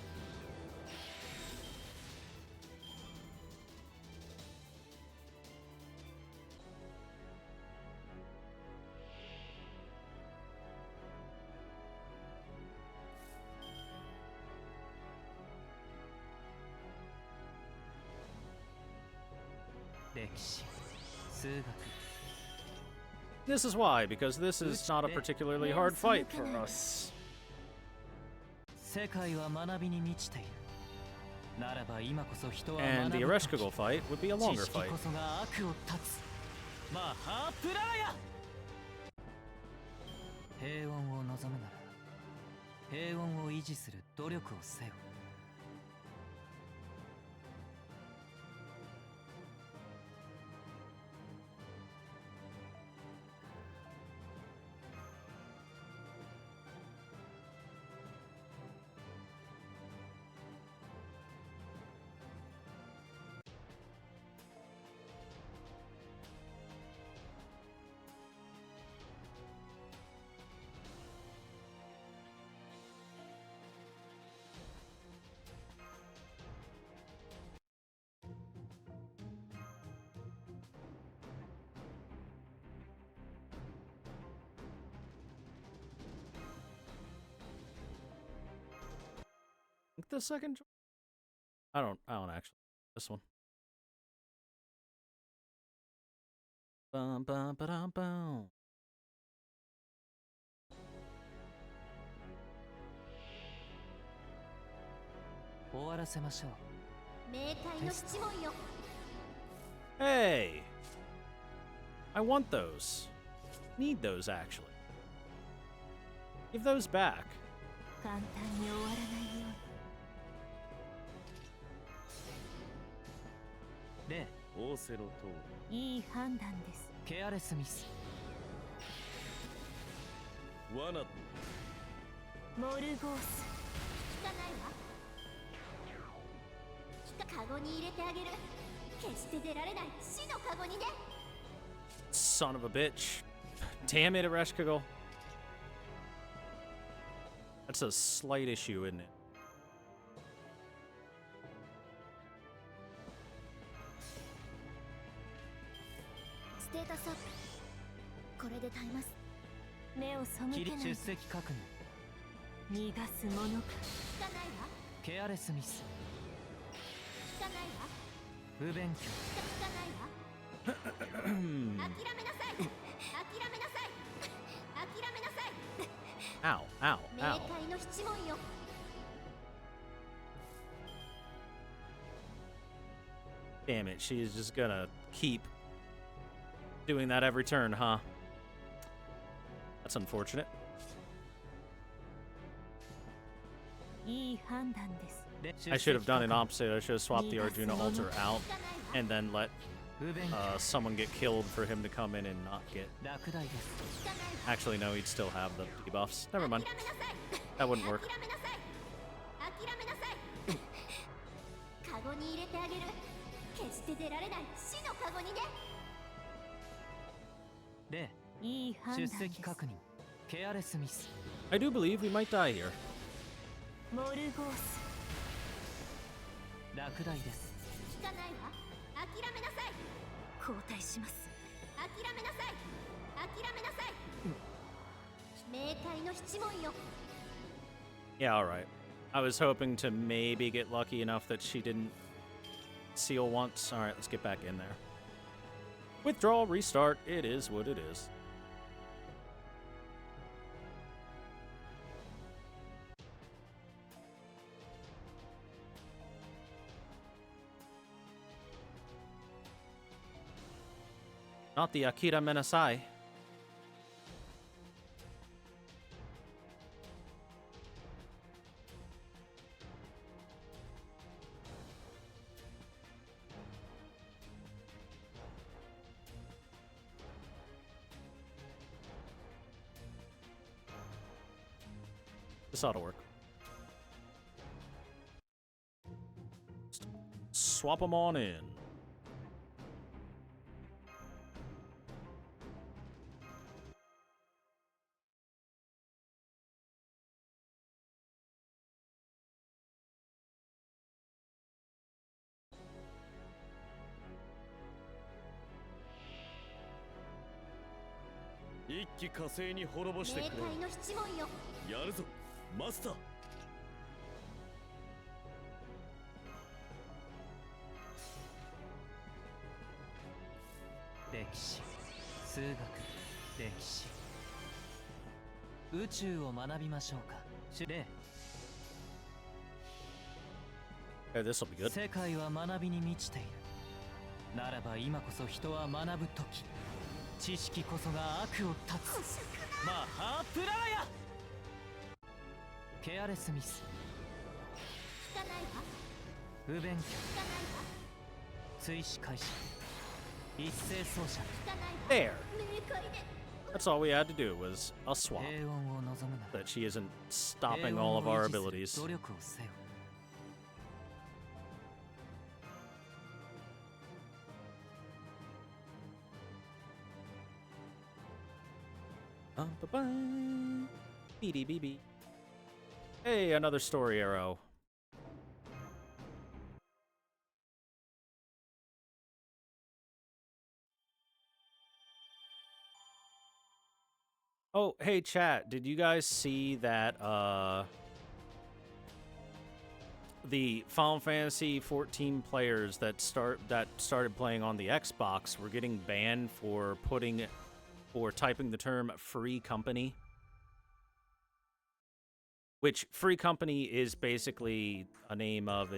歴史、数学。
This is why, because this is not a particularly hard fight for us.
世界は学びに満ちている。ならば今こそ人は
And
学
the
ぶ
Ereshkigal fight would be a
知
longer
識
fight.
こそが悪を断つ。マハープラーヤ。平穏を望むなら平穏を維持する努力をせよ。
like the second? I don't actually. This one. Bum bum ba dum bum.
終わらせましょう。
冥界の七文よ。
Hey! I want those. Need those, actually. Give those back.
簡単に終わらないように。
レ
仰せの通
いい判断です。
イ、ケアレスミス。
り罠
モルゴース。
聞かないわ。カゴに入れてあげる。決して出られない死のカゴにね。
Son of a bitch. Damn it, Ereshkigal. That's a slight issue, isn't it?
ステータスアップ。これで耐えます。
目を背けない
出席確認。
逃がすものか。
聞かないわ。
ケアレスミス。
聞かないわ。
不勉強。
聞かないわ。諦めなさい。諦めなさい。諦めなさい。
Ow, ow,
冥
ow.
界の七文よ。
Damn it, she's just gonna keep doing that every turn, huh? That's unfortunate.
いい判断です。
I should have done an opposite. I should have swapped the Arjuna altar out
聞かないわ。
and then let
不勉強。
someone get killed for him to come in and not get...
落第です。
聞かないわ。
Actually, no, he'd still have the debuffs. Never mind.
諦めなさい。
That wouldn't work.
諦めなさい。諦めなさい。カゴに入れてあげる。決して出られない死のカゴにね。
レ
いい判
出
断です。
席確認。ケアレスミス。
I do believe we might die here.
モルゴース。
落第です。
聞かないわ。諦めなさい。
交代します。
諦めなさい。諦めなさい。冥界の七文よ。
Yeah, alright. I was hoping to maybe get lucky enough that she didn't seal once. Alright, let's get back in there. Withdrawal, restart. It is what it is. Not the Akira Menasai. This ought to work. Just swap them on in.
一気火星に滅ぼしてくれ。
冥界の七文よ。
やるぞマスター。
歴史、数学、歴史。宇宙を学びましょうか。レ
Okay, this'll be good.
世界は学びに満ちている。ならば今こそ人は学ぶ時。知識こそが悪を断つ。マハープラーヤ。ケアレスミス。
聞かないわ。
不勉強。
聞かないわ。
追試開始。一斉奏者。
聞かないわ。
There.
冥界で。
That's all we had to do was a swap.
平穏を望むなら
That she isn't stopping all of our abilities.
努力をせよ。
BDBB. Hey, another story arrow. Oh, hey chat, did you guys see that the Final Fantasy 14 players that started playing on the Xbox were getting banned for typing the term free company, which free company is basically a name of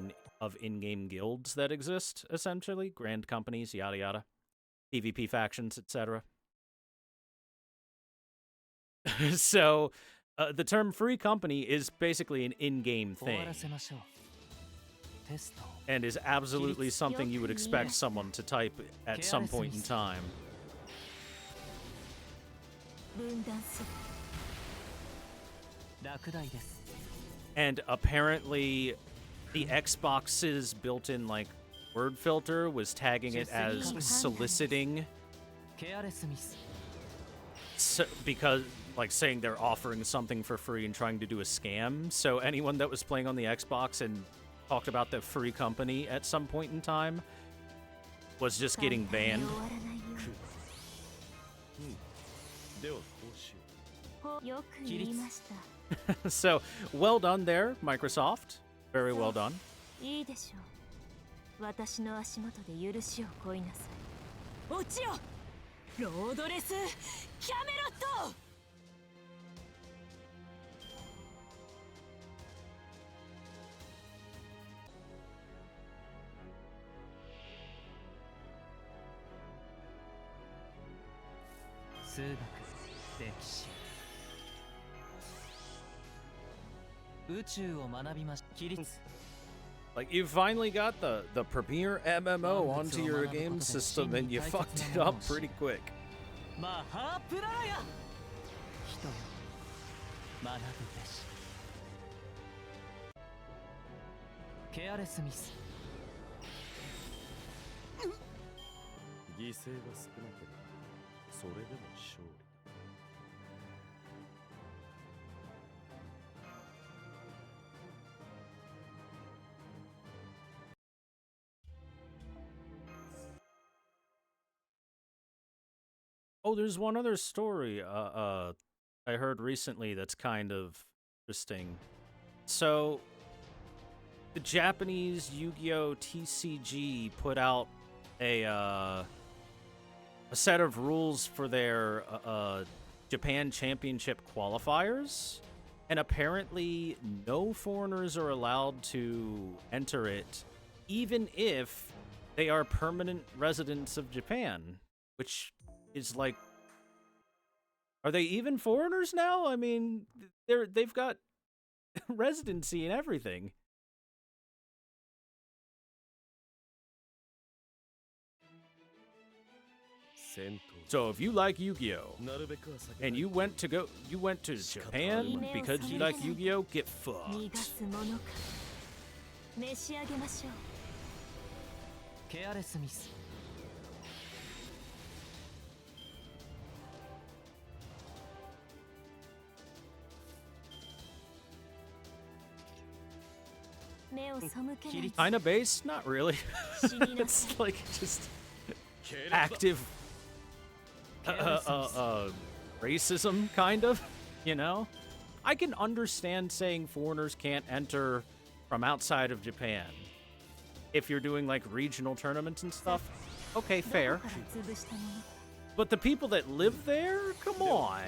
in-game guilds that exist, essentially, grand companies, yada yada, PvP factions, etc. So the term free company is basically an in-game thing and is absolutely something you would expect someone to type at some point in time. And apparently the Xbox's built-in like word filter was tagging it as soliciting, so, because like saying they're offering something for free and trying to do a scam. So anyone that was playing on the Xbox and talked about the free company at some point in time was just getting banned. So, well done there, Microsoft. Very well done.
いいでしょう。私の足元で許しを乞いなさい。
落ちよ、ロードレスキャメロット。
数学、歴史、宇宙を学びまし。規律。
Like, you finally got the premier MMO onto your game system and you fucked it up pretty quick.
マハープララヤ。人よ、学ぶべし。ケアレスミス。
犠牲が少なければそれでも勝利。
Oh, there's one other story I heard recently that's kind of interesting. So, the Japanese Yu-Gi-Oh! TCG put out a set of rules for their Japan Championship qualifiers, and apparently no foreigners are allowed to enter it, even if they are permanent residents of Japan, which is like, are they even foreigners now? I mean, they've got residency and everything. So if you like Yu-Gi-Oh! And you went to Japan because you like Yu-Gi-Oh!, get fucked.
召し上げましょう。
ケアレスミス。
Kinda base? Not really. It's like just active racism, kind of, you know? I can understand saying foreigners can't enter from outside of Japan. If you're doing like regional tournaments and stuff, okay, fair. But the people that live there? Come on.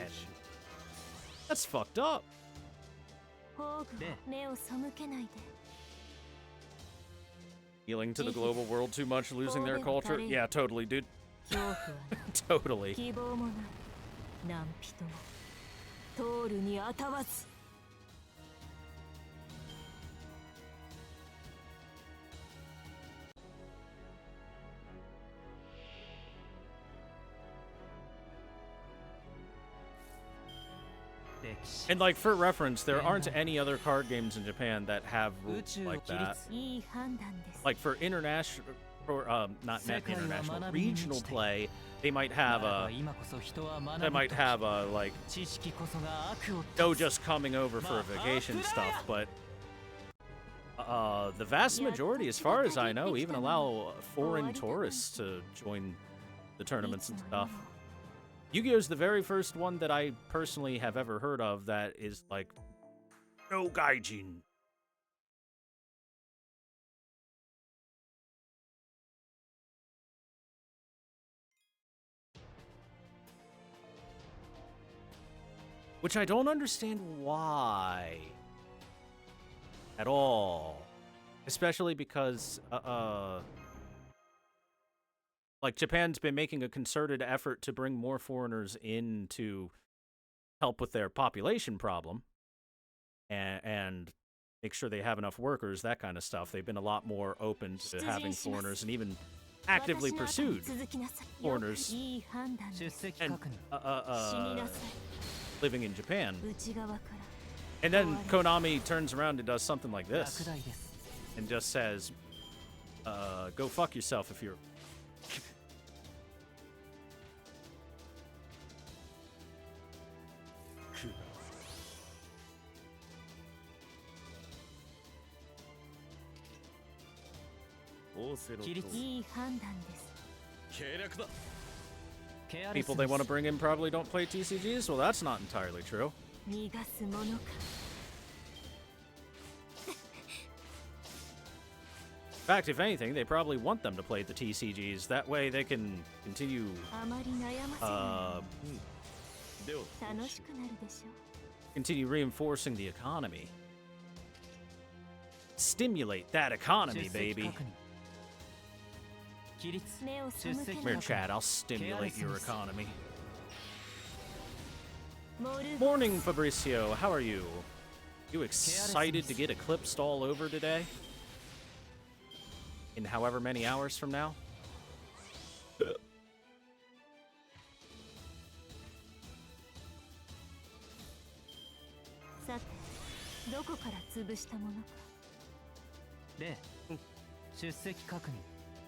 That's fucked up. Healing to the global world too much, losing their culture? Yeah, totally, dude. Totally. And like for reference, there aren't any other card games in Japan that have rules like that. Like for international, or not international, regional play, they might have a like no just coming over for a vacation stuff, but the vast majority, as far as I know, even allow foreign tourists to join the tournaments and stuff. Yu-Gi-Oh! Is the very first one that I personally have ever heard of that is like no gaijin. which I don't understand why at all. Especially because, like, Japan's been making a concerted effort to bring more foreigners in to help with their population problem and make sure they have enough workers, that kind of stuff. They've been a lot more open to having foreigners and even actively pursued foreigners and living in Japan. And then Konami turns around and does something like this and just says, go fuck yourself if you're... People they want to bring in probably don't play TCGs? Well, that's not entirely true. In fact, if anything, they probably want them to play the TCGs. That way they can continue continue reinforcing the economy. Stimulate that economy, baby. Come here, Chad. I'll stimulate your economy. Morning, Fabricio. How are you? You excited to get eclipsed all over today? In however many hours from now?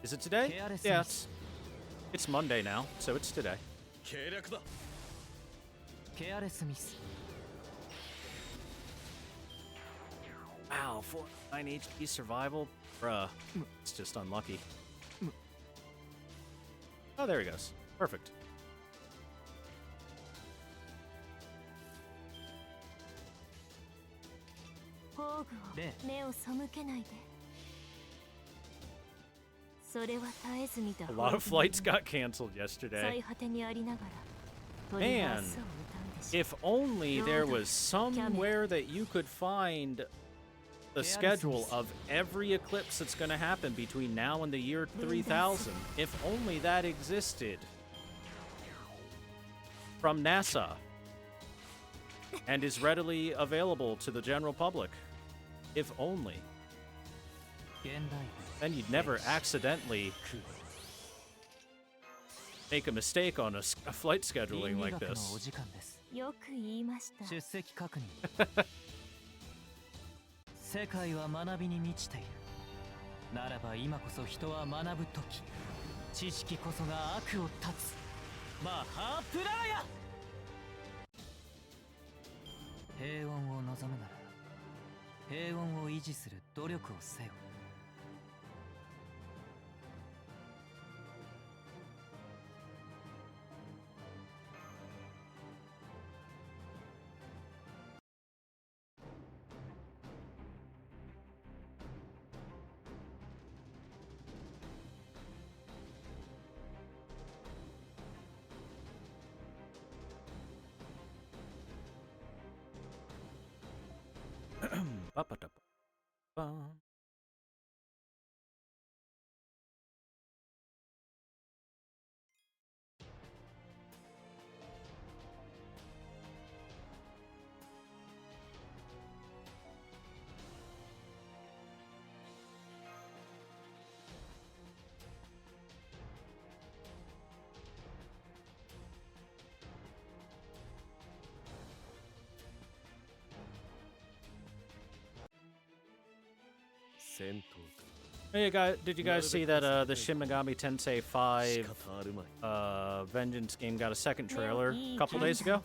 Is it today? Yeah, it's Monday now, so it's today. Wow, 49 HP survival? Bruh, it's just unlucky. Oh, there he goes. Perfect. A lot of flights got canceled yesterday. Man, if only there was somewhere that you could find the schedule of every eclipse that's going to happen between now and the year 3000. If only that existed. From NASA. And is readily available to the general public. If only. Then you'd never accidentally make a mistake on a flight scheduling like this.
世界は学びに満ちている。ならば今こそ人は学ぶ時。知識こそが悪を断つ。マハープラーヤ。平穏を望むなら、平穏を維持する努力をせよ。
Hey guys, did you guys see that the Shin Megami Tensei 5 Vengeance game got a second trailer a couple days ago?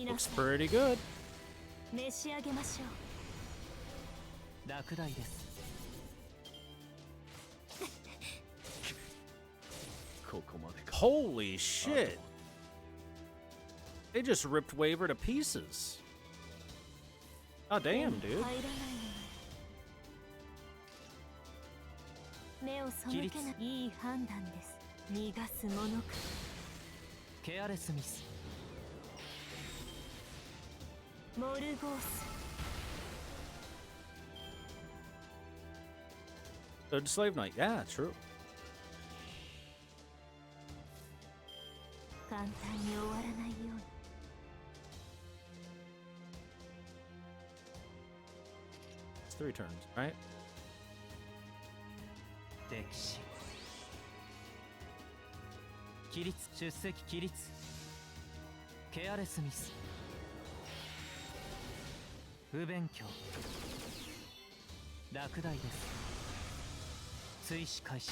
Looks pretty good. Holy shit! They just ripped Waver to pieces. Oh damn, dude.
目を背けないいい判断です。逃がすものか。
ケアレスミス。
モルゴース
Third Slave Knight. Yeah, true.
簡単に終わらないように
It's 3 turns, right?
歴史規律出席規律ケアレスミス不勉強落第です追試開始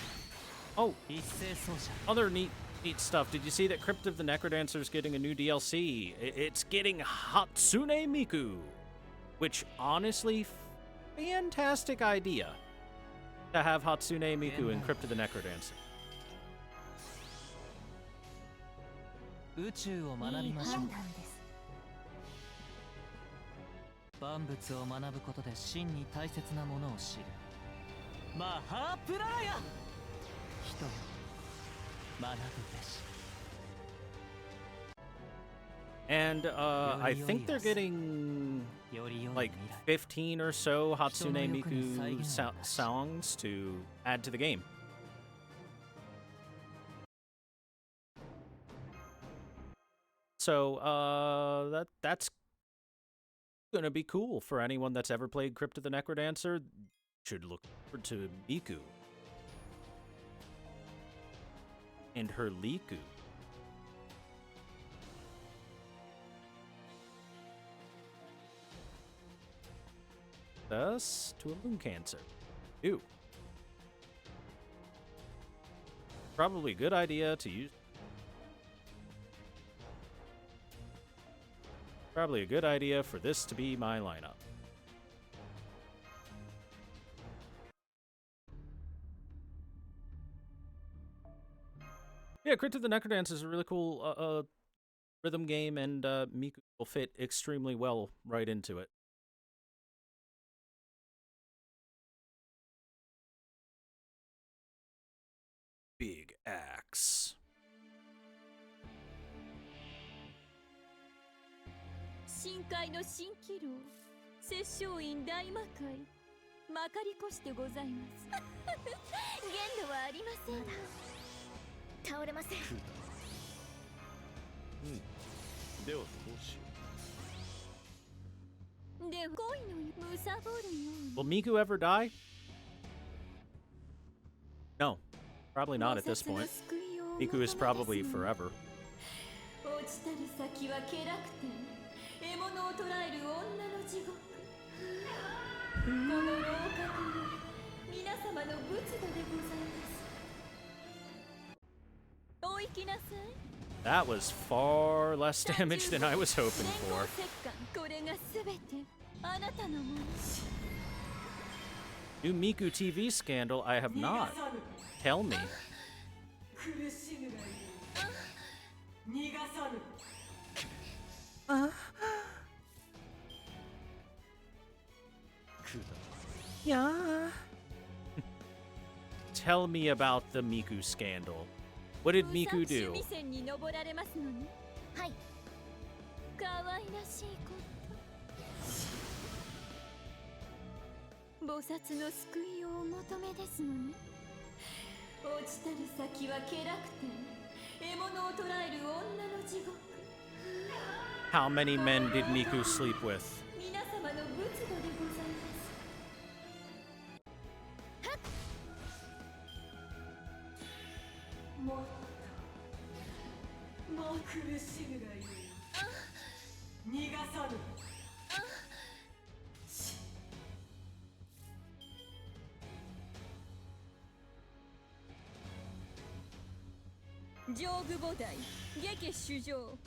Oh,
一斉奏者
other neat stuff. Did you see that Crypt of the Necrodancer is getting a new DLC? It's getting Hatsune Miku, which honestly, fantastic idea to have Hatsune Miku in Crypt of the Necrodancer.
宇宙を学び
いい
ましょう
判断です
万物を学ぶことで真に大切なものを知るマハープララヤ人よ学ぶべし
And I think they're getting
より良い
like
未来
15 or so Hatsune Miku songs to add to the game. So that's gonna be cool for anyone that's ever played Crypt of the Necrodancer. Should look forward to Miku and her Liku. Thus to a moon cancer. Ew. Probably a good idea to use. Probably a good idea for this to be my lineup. Yeah, Crypt of the Necrodancer is a really cool rhythm game, and Miku will fit extremely well right into it. Big axe.
深海の蜃気楼摂政院大魔界まかりこしてございます限度はありません
倒れません
ではどうしよ
で恋のむさぼるよう
Will Miku ever die? No, probably not at this point. Miku is probably forever.
落ちたる先は気楽天獲物を捕らえる女の地獄この楼閣は皆様の仏土でございますお行きなさい
That was far less damage than I was hoping
連合
for.
石棺これが全てあなたのもの
New Miku TV scandal? I have not. Tell me.
苦しむがいい逃がさぬ
Yeah. Tell me about the Miku scandal. What did Miku do?
趣味線に登られますのね
はい
可愛らしいこと菩薩の救いをお求めですのね落ちたる先は気楽天獲物を捕らえる女の地獄
How many men did Miku sleep with?
皆様の仏土でございますもっともう苦しむがいい逃がさぬ上具菩提下家主上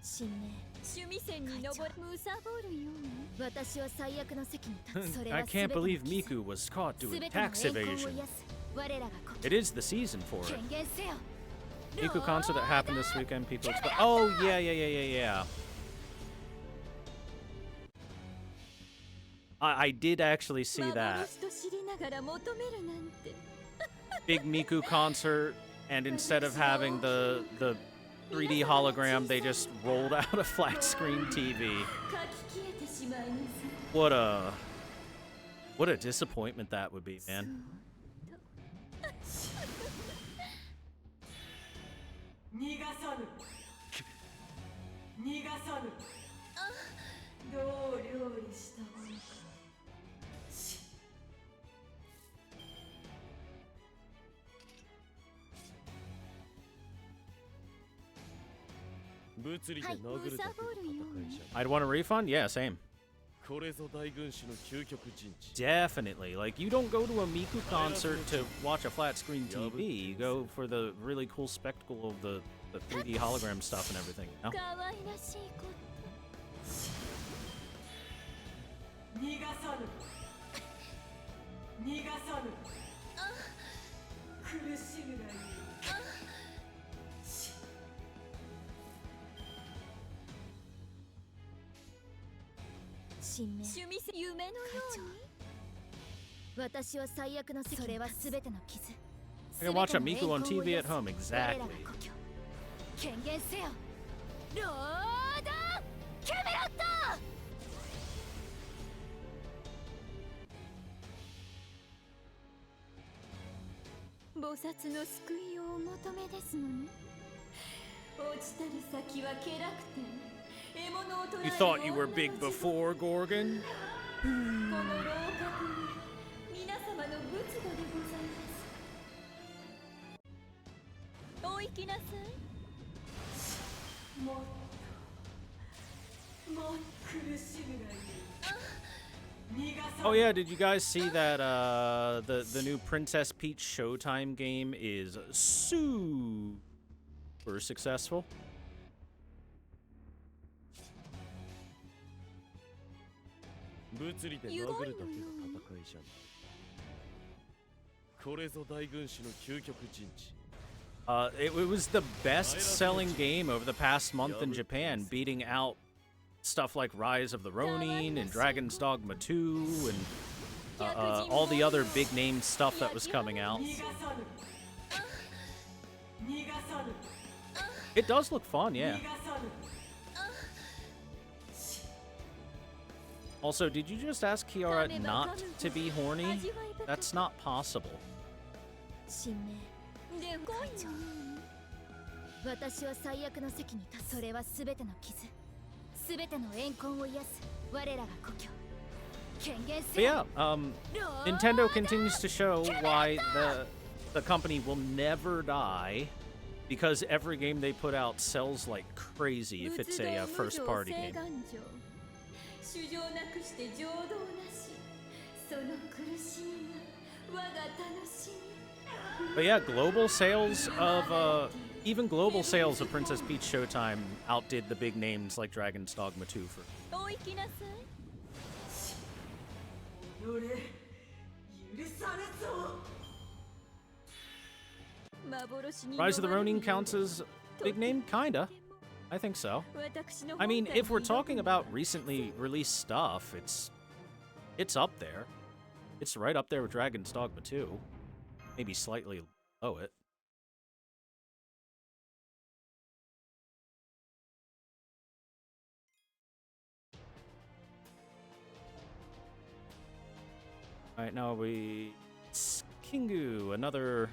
神明
趣味線に登るむさぼるように
私は最悪の席に立つそれ
I
は
can't
全ての
believe
傷
Miku was caught
全
doing
ての
tax
栄光を
evasion.
癒す我らが故郷
It is the season for it.
権限せよ
Miku concert that happened this weekend. People expect. Oh yeah. I did actually see that
幻と知りながら求めるなんて
big Miku concert, and instead of having the 3D hologram, they just rolled out a flat screen TV. What a disappointment that would be, man.
逃がさぬ逃がさぬどう料理したものか
物理で殴るだけの戦いじゃ
I'd want a refund? Yeah, same.
これぞ大軍師の究極陣地
Definitely. Like, you don't go to a Miku concert to watch a flat screen TV. You go for the really cool spectacle of the 3D hologram stuff and everything, you know?
可愛らしいこと
逃がさぬ逃がさぬ苦しむがいい
新名趣味せ夢のように私は最悪のそれは全ての傷
I can watch a Miku on TV at home, exactly.
権限せよロードキャメロット菩薩の救いをお求めですのに
落ちたる先は気楽天
You thought you were big before, Gorgon?
この楼閣に皆様の仏土でございますお行きなさい
もっともっと苦しむがいい逃がさぬ
Oh yeah, did you guys see that the new Princess Peach Showtime game is super successful?
物理で殴るだけが戦いじゃないこれぞ大軍師の究極陣地
It was the best-selling game over the past month in Japan, beating out stuff like Rise of the Ronin and Dragon's Dogma 2 and all the other big-name stuff that was coming out.
逃がさぬ逃がさぬ
It does look fun, yeah.
逃がさぬ
Also, did you just ask Kiara not to be horny? That's not possible.
新名でも会長私は最悪の席に立つそれは全ての傷全ての怨恨を癒す我らが故郷権限
But
せよ
yeah, Nintendo continues to show why the company will never die because every game they put out sells like crazy if it's a first-party game.
主情なくして情動なしその苦しみが我が楽しみ
But yeah, global sales of even global sales of Princess Peach Showtime outdid the big names like Dragon's Dogma 2 for.
お行きなさい
俺許されそう
幻に
Rise of the Ronin counts as big name, kinda. I think so.
私の
I mean,
本体
if we're
に
talking about recently released stuff, it's up there. It's right up there with Dragon's Dogma 2. Maybe slightly below it. Alright, now it's Kingu, another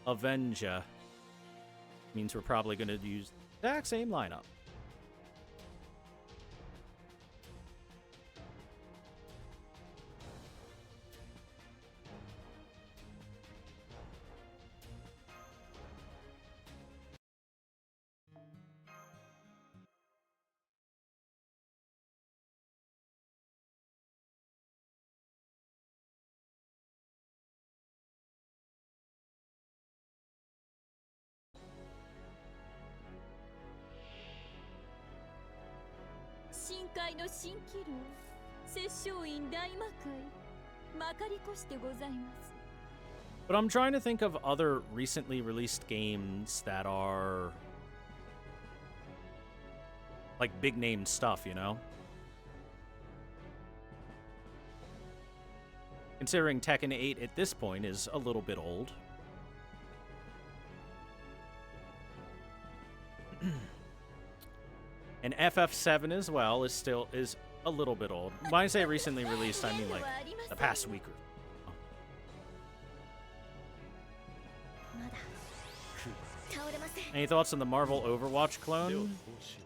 Avenger. Means we're probably going to use the exact same lineup. But I'm trying to think of other recently released games that are like big name stuff, you know? Considering Tekken 8 at this point is a little bit old. And FF7 as well is a little bit old. When I say recently released, I mean like the past week or so.
まだ倒れません。
Any thoughts on the Marvel Overwatch
では
clone?
こうしよ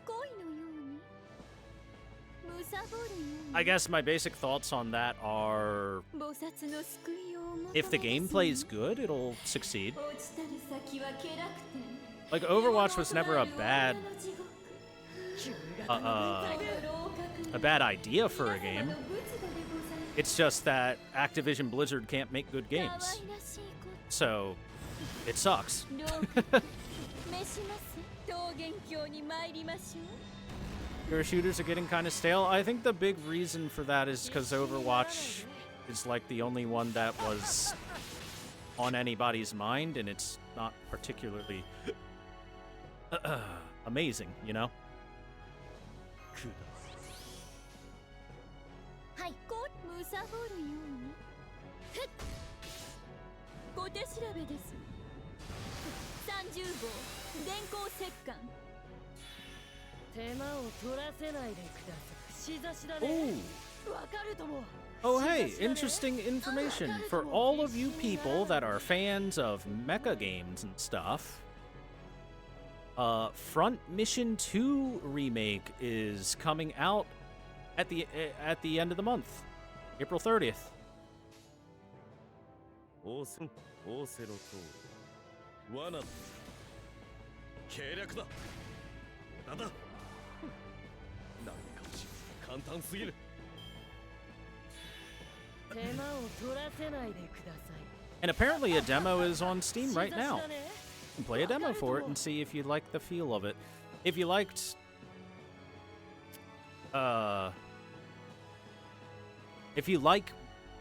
恋のように貪るように
I guess my basic thoughts on that are
菩薩の救いを求め
if the gameplay is good, it'll succeed.
落ちたる先は気楽天
Like Overwatch was never a bad idea for a game. It's just that Activision Blizzard can't make good games. So it sucks.
召します桃源郷に参りましょう
Hero shooters are getting kind of stale. I think the big reason for that is because Overwatch is like the only one that was on anybody's mind, and it's not particularly amazing, you know?
う。クー
はいこう貪るようにふっ
小手調べです30号電光石火
手間を取らせないでください。しざしだね。わかるとも。
Oh, hey, interesting information. For all of you people that are fans of mecha games and stuff, Front Mission 2 remake is coming out at the end of the month, April 30th.
仰せ仰せのとおり罠だ計略だ無駄だ何かし簡単すぎる
手間を取らせないでください。
And apparently a demo is on Steam right
しざし
now.
だね。
You can play a demo for it and see if you like the feel of it. If you liked if you like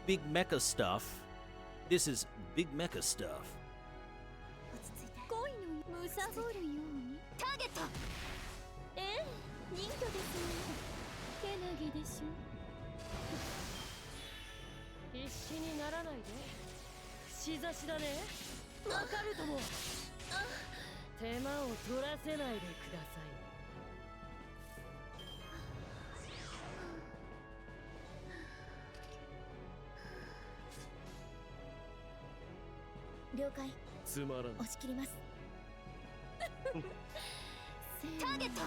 big mecha stuff, this is big mecha stuff.
落ち着いて
恋の貪るように
ターゲット
ええ人魚ですねけなげでしょ
必死にならないで。しざしだね。わかるとも。手間を取らせないでください。
了解
つまらん
押し切りますターゲット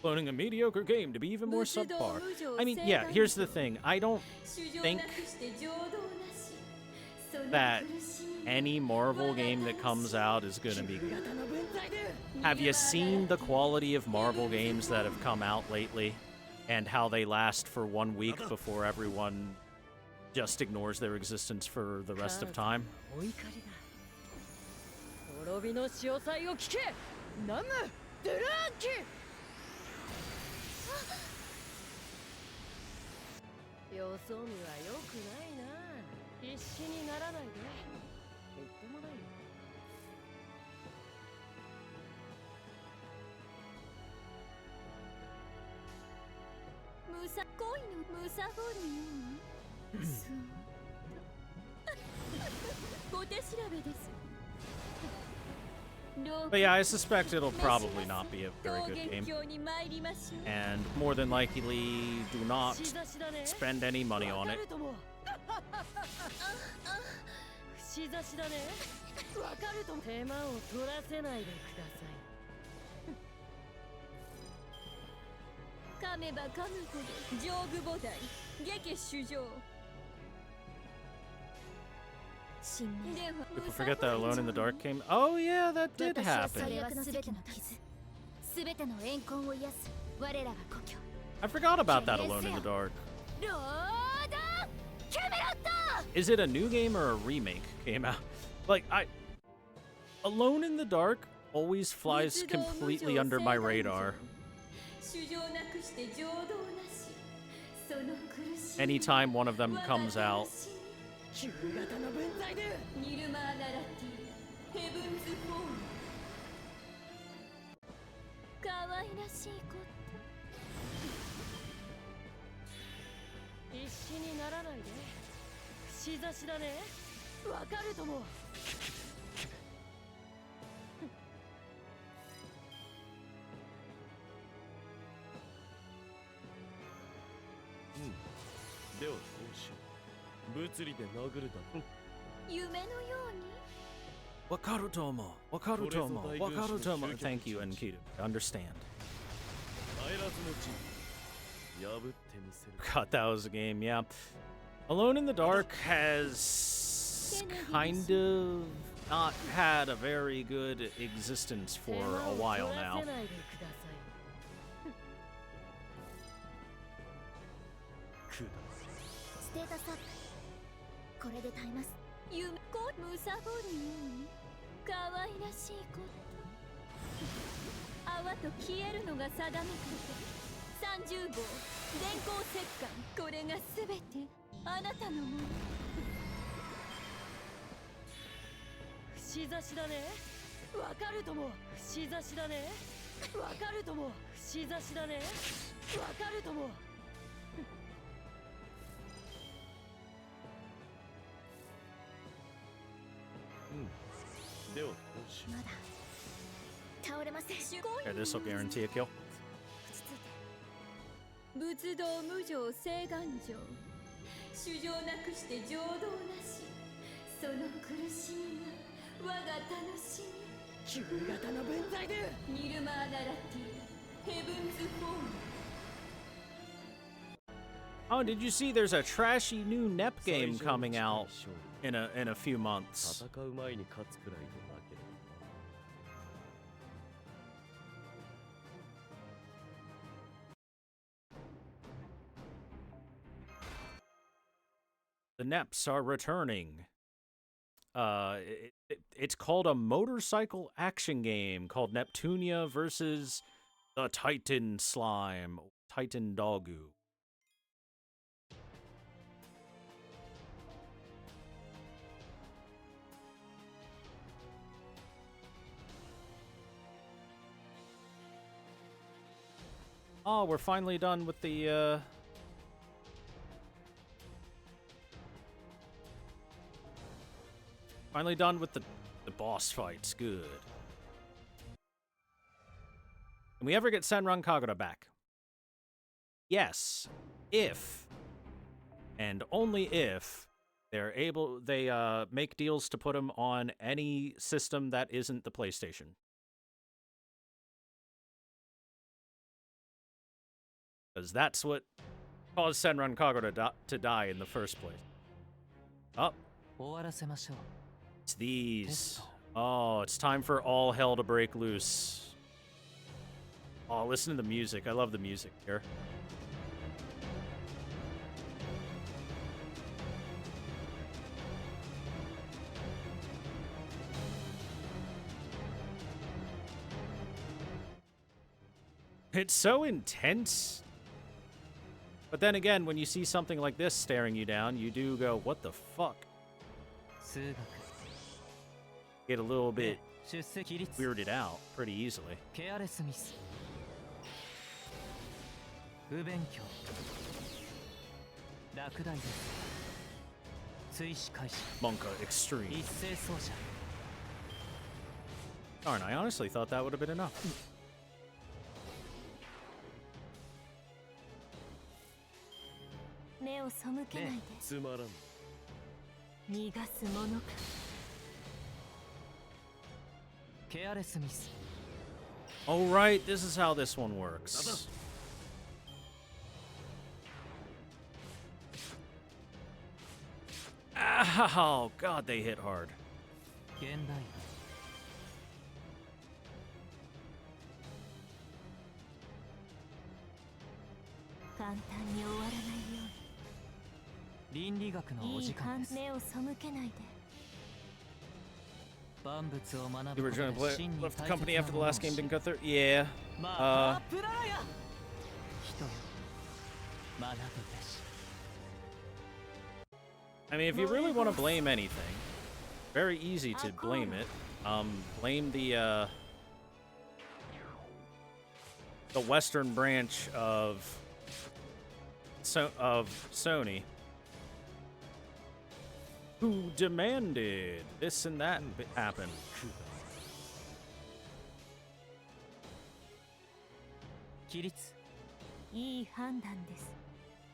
Cloning a mediocre game to be even more subpar. I mean, yeah, here's the thing. I don't
主情
think
なくして情動なしその
that
苦しみ
any Marvel game that comes out is going to be good.
型の分際で。
Have you seen the quality of Marvel games that have come out lately? And how they last for 1 week before everyone just ignores their existence for the rest of time?
お怒りだ。滅びの潮騒を聞け。ナムドゥラーキ。よそ見は良くないな。必死にならないで。みっともないよ。
むさ恋の貪るようにそう小手調べです
But yeah, I suspect it'll probably not be a very good game.
桃源郷に参りましょう
And more than likely, do not
しざしだね。
spend any money on
わか
it.
るとも。しざしだね。わかるとも。手間を取らせないでください。
噛めば噛むほど上具菩提下家主情
神明
では
People forget that Alone in the Dark came. Oh yeah, that did
そ
happen.
れは全ての傷全ての怨恨を癒す我らが故郷
I forgot about that Alone in the Dark.
ロードキャメロット
Is it a new game or a remake came out? Like Alone in the Dark always flies completely under my radar.
主情なくして情動なしその苦しみ
Anytime one of them comes out.
旧型の分際で。
ニルマーナラティヘブンズフォーム可愛らしいこと
必死にならないで。しざしだね。わかるとも。
ではこうしよう。物理で殴るだろ。
夢のように
Wakarutomo, Wakarutomo, Wakarutomo. Thank you, Enkidu. I understand.
帰らずの地破ってみせる。
God, that was a game, yeah. Alone in the Dark has kind of not had a very good existence for a while now.
手間を取らせないでください。
ステータスアップ。これで耐えます。
夢こむさぼるように可愛らしいこと泡と消えるのが定めかけ30号電光石火これが全てあなたのもの
串刺しだね。わかるとも。串刺しだね。わかるとも。串刺しだね。わかるとも。
ではこうしよ
まだ倒れません。
Okay, this will guarantee a kill.
落ち着いて。
仏道無常誓願上主情なくして情動なしその苦しみが我が楽し
旧型の分際で。
みニルマーナラティヘブンズフォーム
Oh, did you see there's a trashy new NEP game coming out in a few months?
戦う前に勝つくらいで負ける。
The NEPs are returning. It's called a motorcycle action game called Neptunia versus the Titan Slime, Titan Dogu. Oh, we're finally done with the, finally done with the boss fights. Good. Can we ever get Senran Kagura back? Yes. If, and only if, they make deals to put him on any system that isn't the PlayStation. Because that's what caused Senran Kagura to die in the first place. Oh.
終わらせましょう。
It's these. Oh, it's time for all hell to break loose. Oh, listen to the music. I love the music here. It's so intense. But then again, when you see something like this staring you down, you do go, what the fuck?
数学。
Get a little bit
出席率。
weirded out pretty easily.
ケアレスミス。不勉強。落第です。追試開始。
Monka Extreme.
一斉奏者。
Darn, I honestly thought that would have been enough.
目を背けないで。
つまらん。
逃がすものか。
ケアレスミス。
Oh, right, this is how this one works. Ow, God, they hit hard.
現代。
簡単に終わらないよ
倫理学
うに。
のお
いい
時間です。
目を背けないで。
万物を学
You
ぶ
were
こと
trying to
で
play,
真に
left the
大切
company
な
after the
ものを
last game
知
didn't
る
go through? Yeah.
まあ
Uh,
プララヤ人よ学ぶべし。
I mean, if you really want to blame anything, very easy to blame it. Blame the Western branch of Sony, who demanded this and that happen.
規律。
いい判断です。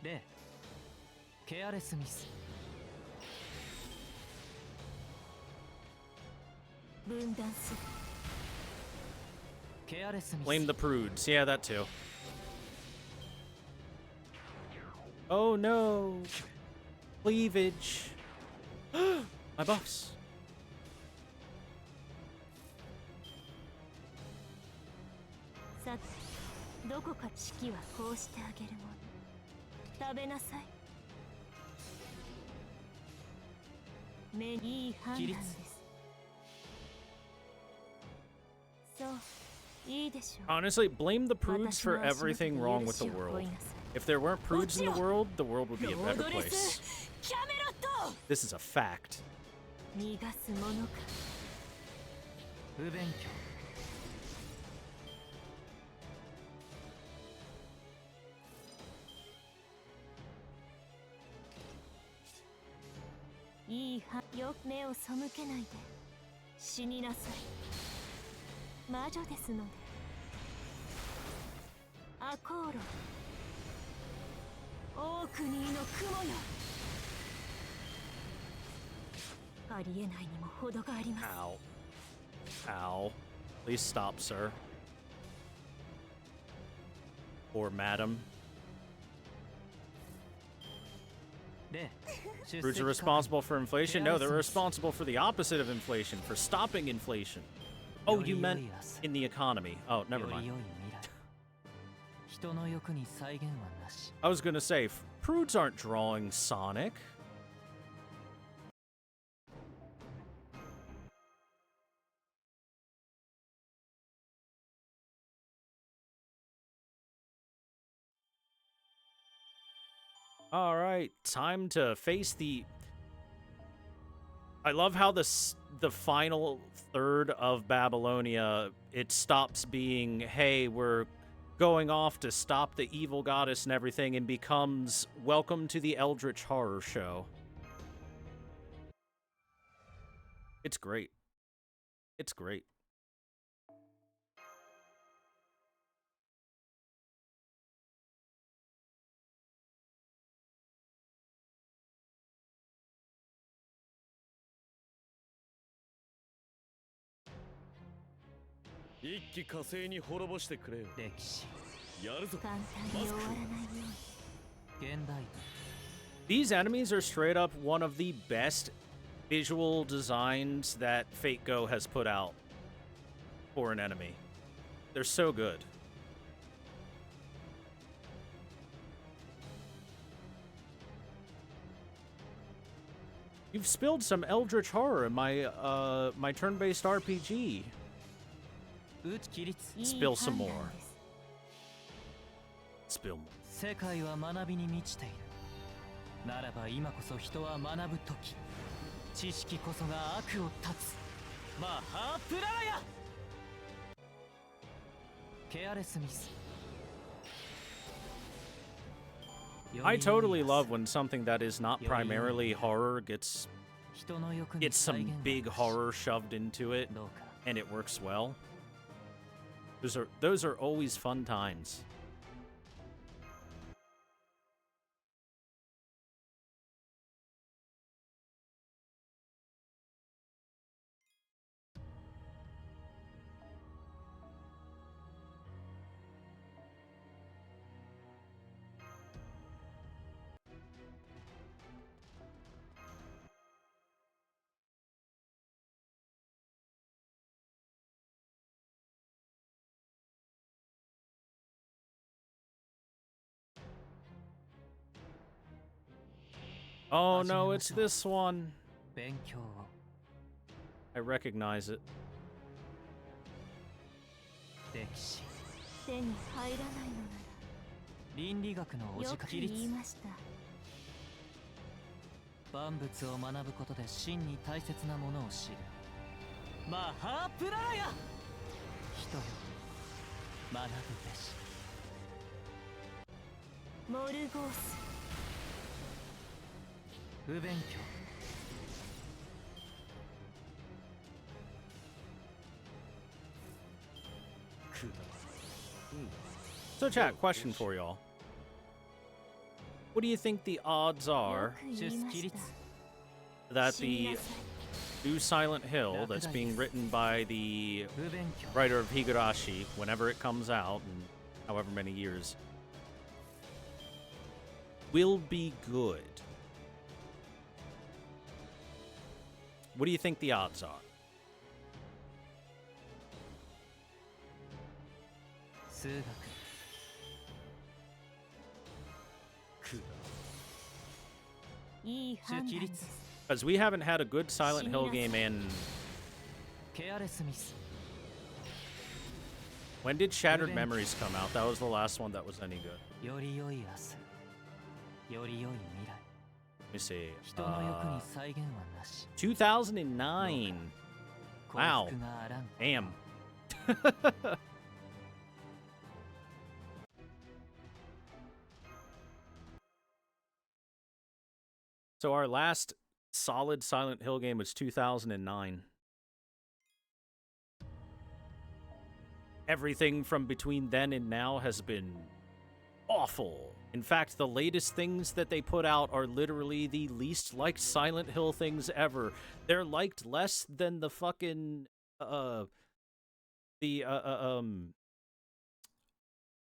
例。ケアレスミス。
分断する。
ケアレスミス。
Blame the prudes. Yeah, that too. Oh no. Cleavage. My buffs.
さて、どこかチキはこうしてあげるもの。食べなさい。目にいい判断です。そう、いいでしょう。
Honestly, blame the prudes for everything wrong with the world. If there weren't prudes in the world would be a better place. This is a fact.
逃がすものか。
不勉強。
いいはよ目を背けないで死になさい。魔女ですので。アコーロオークニーの雲よ。ありえないにも程があります。
Ow. Ow. Please stop, sir. Or madam.
で、
Prudes are responsible for inflation? No, they're responsible for the opposite of inflation, for stopping inflation. Oh, you meant in the economy. Oh, never mind.
人の欲に再現はなし。
I was gonna say, prudes aren't drawing Sonic. All right, time to face the... I love how the final third of Babylonia, it stops being, hey, we're going off to stop the evil goddess and everything, and becomes welcome to the Eldritch Horror Show. It's great. It's great. These enemies are straight up one of the best visual designs that FGO has put out for an enemy. They're so good. You've spilled some Eldritch Horror in my my turn-based RPG. Spill some more. Spill more.
世界は学びに満ちている。ならば今こそ人は学ぶ時。知識こそが悪を断つ。マハープラーヤ。ケアレスミス。
I totally love when something that is not primarily horror gets some big horror shoved into it and it works well. Those are always fun times. Oh no, it's this one. I recognize it.
手に入らないのなら
倫理学のお時間。
よく言いました。
万物を学ぶことで真に大切なものを知る。マハープラーヤ。人よ、学ぶべし。
モルゴース。
不勉強。
So chat, question for y'all. What do you think the odds are
よく言いました
that
死にな
the
さい
new Silent Hill that's being written by the
不勉強
writer of Higurashi, whenever it comes out, in however many years, will be good? What do you think the odds are?
数学くだ
いい判断です
Because we haven't had a good Silent Hill game in...
ケアレスミス
When did Shattered Memories come out? That was the last one that was any good.
より良い明日より良い未来
Let me see.
人の欲に再現はなし
2009.
幸
Wow.
福があらん
Damn. So our last solid Silent Hill game was 2009. Everything from between then and now has been awful. In fact, the latest things that they put out are literally the least liked Silent Hill things ever. They're liked less than the fucking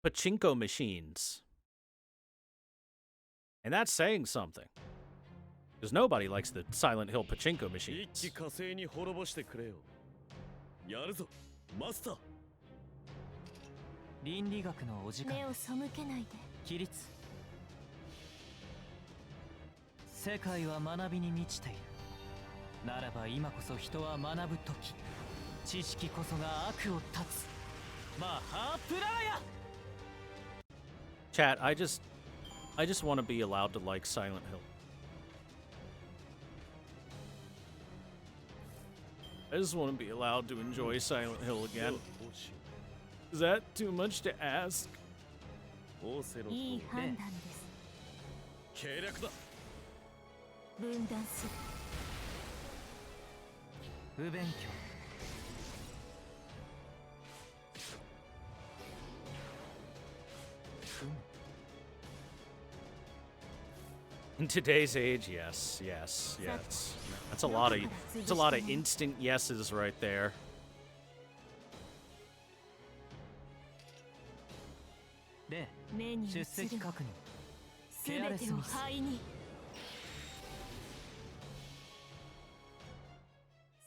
pachinko machines. And that's saying something. Because nobody likes the Silent Hill pachinko
一
machines.
気火星に滅ぼしてくれよ。やるぞ、マスター。
倫理学のお時間
目を背けないで
起立世界は学びに満ちているならば今こそ人は学ぶ時知識こそが悪を断つマハープラーヤ
Chat, I just want to be allowed to like Silent Hill. I just want to be allowed to enjoy Silent Hill
手を
again.
通し
Is that too much to ask?
オーセロ
いい
と
判断です
計略だ。
分断する
不勉強
In today's age, yes, yes, yes. That's a lot of instant yeses right there.
で
目に映
出席
る
確認
全てを灰に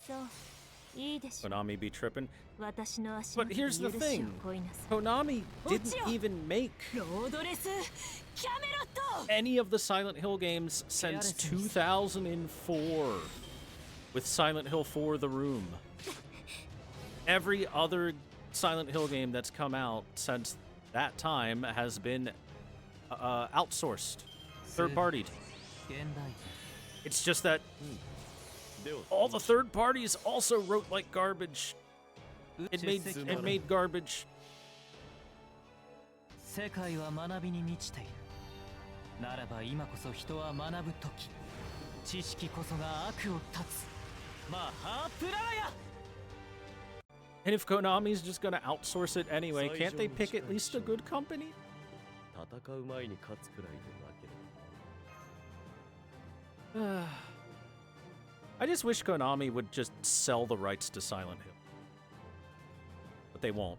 そういいでしょう
Konami be tripping.
私の足
But here's the
許しを
thing.
乞いなさい
Konami didn't even make
ロードレスキャメロット
any of the Silent Hill games since 2004 with Silent Hill 4 The Room. Every other Silent Hill game that's come out since that time has been outsourced, third-partied.
現代
It's just that
では
all the third parties also wrote like garbage.
宇
It
宙
made
世
it made garbage.
世界は学びに満ちているならば今こそ人は学ぶ時知識こそが悪を断つマハープラーヤ
And if Konami's just gonna outsource it anyway, can't they pick at least a good company?
戦う前に勝つくらいで負ける。
I just wish Konami would just sell the rights to Silent Hill. But they won't.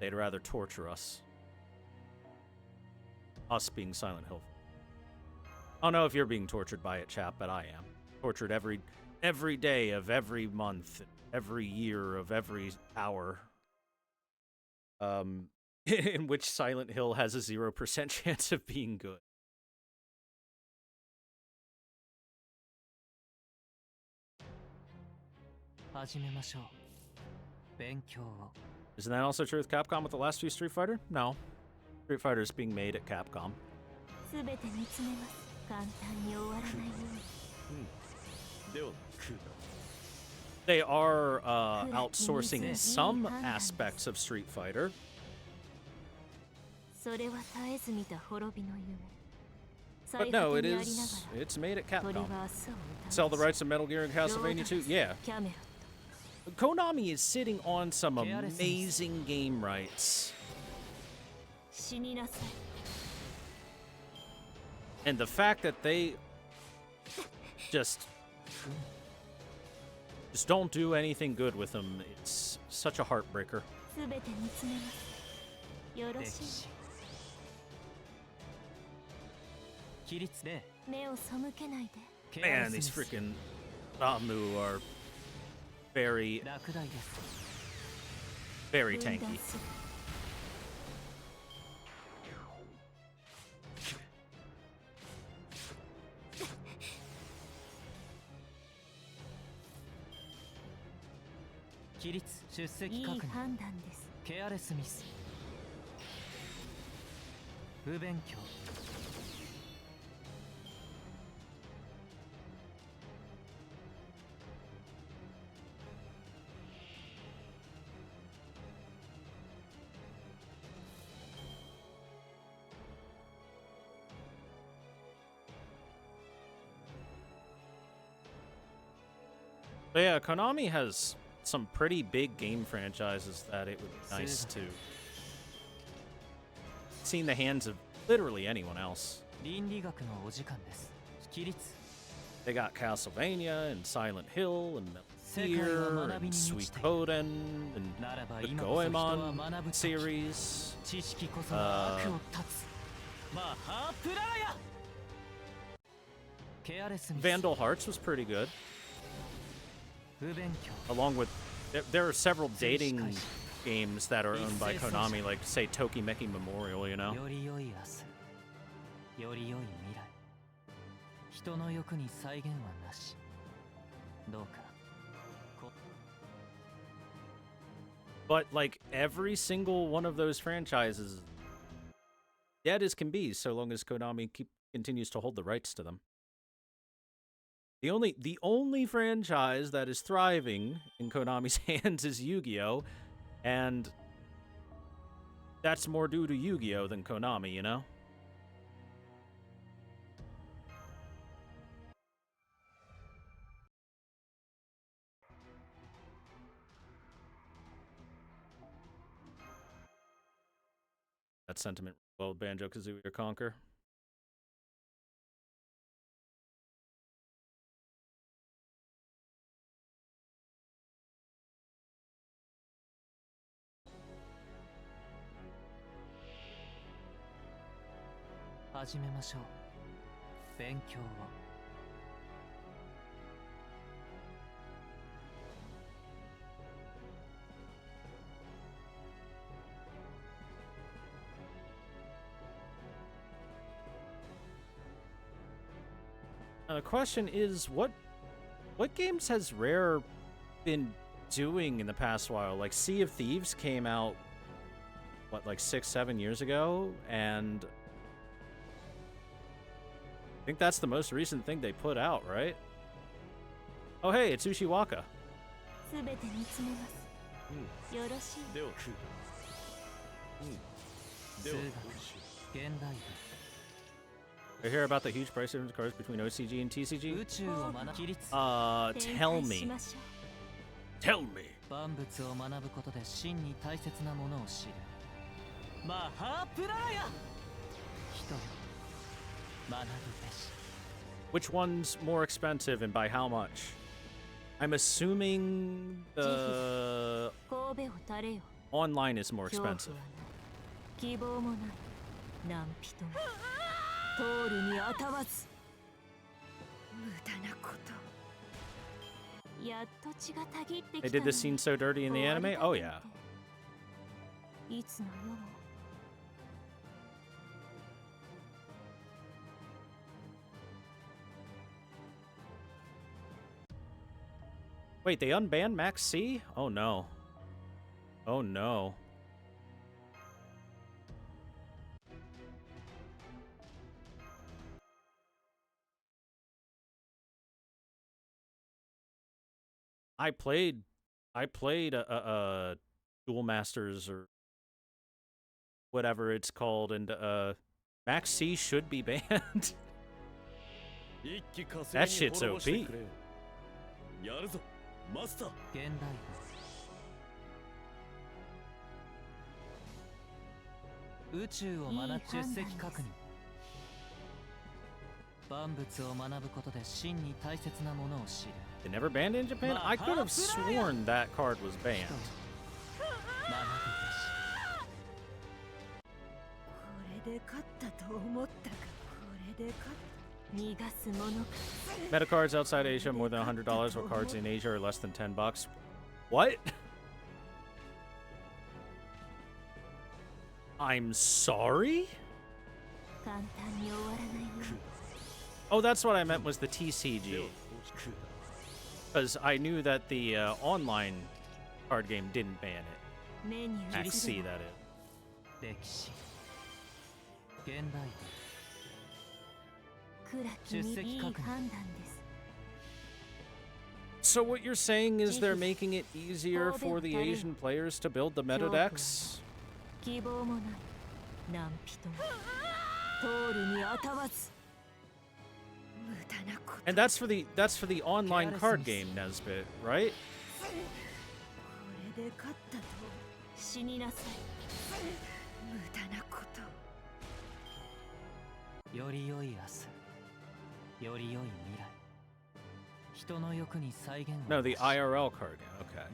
They'd rather torture us. Us being Silent Hill. I don't know if you're being tortured by it, chap, but I am. Tortured every day of every month, every year of every hour. In which Silent Hill has a 0% chance of being good.
始めましょう勉強を
Isn't that also true with Capcom with the last few Street Fighter? No. Street Fighter is being made at Capcom.
全て見つめます簡単に終わらないように
ではクー
They are outsourcing some aspects of Street Fighter.
それは絶えず見た滅びの夢
But no, it is. It's made at Capcom. Sell the rights to Metal Gear and Castlevania 2? Yeah.
キャメロ
Konami is sitting on some amazing game rights.
死になさい。
And the fact that they just don't do anything good with them, it's such a heartbreaker.
すべて見つめます。よろしい。
歴史規律で
目を背けないで。
Man, these freaking Amu are very,
落第です
very
分断
tanky.
する。
規律出席
いい
確認
判断です。
ケアレスミス不勉強
But yeah, Konami has some pretty big game franchises that it would be nice to see in the hands of literally anyone else.
倫理学のお時間です規律
They got Castlevania and Silent Hill and Metal
世界は
Gear
学び
and
に満
Sweet
ちている
Coden and
ならば
the
今こそ人は
Goemon
学ぶ時
series.
知識こそが悪を断つマハプララヤケアレスミス
Vandal Hearts was pretty good,
不勉強
along with there are several dating games that are owned by Konami, like say Tokimeki Memorial, you know.
より良い明日より良い未来人の欲に再現はなしどうか
But like every single one of those franchises, dead as can be, so long as Konami continues to hold the rights to them. The only franchise that is thriving in Konami's hands is Yu-Gi-Oh, and that's more due to Yu-Gi-Oh than Konami, you know? That sentiment, well, Banjo-Kazooie or Conquer. The question is, what games has Rare been doing in the past while? Like Sea of Thieves came out, what, like 6-7 years ago, and I think that's the most recent thing they put out, right? Oh hey, it's Ushiwaka.
すべて見つめます。よろしい。
ではでは
現代
I hear about the huge price difference cars between OCG and TCG.
宇宙を学ぶ規律
Tell
展開し
me.
ましょ
Tell me.
万物を学ぶことで真に大切なものを知るマハプララヤ人よ学ぶべし
Which one's more expensive and by how much? I'm assuming the
う。神戸を垂れよ。
online is more
恐怖は
expensive.
ない。希望もない。何人も。通るにあたわず。無駄なこと。やっと血がたぎってきた
They did this scene so dirty in the anime? Oh yeah.
いつの世も。
Wait, they unbanned Max C? Oh no. Oh no. I played Duel Masters or whatever it's called, and Max C should be banned.
一気呵成
That
に
shit's
滅ぼして
OP.
くれやるぞマスター
現代
「
宇宙を学ぶ出席確認。万物を学ぶことで真に大切なものを知る。
They never banned it in Japan? I could have sworn that card was banned.
学ぶべし。
これで勝ったと思ったか。これで勝った。
逃がすものか。
Meta cards outside Asia more than $100, while cards in Asia are less than $10. What? I'm sorry?
簡単に終わらないよ。
Oh, that's what I meant was the TCG. Because I knew that the online card game didn't ban it.
目に
I
映
see
る
that it.
歴史。現代
暗きにいい判断です。
So what you're saying is they're making it easier for the Asian players to build the meta decks?
希望もない。何人も通るにあたわず。
無駄なこと。
And that's for the online card game, Nesbit, right?
これで勝ったと。
死になさい。
無駄なこと。
より良い明日。より良い未来。人の欲に再現を。
No, the IRL card game. Okay.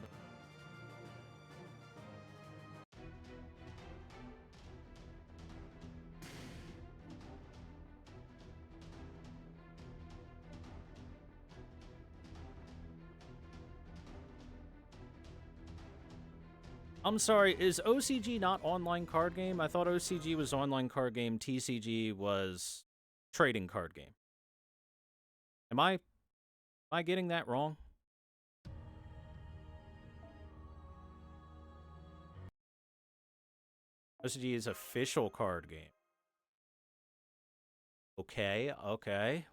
I'm sorry, is OCG not online card game? I thought OCG was online card game, TCG was trading card game. Am I getting that wrong? OCG is official card game. Okay, okay.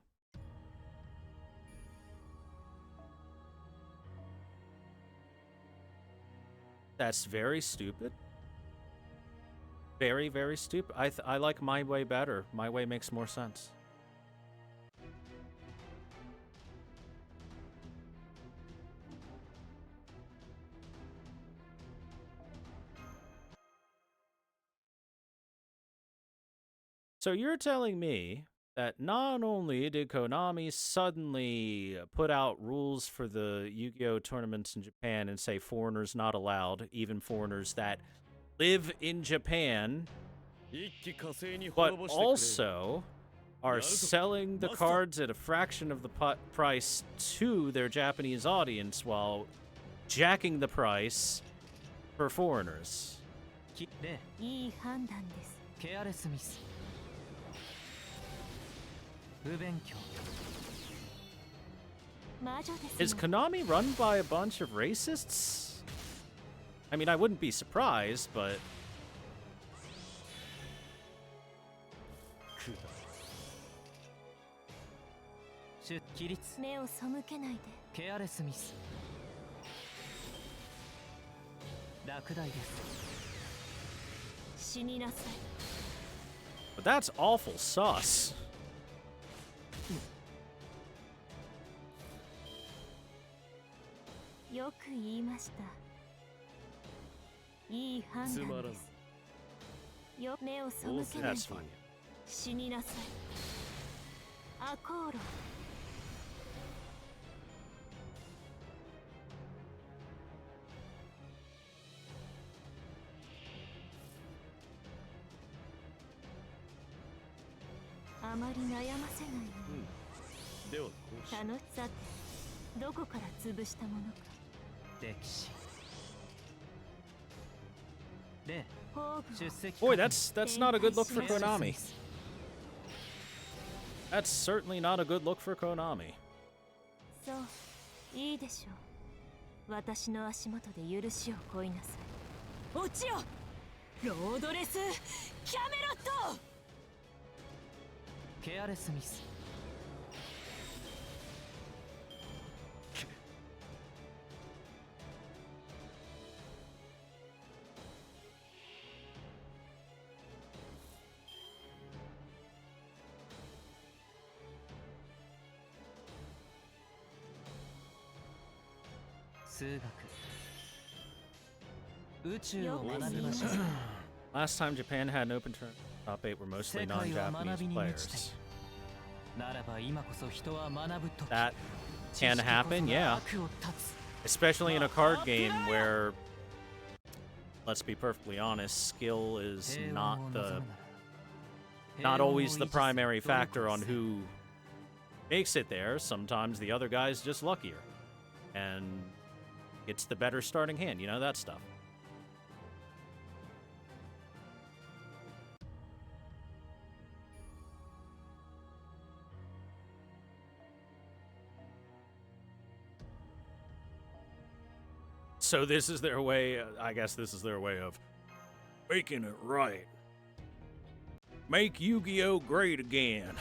That's very stupid. Very, very stupid. I like my way better. My way makes more sense. So you're telling me that not only did Konami suddenly put out rules for the Yu-Gi-Oh! Tournaments in Japan and say foreigners not allowed, even foreigners that live in Japan, but also are selling the cards at a fraction of the price to their Japanese audience while jacking the price for foreigners.
で、
いい判断です。
ケアレスミス。不勉強。
魔女です
Is
も
Konami run by a bunch of racists? I mean, I wouldn't be surprised, but...
出起立。
目を背けないで。
ケアレスミス。落第です。
死になさい。
But that's awful sus.
よく言いました。いい判断です。よ、目を背けないで。
That's fine.
死になさい。アコーロ。あまり悩ませないように。
ではこうし
楽しさってどこから潰したものか。
歴史。で、
宝具
出席。
Boy, that's not a good look for Konami. That's certainly not a good look for Konami.
そう、いいでしょう。私の足元で許しを乞いなさい。落ちよ、ロードレス・キャメロット。
ケアレスミス。数学。宇宙を学びましょう。
Last time Japan had an open tournament, top 8 were mostly non-Japanese players.
ならば今こそ人は学ぶ時
That can happen, yeah. Especially in a card game where, let's be perfectly honest, skill is not always the primary factor on who makes it there. Sometimes the other guy's just luckier and gets the better starting hand, you know, that stuff. So this is their way, I guess this is their way of making it right. Make Yu-Gi-Oh! Great again.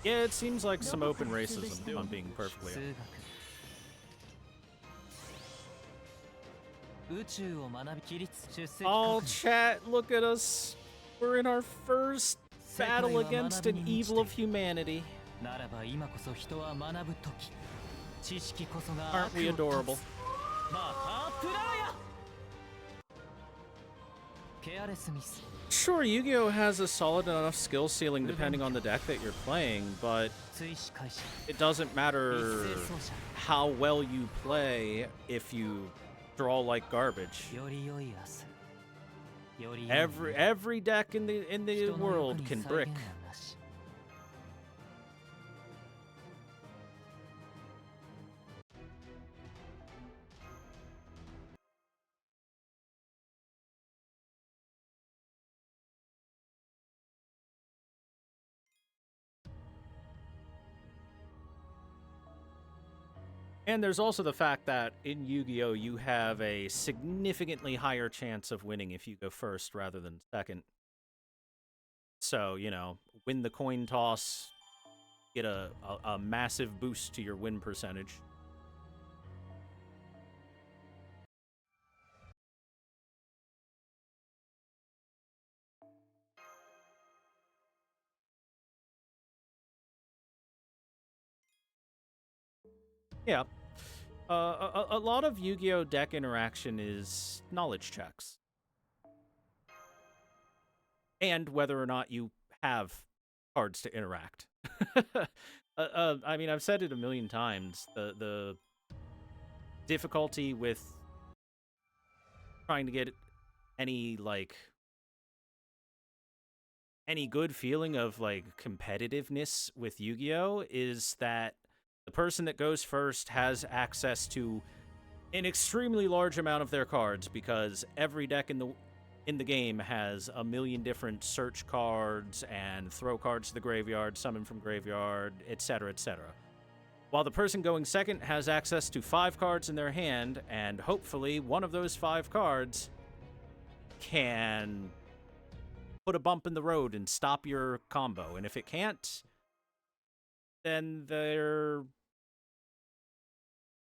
Yeah, it seems like some open racism, if I'm being perfectly honest. All chat, look at us. We're in our first battle against an evil of humanity. Aren't we adorable? Sure, Yu-Gi-Oh! Has a solid enough skill ceiling depending on the deck that you're playing, but it doesn't matter how well you play if you draw like garbage. Every deck in the world can brick. And there's also the fact that in Yu-Gi-Oh! You have a significantly higher chance of winning if you go first rather than second. So, you know, win the coin toss, get a massive boost to your win percentage. Yeah. A lot of Yu-Gi-Oh! Deck interaction is knowledge checks. And whether or not you have cards to interact. I mean, I've said it a million times. The difficulty with trying to get any good feeling of, like, competitiveness with Yu-Gi-Oh! Is that the person that goes first has access to an extremely large amount of their cards because every deck in the game has a million different search cards and throw cards to the graveyard, summon from graveyard, etc., etc. While the person going second has access to 5 cards in their hand, and hopefully one of those 5 cards can put a bump in the road and stop your combo. And if it can't, then they're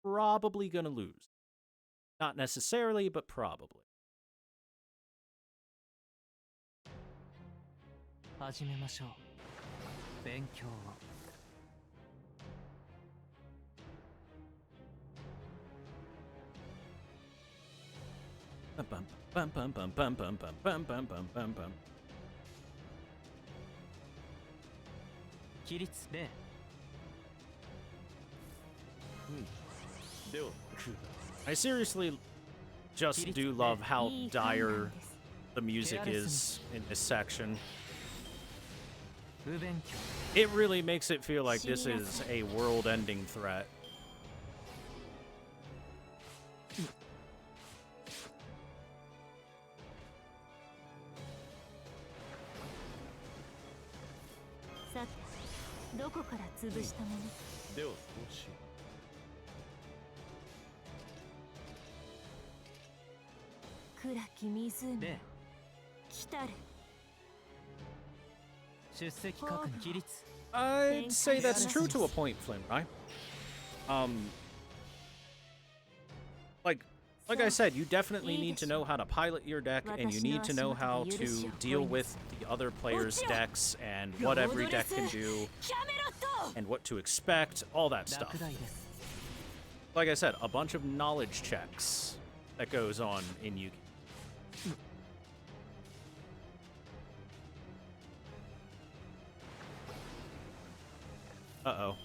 probably gonna lose. Not necessarily, but probably.
始めましょう。勉強を。
Bum bum bum bum bum bum bum bum bum bum bum bum.
起立0。
I seriously just do love how dire the music is in this section. It really makes it feel like this is a world-ending threat.
出席確認起立
I'd say that's true to a point, Flynn, right? Like I said, you definitely need to know how to pilot your deck, and you need to know how to deal with the other players' decks and what every deck can do, and what to expect, all that stuff.
落第です
Like I said, a bunch of knowledge checks that goes on in Yu-Gi. Uh-oh.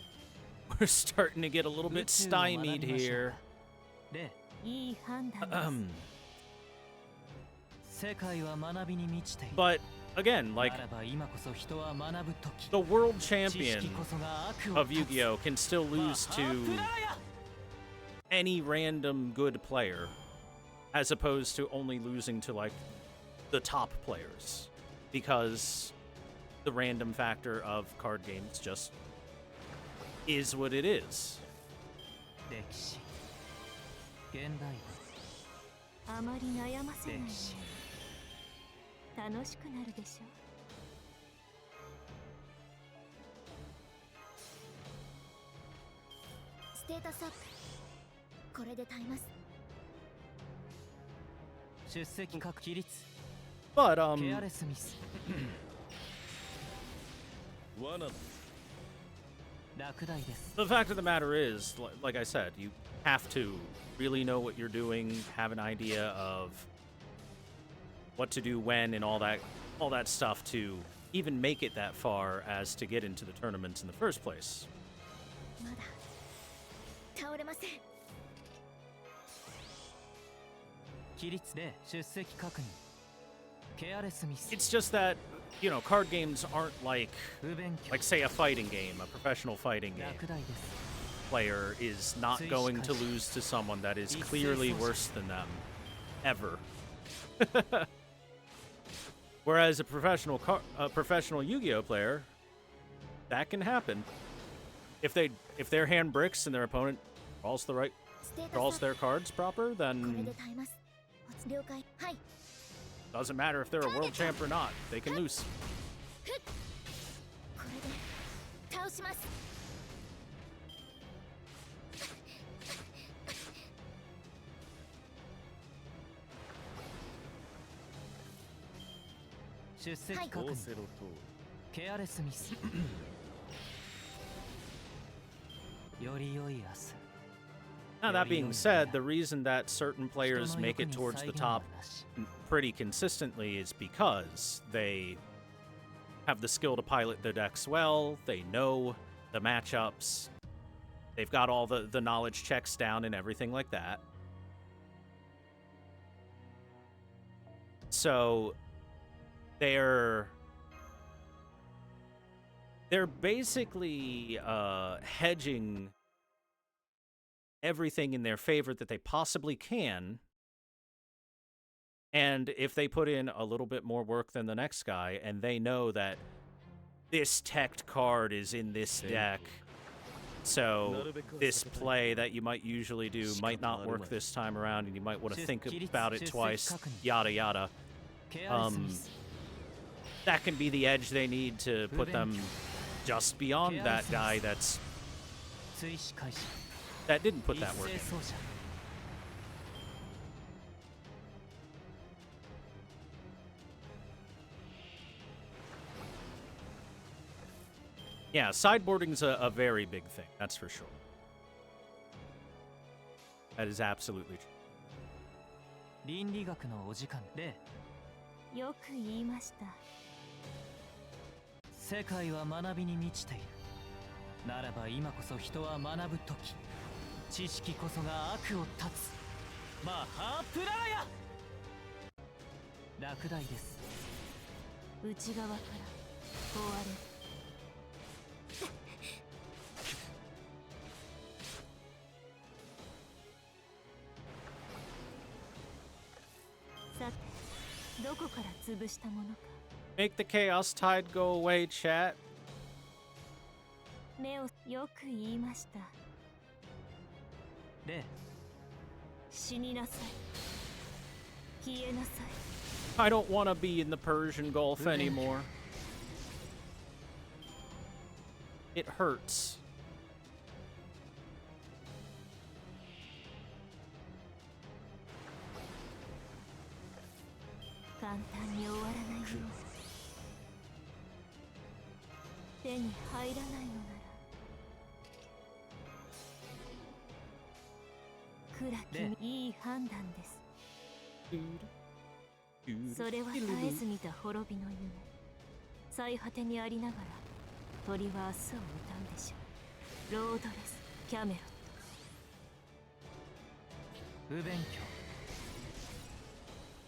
We're starting to get a little bit stymied here.
例
いい判断です。
世界は学びに満ちている
But again, like
ならば今こそ人は学ぶ時
the world
知
champion
識こそが悪を
of
断つ
Yu-Gi-Oh can still
まあ
lose
ハープ
to
ラーヤ
any random good player, as opposed to only losing to like the top players, because the random factor of card games just is what it is.
歴史現代
あまり悩ませない
歴史
ね。楽しくなるでしょ。
ステータスアップこれで耐えます。
出席各起立
But
ケアレスミス
罠だ。
落第です
the fact of the matter is, like I said, you have to really know what you're doing, have an idea of what to do when, and all that stuff to even make it that far as to get into the tournaments in the first place.
まだ倒れません。
起立で出席確認ケアレスミス
It's just that, you know, card games aren't like
不勉強
like say a fighting game, a professional fighting game.
落第です
Player is not going to lose to someone that is clearly worse than them ever. Whereas a professional Yu-Gi-Oh player, that can happen. If their hand bricks and their opponent draws
ステータスア
draws
ップ
their cards proper,
これ
then
で耐えます。了解。はい。
doesn't matter if they're a world champ or not. They can lose.
これで倒します。
出席確認
仰せの通
ケアレスミスより良い明日
Now, that being said, the reason that certain players make it towards the top pretty consistently is because they have the skill to pilot their decks well, they know the matchups, they've got all the knowledge checks down and everything like that. So they're basically hedging everything in their favor that they possibly can. And if they put in a little bit more work than the next guy, and they know that this teched card is in this deck, so this play that you might usually do might not work this time around, and you might want to think about it twice, yada yada.
ケアレスミス
That can be the edge they need to put them just beyond that guy that
追試開始
didn't put
一
that work
斉
in.
走者
Yeah, sideboarding's a very big thing, that's for sure. That is absolutely true.
倫理学のお時間例
よく言いました。
世界は学びに満ちているならば今こそ人は学ぶ時知識こそが悪を断つマハープラーヤ落第です
内側から終われる。さて、どこから潰したものか。
Make the chaos tide go away, chat.
目をよく言いました。
例
死になさい。消えなさい。
I don't want to be in the Persian Gulf anymore. It hurts.
Kuraki, いい判断です。それは絶えず見た滅びの夢。最果てにありながら鳥は明日を歌うでしょう。ロードレス・キャメロッ
不勉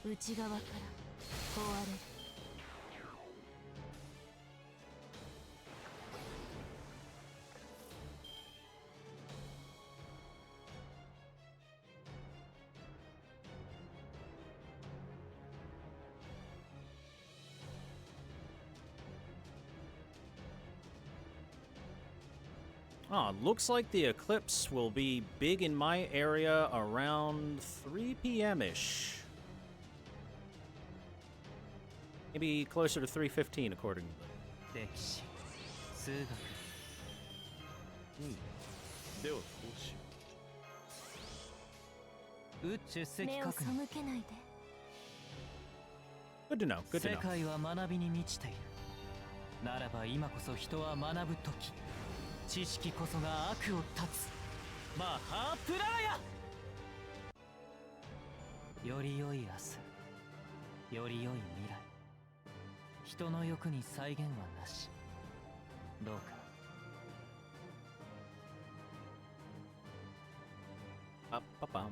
ト。内側から壊れる。
Looks like the eclipse will be big in my area around 3 p.m.-ish. Maybe closer to 3:15 according to
歴史数学
ではこうしよ
出席
目を
確認。
背けないで。
Good to know, good to
世
know.
界は学びに満ちている。ならば今こそ人は学ぶ時。知識こそが悪を断つ。マハープラーヤ。より良い明日、より良い未来。人の欲に際限はなし。どうか。
Ba-ba-bum.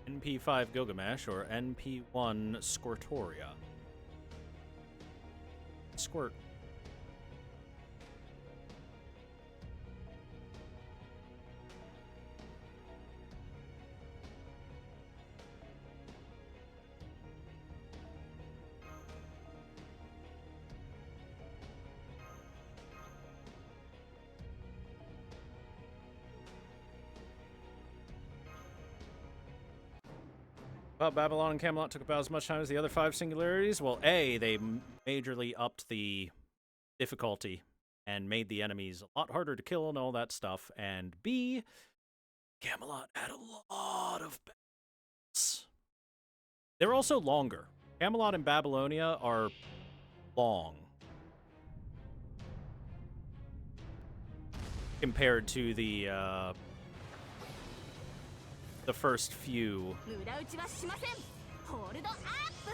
NP5 Gilgamesh or NP1 Squirtoria. Squirt. Well, Babylon and Camelot took about as much time as the other 5 singularities. Well, A, they majorly upped the difficulty and made the enemies a lot harder to kill and all that stuff. And B, Camelot had a lot of battles. They're also longer. Camelot and Babylonia are long compared to the first few.
無駄打ちはしません。ホールドアップ。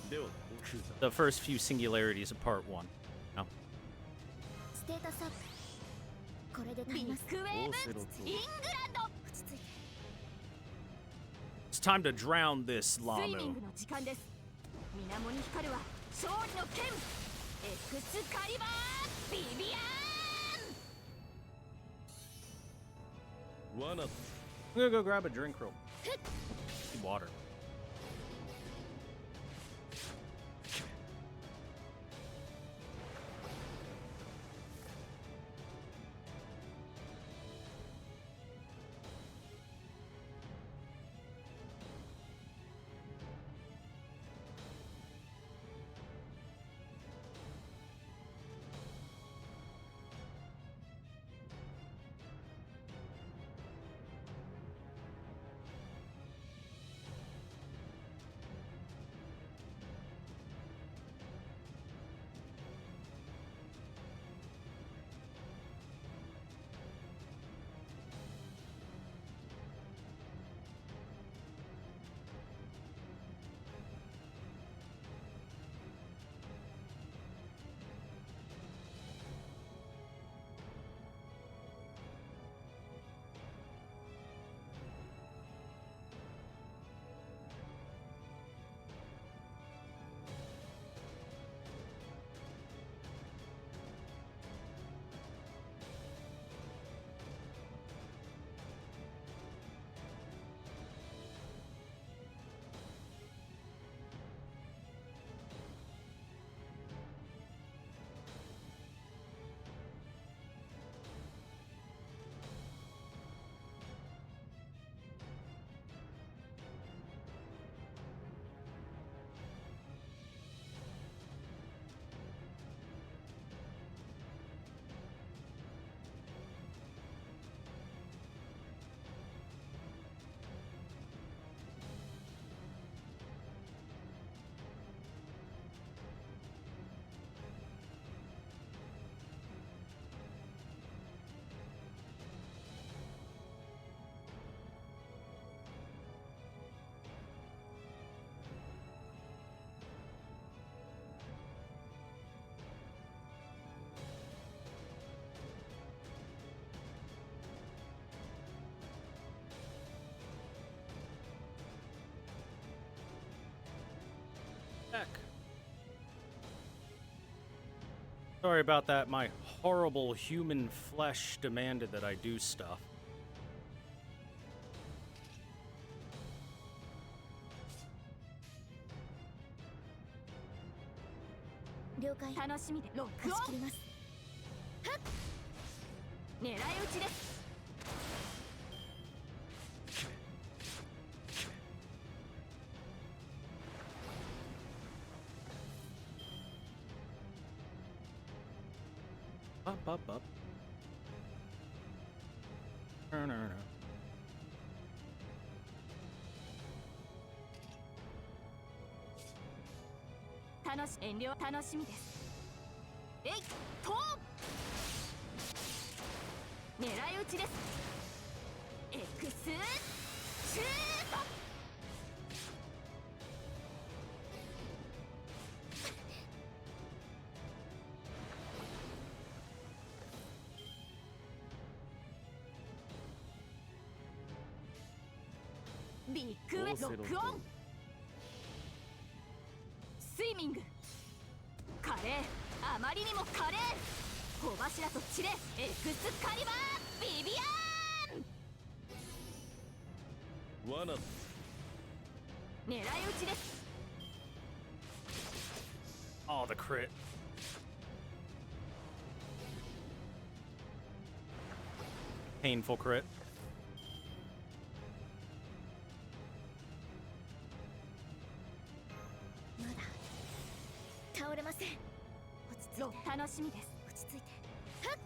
ではこうしよう
The first few singularities of part 1. No.
ステータスアップ。これでビッグウェーブイングランド。落ち着いて。
It's time to drown this
スイミン
Lamu.
グの時間です。水面に光るは勝利の剣。エクスカリバービビアン。
罠
I'm gonna go grab a drink real quick. Need water. Heck. Sorry about that. My horrible human flesh demanded that I do stuff.
了解。楽しみでロックを仕切ります。はっ。狙い撃ちです。
Up, up, up. No, no, no.
遠慮楽しみです。えいと狙い撃ちです。エクスシュート。ビッグウェロックオン。スイミング華麗、あまりにも華麗。小柱と散れ、エクスカリバービビアーン。
罠。
狙い撃ちです。
Oh, the crit. Painful crit.
まだ倒れません。落ち着いて。楽しみです。落ち着いて。はっ。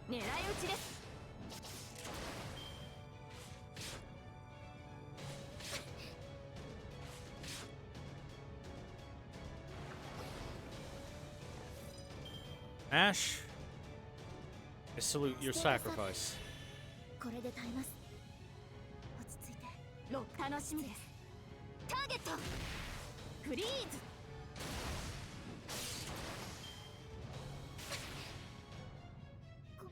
狙い撃ちです。
Ash, I salute your sacrifice.
これで耐えます。落ち着いて。楽しみです。ターゲットフリーズ。ご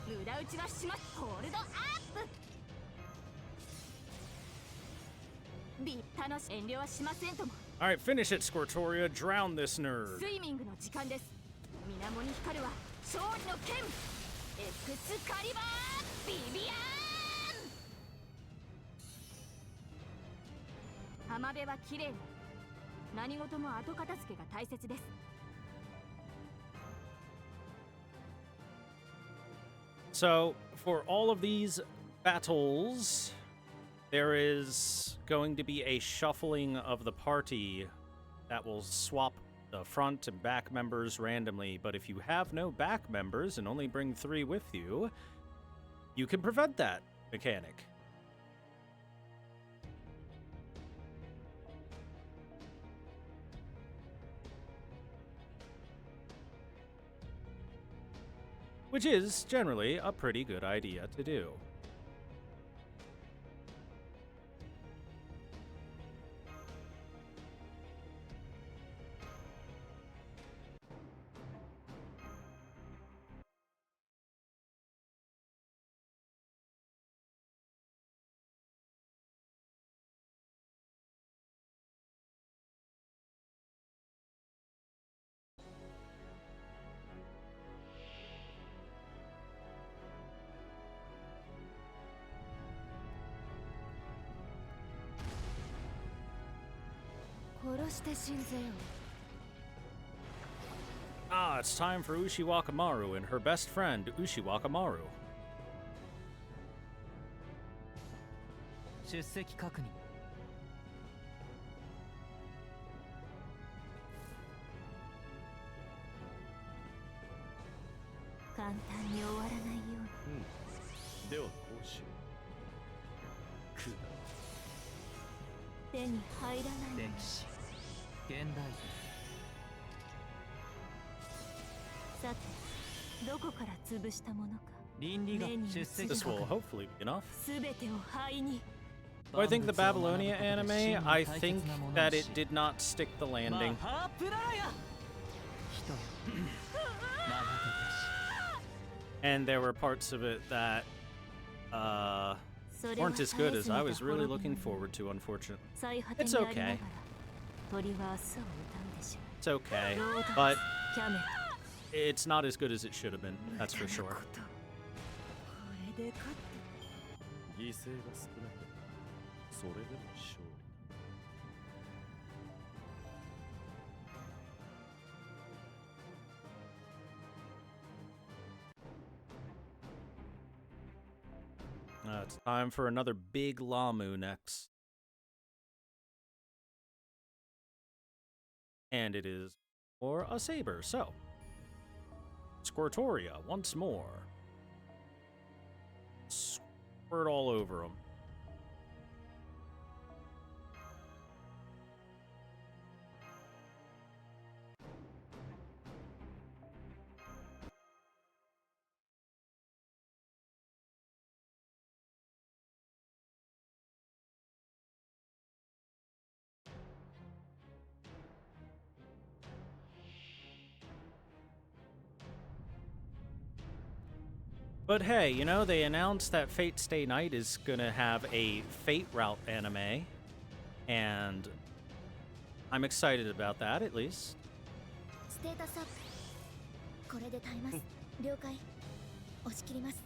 めん。無駄打ちはします。ホールドアップ。楽し遠慮はしませんとも。
Alright, finish it, Squirtoria. Drown this nerd.
スイミングの時間です。水面に光るは勝利の剣。エクスカリバービビアーン。浜辺は綺麗に。何事も後片付けが大切です。
So, for all of these battles, there is going to be a shuffling of the party that will swap the front and back members randomly, but if you have no back members and only bring 3 with you, you can prevent that mechanic. Which is generally a pretty good idea to do. Ah, it's time for Ushiwakamaru and her best friend, Ushiwakamaru.
出席確認。
簡単に終わらないように。
ではこうしよう。く
手に入らない
歴史現代
さてどこから潰したものか。
倫理が出席
This
確
will
認。
hopefully be enough.
すべてを灰に。
Well, I think the Babylonia anime, I think that it did not stick the landing.
マハプラーヤ人よマハテ
And there were parts of it that weren't as good as I was really looking forward to, unfortunately. It's okay. It's okay, but it's not as good as it should have been, that's for sure.
犠牲が少なくそれでも勝利
It's time for another big Lamu next. And it is for a saber, so. Squirtoria, once more. Squirt all over him. But hey, you know, they announced that Fate Stay Night is gonna have a Fate Route anime, and I'm excited about that, at least.
ステータスアップこれで耐えます了解押し切ります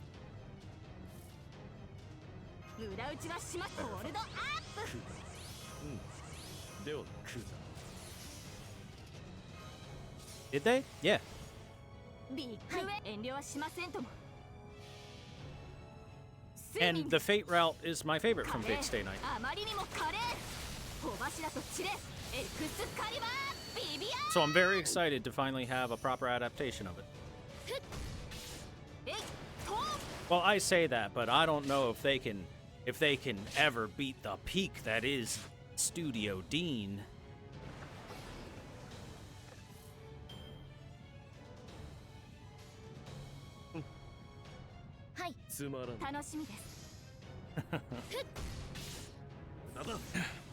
裏打ちはしますホールドアップ
ではクー
Did they? Yeah.
ビッグウェイ遠慮はしませんとも
And the Fate Route is my favorite from Fate Stay Night.
あまりにも華麗小柱とチレエクスカリバービビア
So I'm very excited to finally have a proper adaptation of it.
えいトー
Well, I say that, but I don't know if they can ever beat the peak that is Studio Dean.
はい
つまらん
楽しみです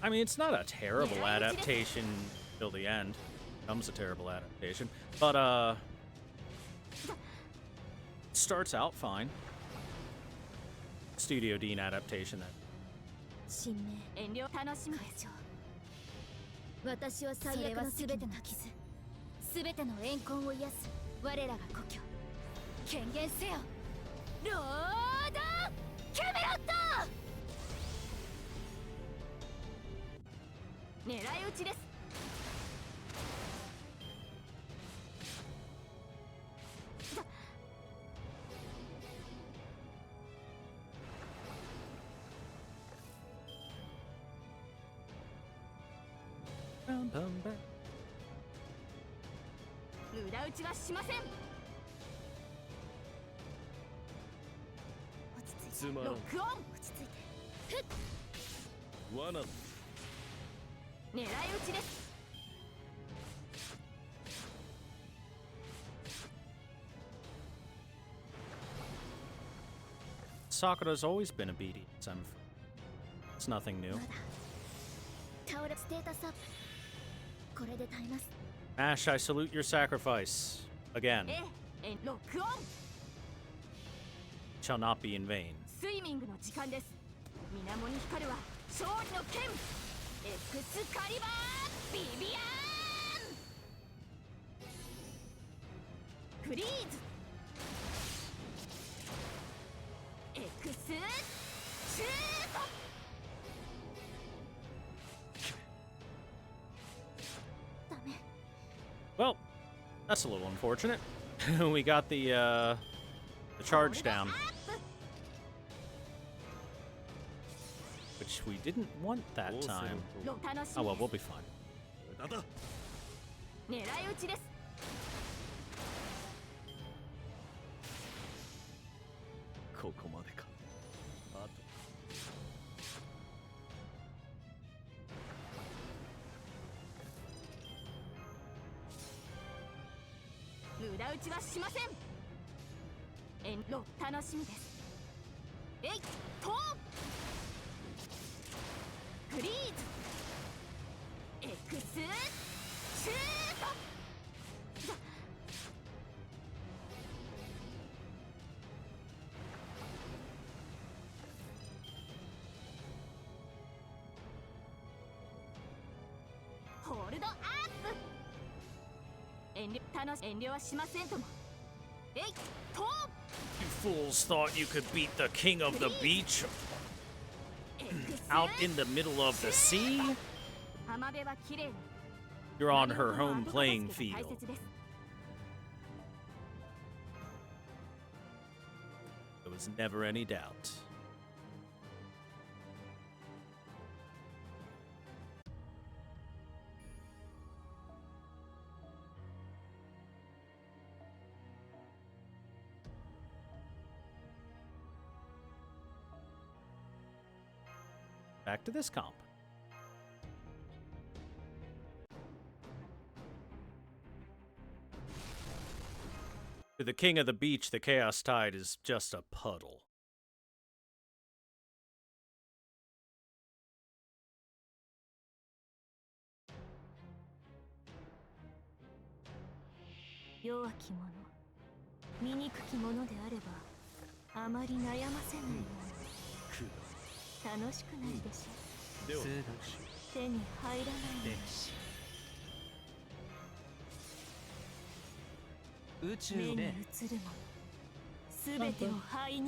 I mean, it's not a terrible adaptation till the end. Becomes a terrible adaptation. But, starts out fine. Studio Dean adaptation then.
神明遠慮楽しみです私は最悪のすべての傷すべての怨恨を癒す我らが故郷権限せよロードキャメロット狙い撃ちです 裏打ちはしません落ち着いて
つまらん
ロックオン落ち着いて
罠だ
狙い撃ちです
Sakura's always been obedient. It's nothing new.
まだ倒れステータスアップこれで耐えます
Ash, I salute your sacrifice. Again.
ロックオン
Shall not be in vain.
スイミングの時間です水面に光るは勝利の剣エクスカリバービビアーンフリーズエクスシュート ダメ
Well, that's a little unfortunate. We got the charge down, which we didn't want that time.
楽し
Oh
み
well,
で
we'll
す
be fine.
無駄だ
狙い撃ちです
ここまでかあと
無駄打ちはしません楽しみですえいトーフリーズエクスシュート
All
ドアップ。遠慮はしませんとも。えいと
You fools thought you could beat the king of the beach out in the middle of the sea?
浜辺は綺麗に。
You're on her home playing field. There was never any doubt. Back to this comp. To the king of the beach, the Chaos Tide is just a puddle.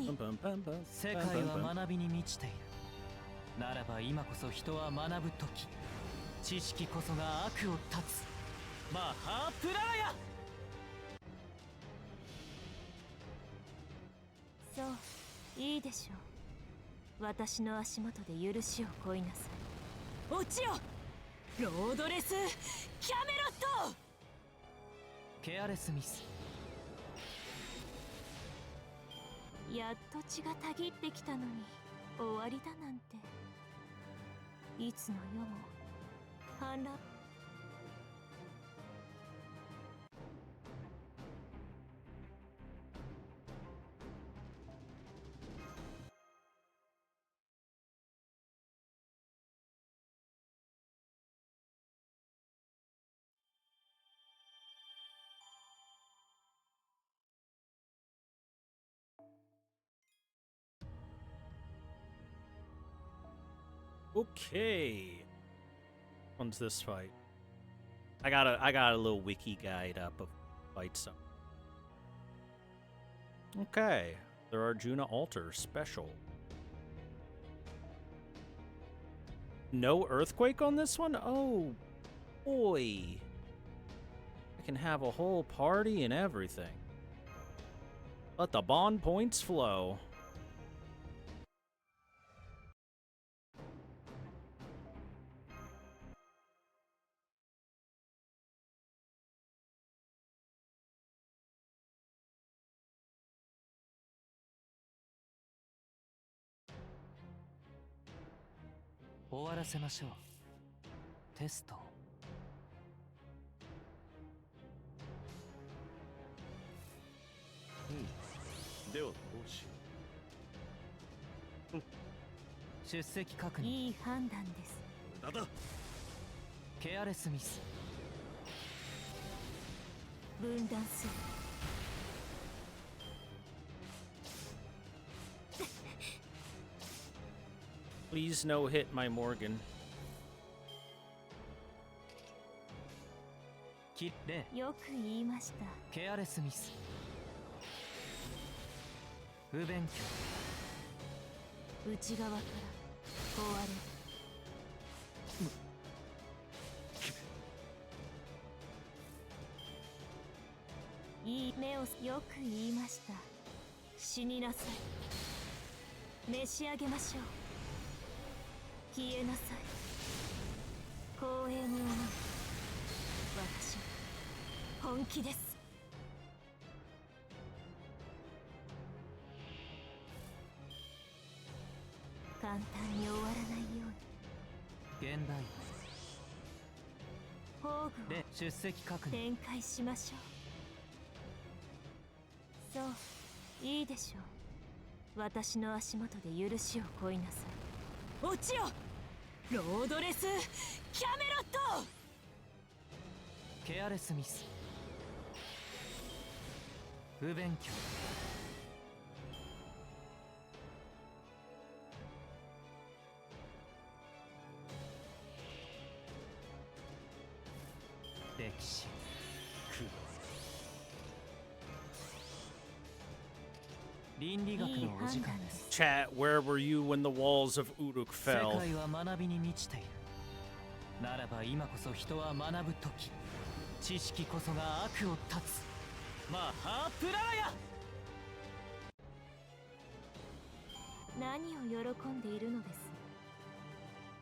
Bum, bum, bum, bum. 世界は学びに満ちている。ならば今こそ人は学ぶ時。知識こそが悪を断つ。マハープラーヤ。
そういいでしょう。私の足元で許しを請いなさい。落ちよロードレス・キャメロット。
ケアレスミス。
やっと血がたぎってきたのに終わりだなんて。いつの世も反乱。
Okay. When's this fight? I got a little wiki guide up of fights. Okay. The Arjuna Altar special. No earthquake on this one? Oh boy. I can have a whole party and everything. Let the bond points flow.
Test.
ではどうしよ
出席確認。
いい判断です。
う。無駄だ。
ケアレスミス。
分断する。
Please no hit my Morgan.
キレ
よく言いました。
ケアレスミス。不勉強。
内側から壊れる。いい目をよく言いました。死になさい。召し上げましょう。消えなさい。光栄に思う。私は本気です。簡単に終わらないように。
現代
宝具を
出席確認。
展開しましょう。そういいでしょう。私の足元で許しを請いなさい。落ちよロードレス・キャメロット。
ケアレスミス。不勉強。倫理学のお時間です。
Chat, where were you when the walls of Uruk
世
fell?
界は学びに満ちている。ならば今こそ人は学ぶ時。知識こそが悪を断つ。マハープララヤ。
何を喜んでいるのです。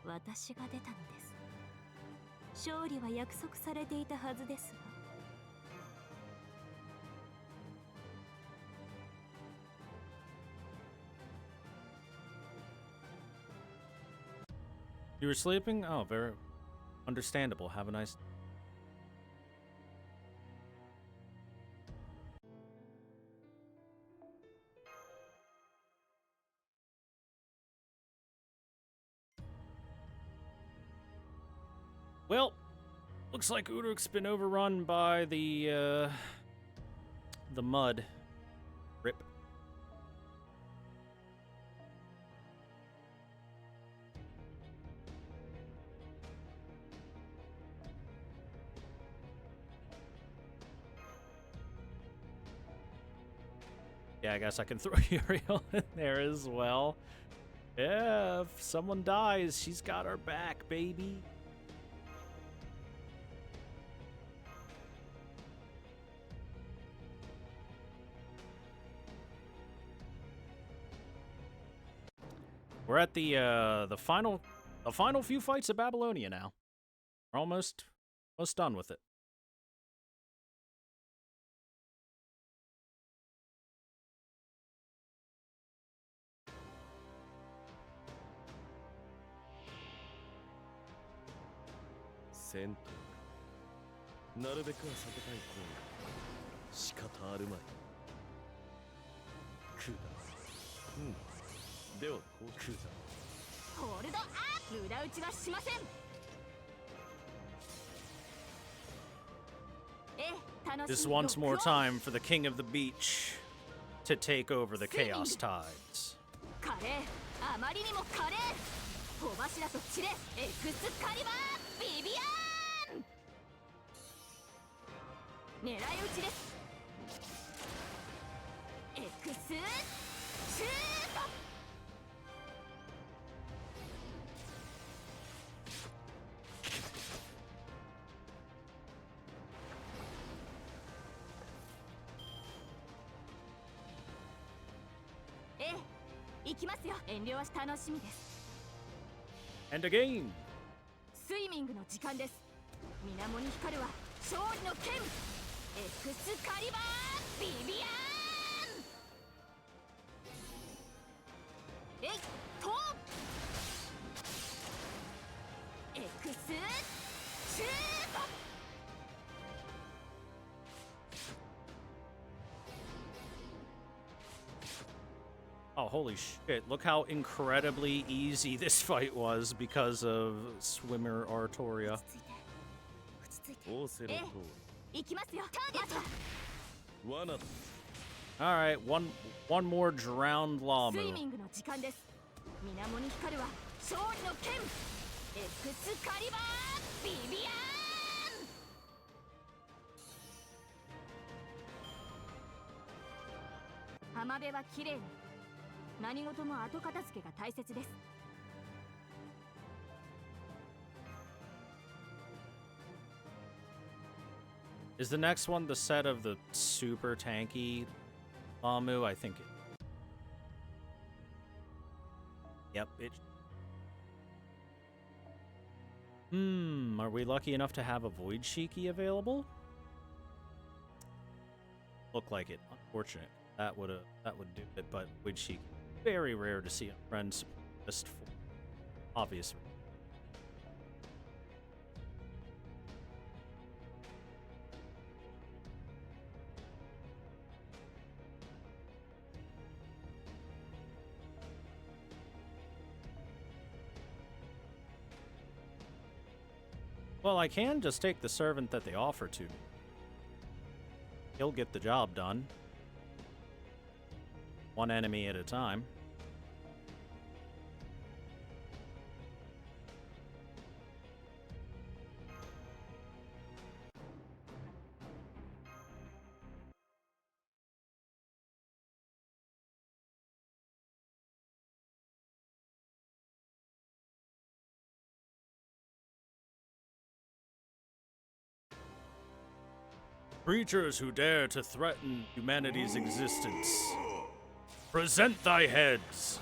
私が出たのです。勝利は約束されていたはずですが。
You were sleeping? Oh, very understandable. Have a nice. Well, looks like Uruk's been overrun by the mud. Rip. Yeah, I guess I can throw Uriel in there as well. Yeah, if someone dies, she's got our back, baby. We're at the final few fights of Babylonia now. We're almost done with it.
Centaur. なるべくは避けたい行為。仕方あるまい。クーダ。ではこうクーダ。
ホールドアップ。無駄打ちはしません。
This once more time for the king of the beach to take over the chaos tides.
華麗、あまりにも華麗。小柱と散れ、エクスカリバー、ビビアーン。狙い撃ちです。エクスシュート。行きますよ。遠慮は楽しみです。
And again.
スイミングの時間です。水面に光るは勝利の剣。エクスカリバー、ビビアーン。えいとエクスシュート。
Oh, holy shit. Look how incredibly easy this fight was because of swimmer Artoria.
オーセロト
行きますよ。ターゲット。
罠だ。
Alright, one more drowned
スイ
Lamu.
ミングの時間です。水面に光るは勝利の剣。エクスカリバー、ビビアーン。浜辺は綺麗に。何事も後片付けが大切です。
Is the next one the set of the super tanky Lamu? I think it. Yep, it. Are we lucky enough to have a Void Shiki available? Look like it. Unfortunate. That would do it, but Void Shiki, very rare to see a friend's just for obvious reasons. Well, I can just take the servant that they offer to me. He'll get the job done. One enemy at a time. Creatures who dare to threaten humanity's existence, present thy heads.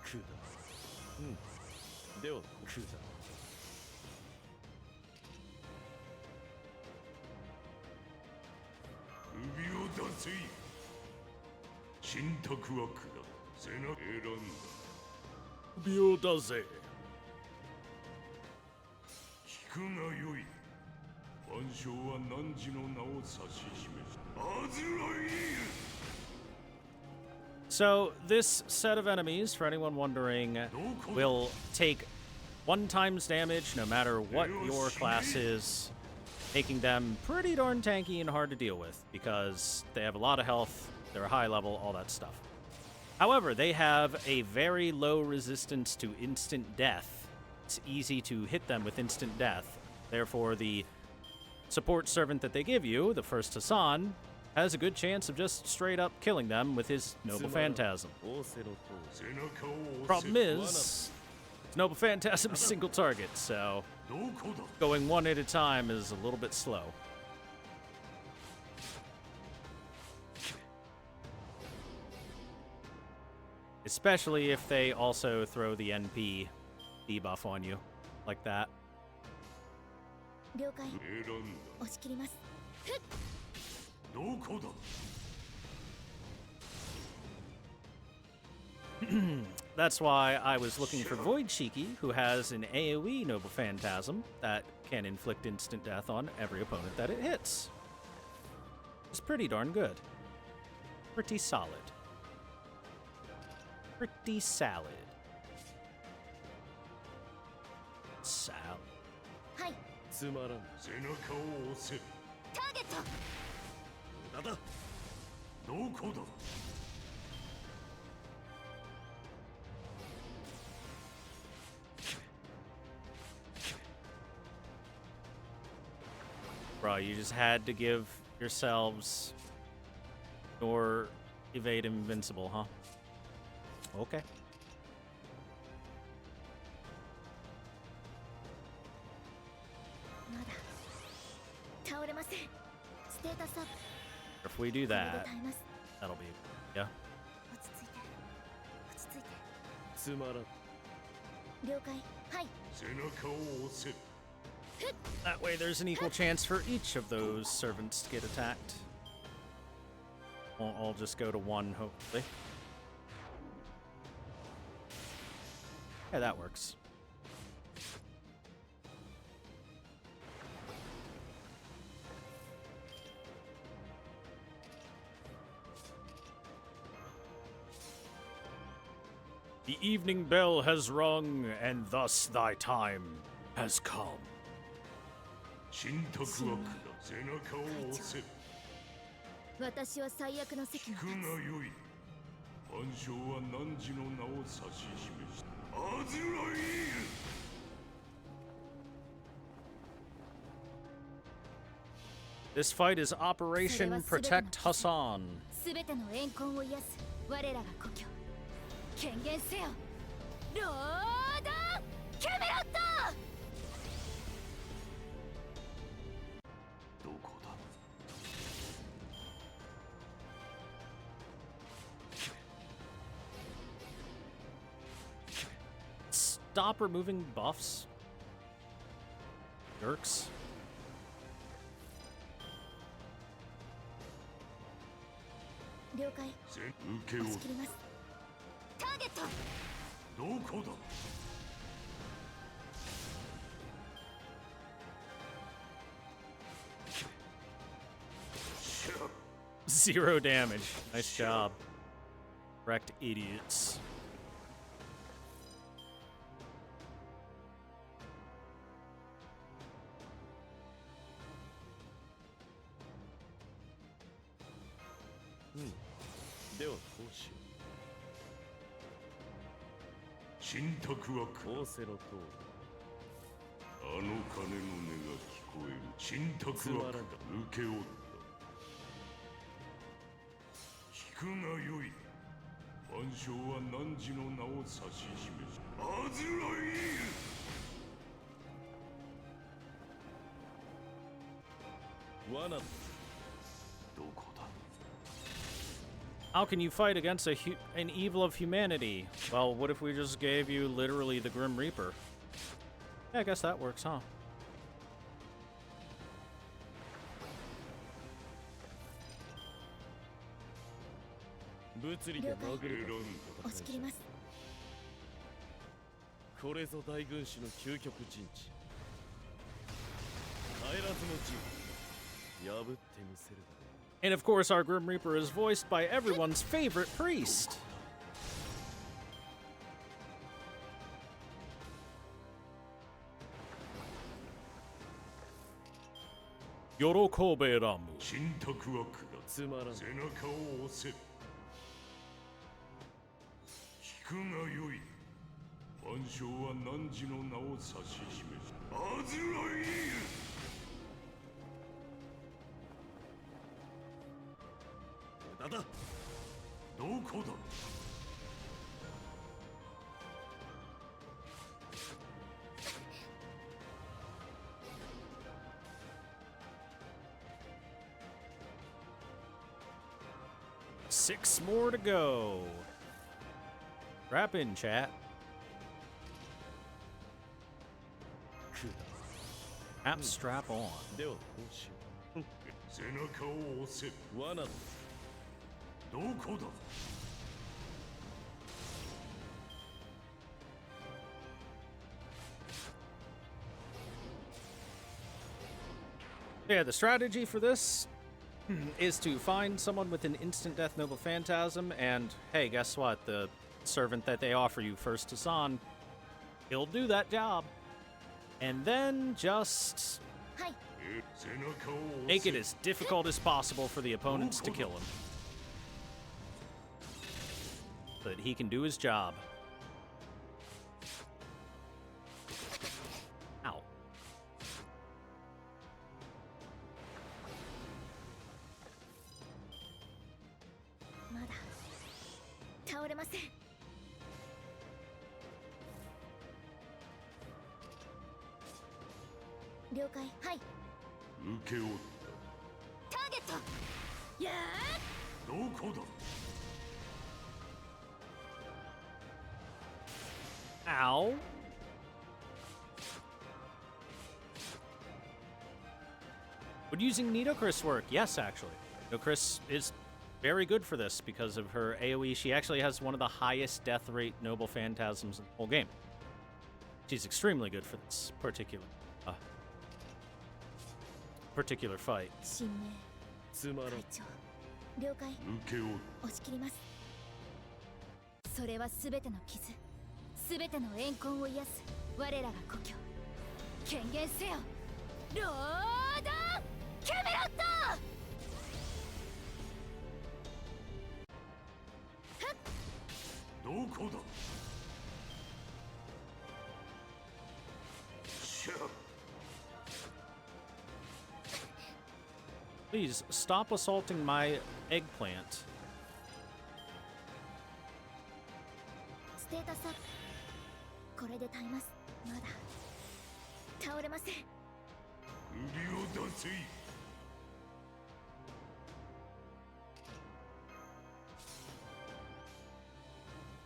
クーだ。うん。ではクーだ。
首を出せい。信託は下せな選んだ。
首を出せ。
聞くがよい。万象は汝の名を指し示す。アズライル。
So, this set of enemies, for anyone wondering, will take 1 times damage no matter what your class is, making them pretty darn tanky and hard to deal with because they have a lot of health, they're a high level, all that stuff. However, they have a very low resistance to instant death. It's easy to hit them with instant death. Therefore, the support servant that they give you, the first Hassan, has a good chance of just straight up killing them with his Noble Phantasm. Problem is, Noble Phantasm is single target, so going one at a time is a little bit slow. Especially if they also throw the NP debuff on you, like that.
了解。押し切ります。
どこだ。
That's why I was looking for Void Shiki, who has an AoE Noble Phantasm that can inflict instant death on every opponent that it hits. It's pretty darn good. Pretty solid. Pretty salad. Sal.
はい。
つまらん。
背中を押せ。
ターゲット。
無駄だ。
どこだ。
Bro, you just had to give yourselves your evade invincible, huh? Okay. If we do that, that'll be, yeah.
つまらん。
了解。はい。
背中を押せ。
That way there's an equal chance for each of those servants to get attacked. Won't all just go to one, hopefully. Yeah, that works. The evening bell has rung, and thus thy time has come.
信託は下。背中を押せ。
私は最悪の席に
聞くがよい。万象は汝の名を指し示した。アズライル。
This fight is Operation Protect Hassan.
すべての怨恨を癒す我らが故郷。権限せよ。ロードキャメロット。
どこだ。
Stop removing buffs. Jerks.
了解。
受け負う。
押し切ります。ターゲット。
どこだ。
0 damage. Nice job. Wrecked idiots.
Hmm. ではこうしよう。
信託は下。
仰せの通
あの鐘の音が聞こえる。信託は下。受け負った。聞くがよい。万象は汝の名を指し示す。アズライル。
罠だ。
どこだ。
How can you fight against an evil of humanity? Well, what if we just gave you literally the Grim Reaper? Yeah, I guess that works, huh?
物理で殴る
選ん
押し切ります。
これぞ大軍師の究極陣地。帰らずの陣破ってみせるだろう。
And of course, our Grim Reaper is voiced by everyone's favorite priest. Yorokobe Ramu.
信託は下
つまらん。
背中を押せ。聞くがよい。万象は汝の名を指し示す。アズライール。
無駄だ。
どこだ。
6 more to go. Wrap in, chat. App strap on.
ではこうしよ
背中を押せ。
う。罠だ。
どこだ。
Yeah, the strategy for this is to find someone with an instant death noble phantasm, and hey, guess what? The servant that they offer you first to San, he'll do that job. And then just
はい。
背中を押
make
せ。
it as difficult as possible for the opponents to kill him. So that he can do his job. Ow.
まだ倒れません。了解。はい。
受け負っ
ターゲット。や
た。どこだ。
Ow. Would using Nidokris work? Yes, actually. Nidokris is very good for this because of her AoE. She actually has one of the highest death rate noble phantasms in the whole game. She's extremely good for this particular fight.
神明
つまらん。
会長。了解。
受け負っ
押し切ります。それはすべての傷、すべての怨恨を癒す我らが故郷。権限せよ、ロード・キャメロット。
どこだ。しゃ。
Please stop assaulting my eggplant.
ステータスアップ。これで耐えます。まだ倒れません。
売りを出せい。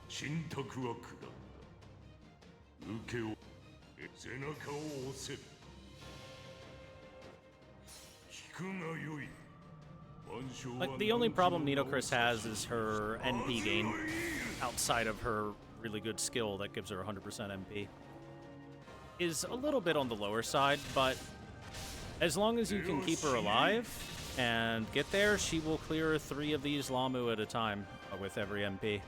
信託は下った。受けを背中を押せ。聞くがよい。万象は
Like, the only problem Nidokris has is her NP gain outside of her really good skill that gives her 100% MP. Is a little bit on the lower side, but as long as you can keep her alive and get there, she will clear 3 of these Lamu at a time with every MP.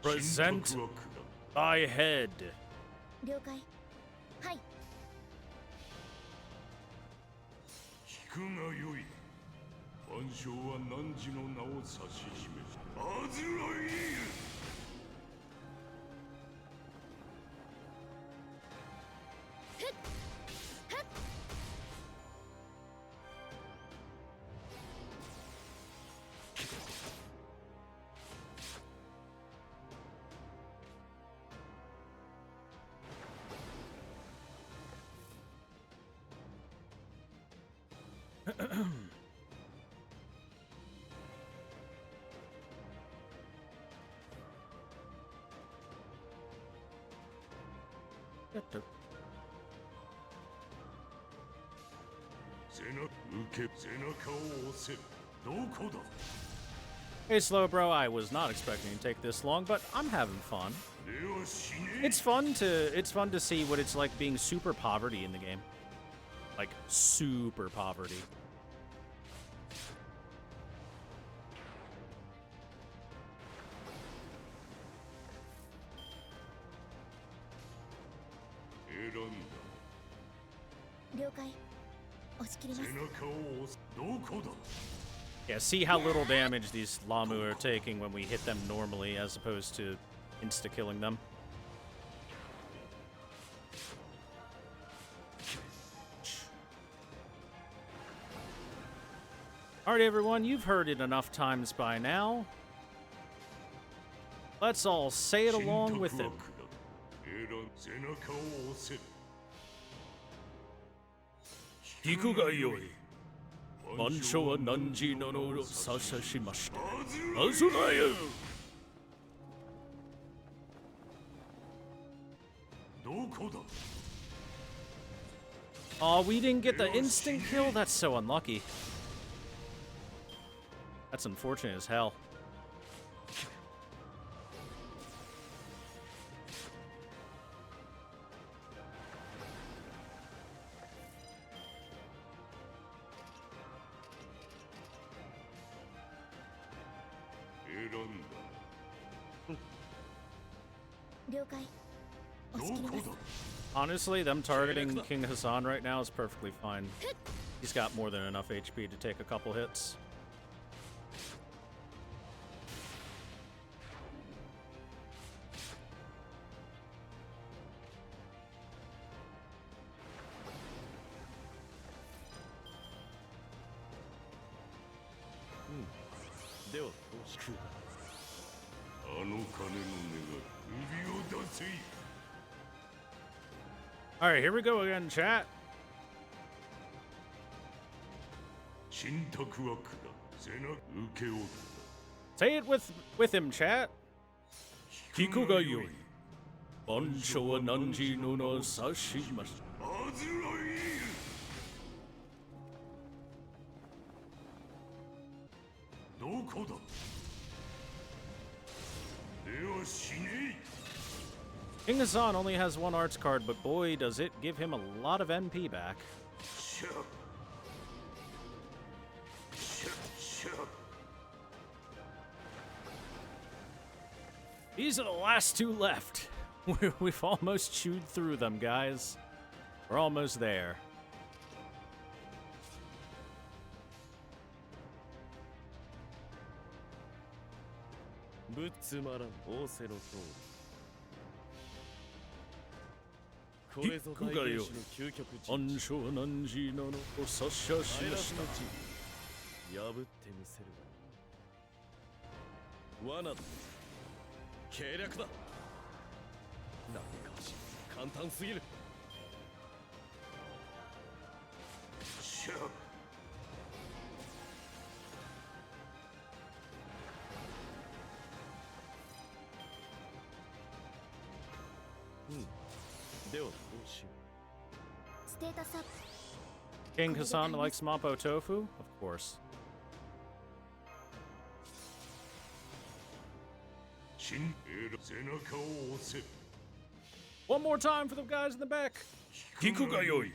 Present
信託は下った。
thy head.
了解。はい。
聞くがよい。万象は汝の名を指し示す。アズライール。
Hey, Slow Bro, I was not expecting to take this long, but I'm having fun. It's fun to see what it's like being super poverty in the game. Like, super poverty. Yeah, see how little damage these Lamu are taking when we hit them normally as opposed to insta-killing them. Alright everyone, you've heard it enough times by now. Let's all say it along with him. Aw, we didn't get the instant kill? That's so unlucky. That's unfortunate as hell. Honestly, them targeting King Hassan right now is perfectly fine. He's got more than enough HP to take a couple hits. Alright, here we go again, chat. Say it with him, chat. Kikuga yoi. Bansho wa nanji no no sashimasu. King Hassan only has one arts card, but boy, does it give him a lot of MP back. These are the last two left. We've almost chewed through them, guys. We're almost there. King Hassan likes Mapo Tofu? Of course. One more time for the guys in the back. Kikuga yoi.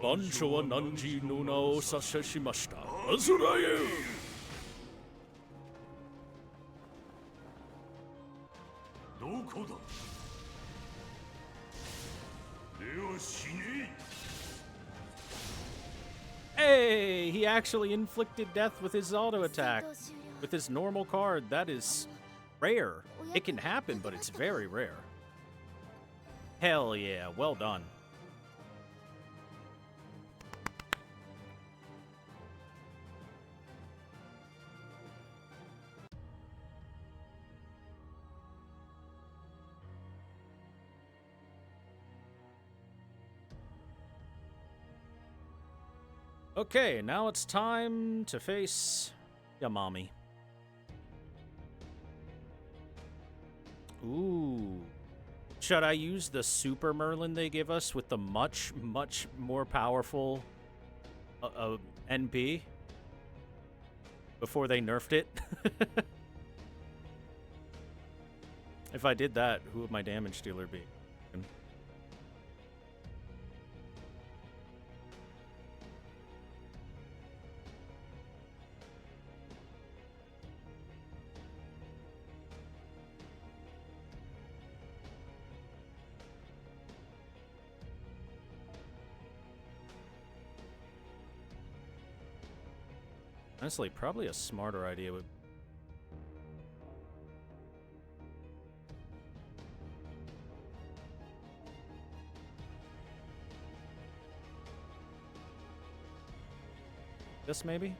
Bansho wa nanji no na o sashashimashita. Azurayu! Hey, he actually inflicted death with his auto attack. With his normal card, that is rare. It can happen, but it's very rare. Hell yeah, well done. Okay, now it's time to face Yamami. Ooh. Should I use the Super Merlin they give us with the much, much more powerful NP before they nerfed it? If I did that, who would my damage dealer be? Honestly, probably a smarter idea would... This, maybe?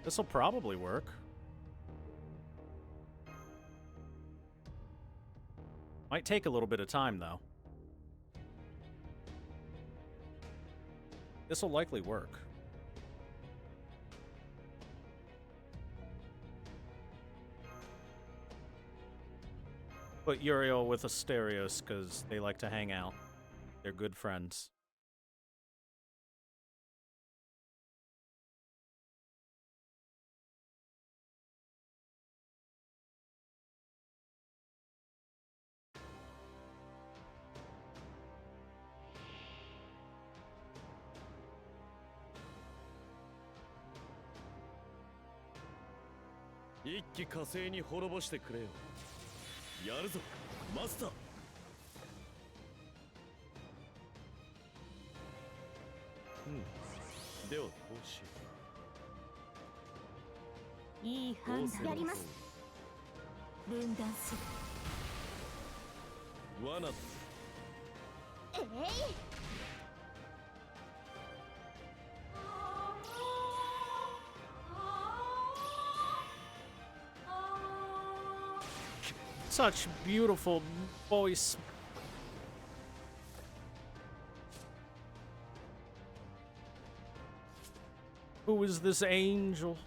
This'll probably work. Might take a little bit of time, though. This'll likely work. Put Uriel with Asterios, because they like to hang out. They're good friends.
一気火星に滅ぼしてくれよ。やるぞ、マスター。ではこうしよ
う。いい判断。やります。分断する。
罠だ。
Such beautiful voice. Who is this angel?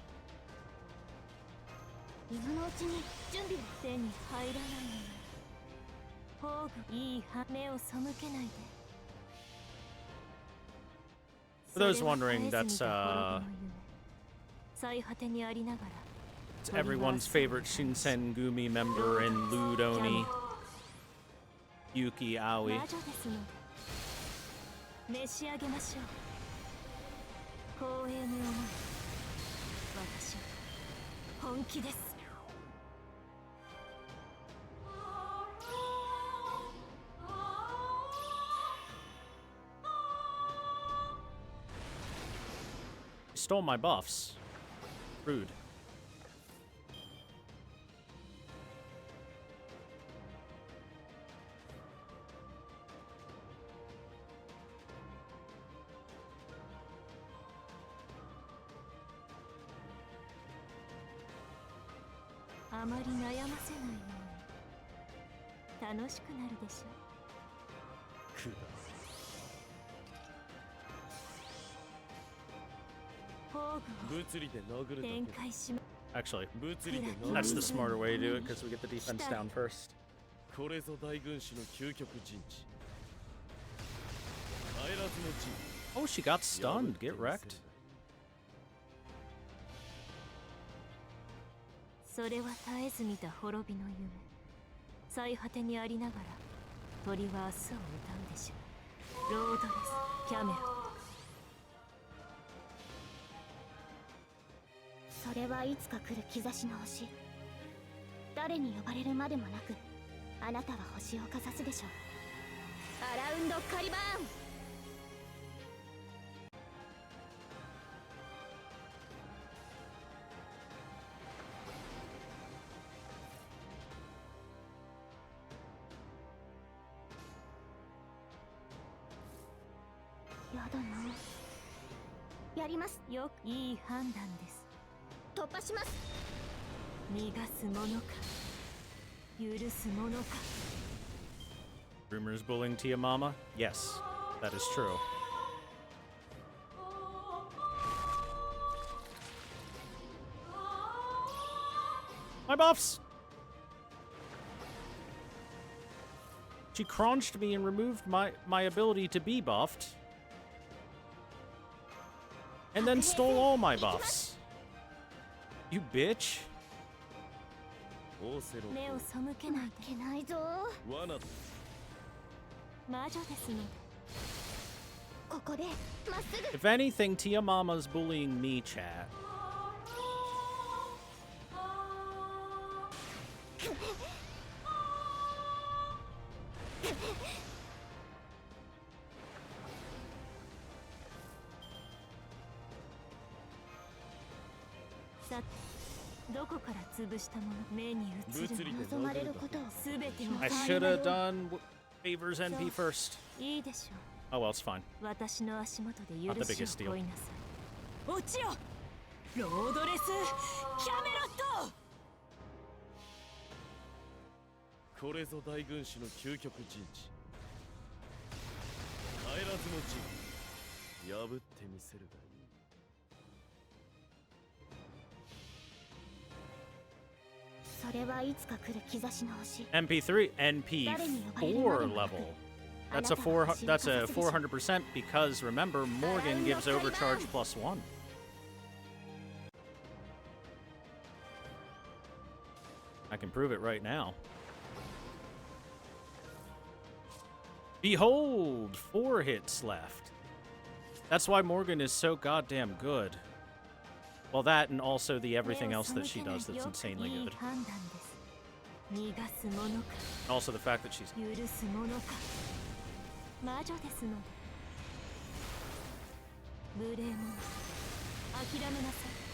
今のうちに準備手に入らないのよ。ホーグ、いい目を背けないで。
For those wondering, that's it's everyone's favorite Shinsengumi member in Ludoni, Yuki Aoi.
召し上げましょう。光栄に思い、私は本気です。
Stole my buffs. Rude.
あまり悩ませないように楽しくなるでしょう。
Actually, that's the smarter way to do it because we get the defense down first. Oh, she got stunned. Get wrecked.
それは絶えず見た滅びの夢。最果てにありながら鳥は明日を歌うでしょう。ロードレス、キャメロット。
それはいつか来る兆しの星。誰に呼ばれるまでもなく、あなたは星をかざすでしょう。アラウンドカリバーン。やだな。
やります。よくいい判断です。突破します。逃がすものか許すものか。
Rumors bullying Tia Mama? Yes, that is true. My buffs! She crunched me and removed my ability to be buffed. And then stole all my buffs. You bitch.
オーセロト
目を背けないで。いけないぞ。
ール罠だ。
魔女ですので。ここでまっすぐ。
If anything, Tia Mama's bullying me, chat.
さて、どこから潰したもの目に映る
物理で
望まれることをすべてを
I should have done Favors NP first.
いいでしょ
Oh well, it's fine.
う。私の足元で
Not
許
the
し
biggest
を
deal.
乞いなさい。
落ちよロードレスキャメロット。
これぞ大軍師の究極陣地。帰らずの陣破ってみせるがいい。
それはいつか来る兆しの星。
NP3, NP4 level. That's a 400% because remember Morgan gives overcharge +1. I can prove it right now. Behold, 4 hits left. That's why Morgan is so goddamn good. Well, that and also the everything else that she does that's insanely good.
逃がすものか
Also the fact that she's
許すものか。魔女ですので。無礼者。諦めなさい。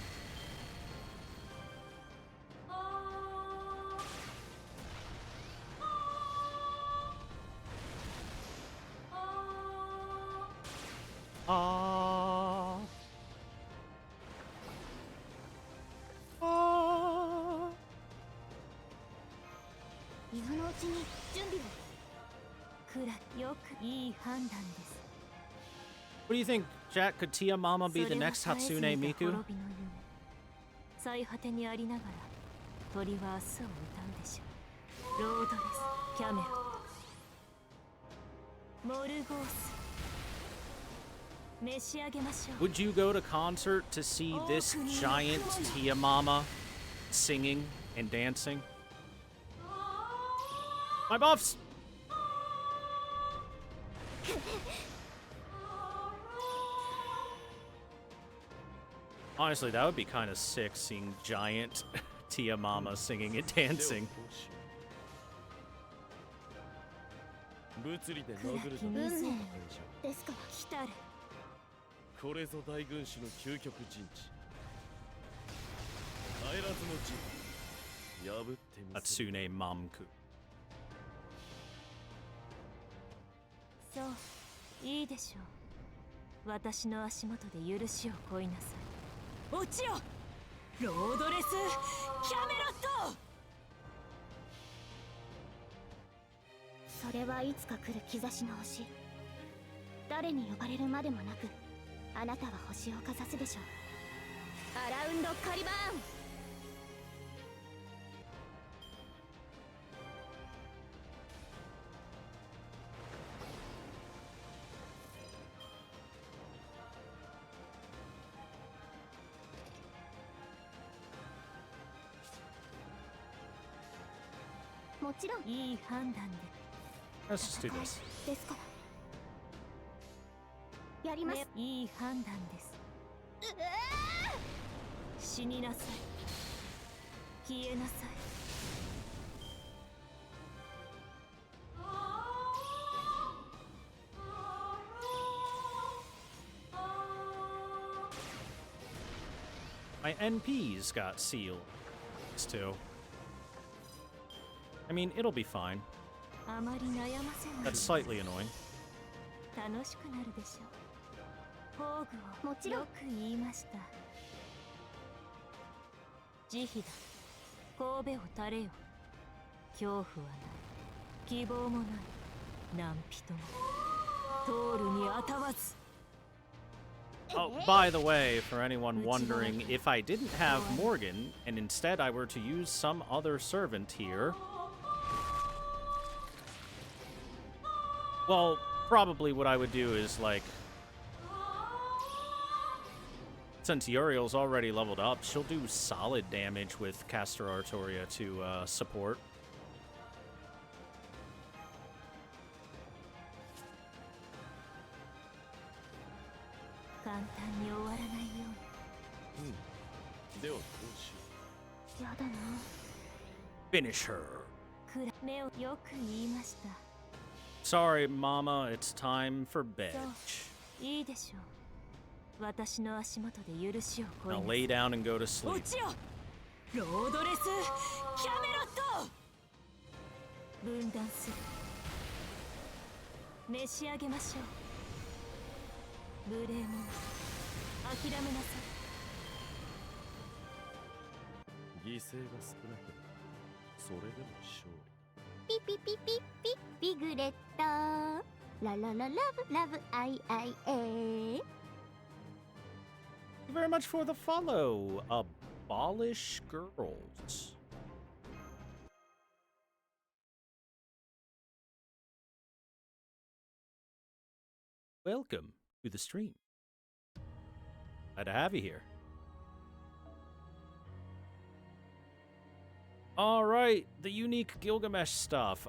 今のうちに準備を。くらよくいい判断です。
What do you think, Jack? Could Tia Mama be the next Hatsune Miku?
最果てにありながら鳥は明日を歌うでしょう。ロードレスキャメロットモルゴース召し上げましょう。
Would you go to concert to see this giant Tia Mama singing and dancing? My buffs! Honestly, that would be kind of sick seeing giant Tia Mama singing and dancing.
物理で殴ると
運命
戦場。
ですから来たれ。
これぞ大軍師の究極陣地。帰らずの陣破ってみせる。
Hatsune Mamku.
そういいでしょう。私の足元で許しを乞いなさい。
落ちよロードレスキャメロット。
それはいつか来る兆しの星。誰に呼ばれるまでもなくあなたは星をかざすでしょう。アラウンドカリバーン。もちろんいい判断で。
Let's just do this.
ですからやります。いい判断です。死になさい。消えなさい。
My NPs got sealed. Too. I mean, it'll be fine.
あまり悩ませない。
That's slightly annoying.
楽しくなるでしょう。宝具を
もちろん
よく言いました。慈悲だ。神戸を垂れよ。恐怖はない。希望もない。何人も通るにあたわず。
Oh, by the way, for anyone wondering, if I didn't have Morgan, and instead I were to use some other servant here, well, probably what I would do is, like, since Uriel's already leveled up, she'll do solid damage with Castor Artoria to support. Finish her. Sorry, Mama, it's time for bed. Now lay down and go to sleep.
ロードレス・キャメロット。分断する。召し上げましょう。無礼者、諦めなさい。
犠牲が少なければそれでも勝
ピピピピピピグレットララララブラブアイアイエー。
Thank you very much for the follow, Abolish Girls. Welcome to the stream. Glad to have you here. All right, the unique Gilgamesh stuff.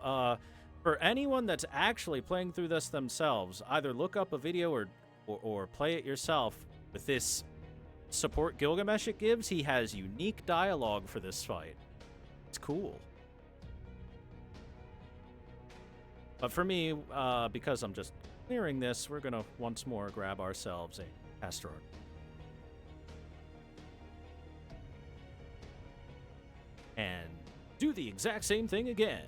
For anyone that's actually playing through this themselves, either look up a video or play it yourself. With this support Gilgamesh it gives, he has unique dialogue for this fight. It's cool. But for me, because I'm just clearing this, we're gonna once more grab ourselves a Castor Art. And do the exact same thing again.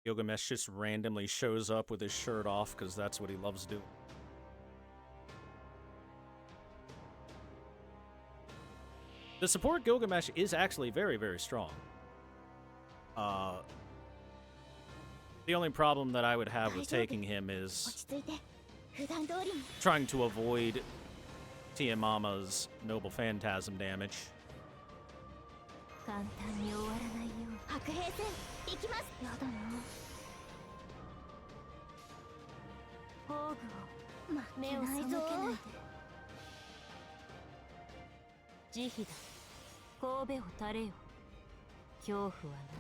Gilgamesh just randomly shows up with his shirt off because that's what he loves doing. The support Gilgamesh is actually very, very strong. The only problem that I would have with taking him is trying to avoid Tia Mama's Noble Phantasm damage.
簡単に終わらないよう。
白兵戦行きます。やだな。
宝具を目を背けないで。慈悲だ。神戸を垂れよ。恐怖はない。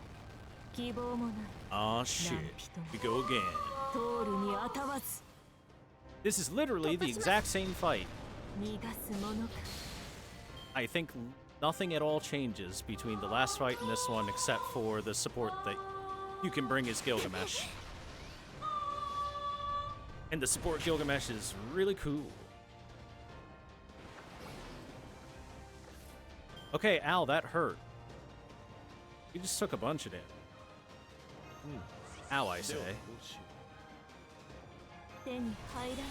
希望もない。
Aw, shit. We go again.
通るにあたわず。
This is literally the exact same fight.
逃がすものか。
I think nothing at all changes between the last fight and this one except for the support that you can bring as Gilgamesh. And the support Gilgamesh is really cool. Okay, Al, that hurt. You just took a bunch of damage. Ow, I say.
手に入らないの。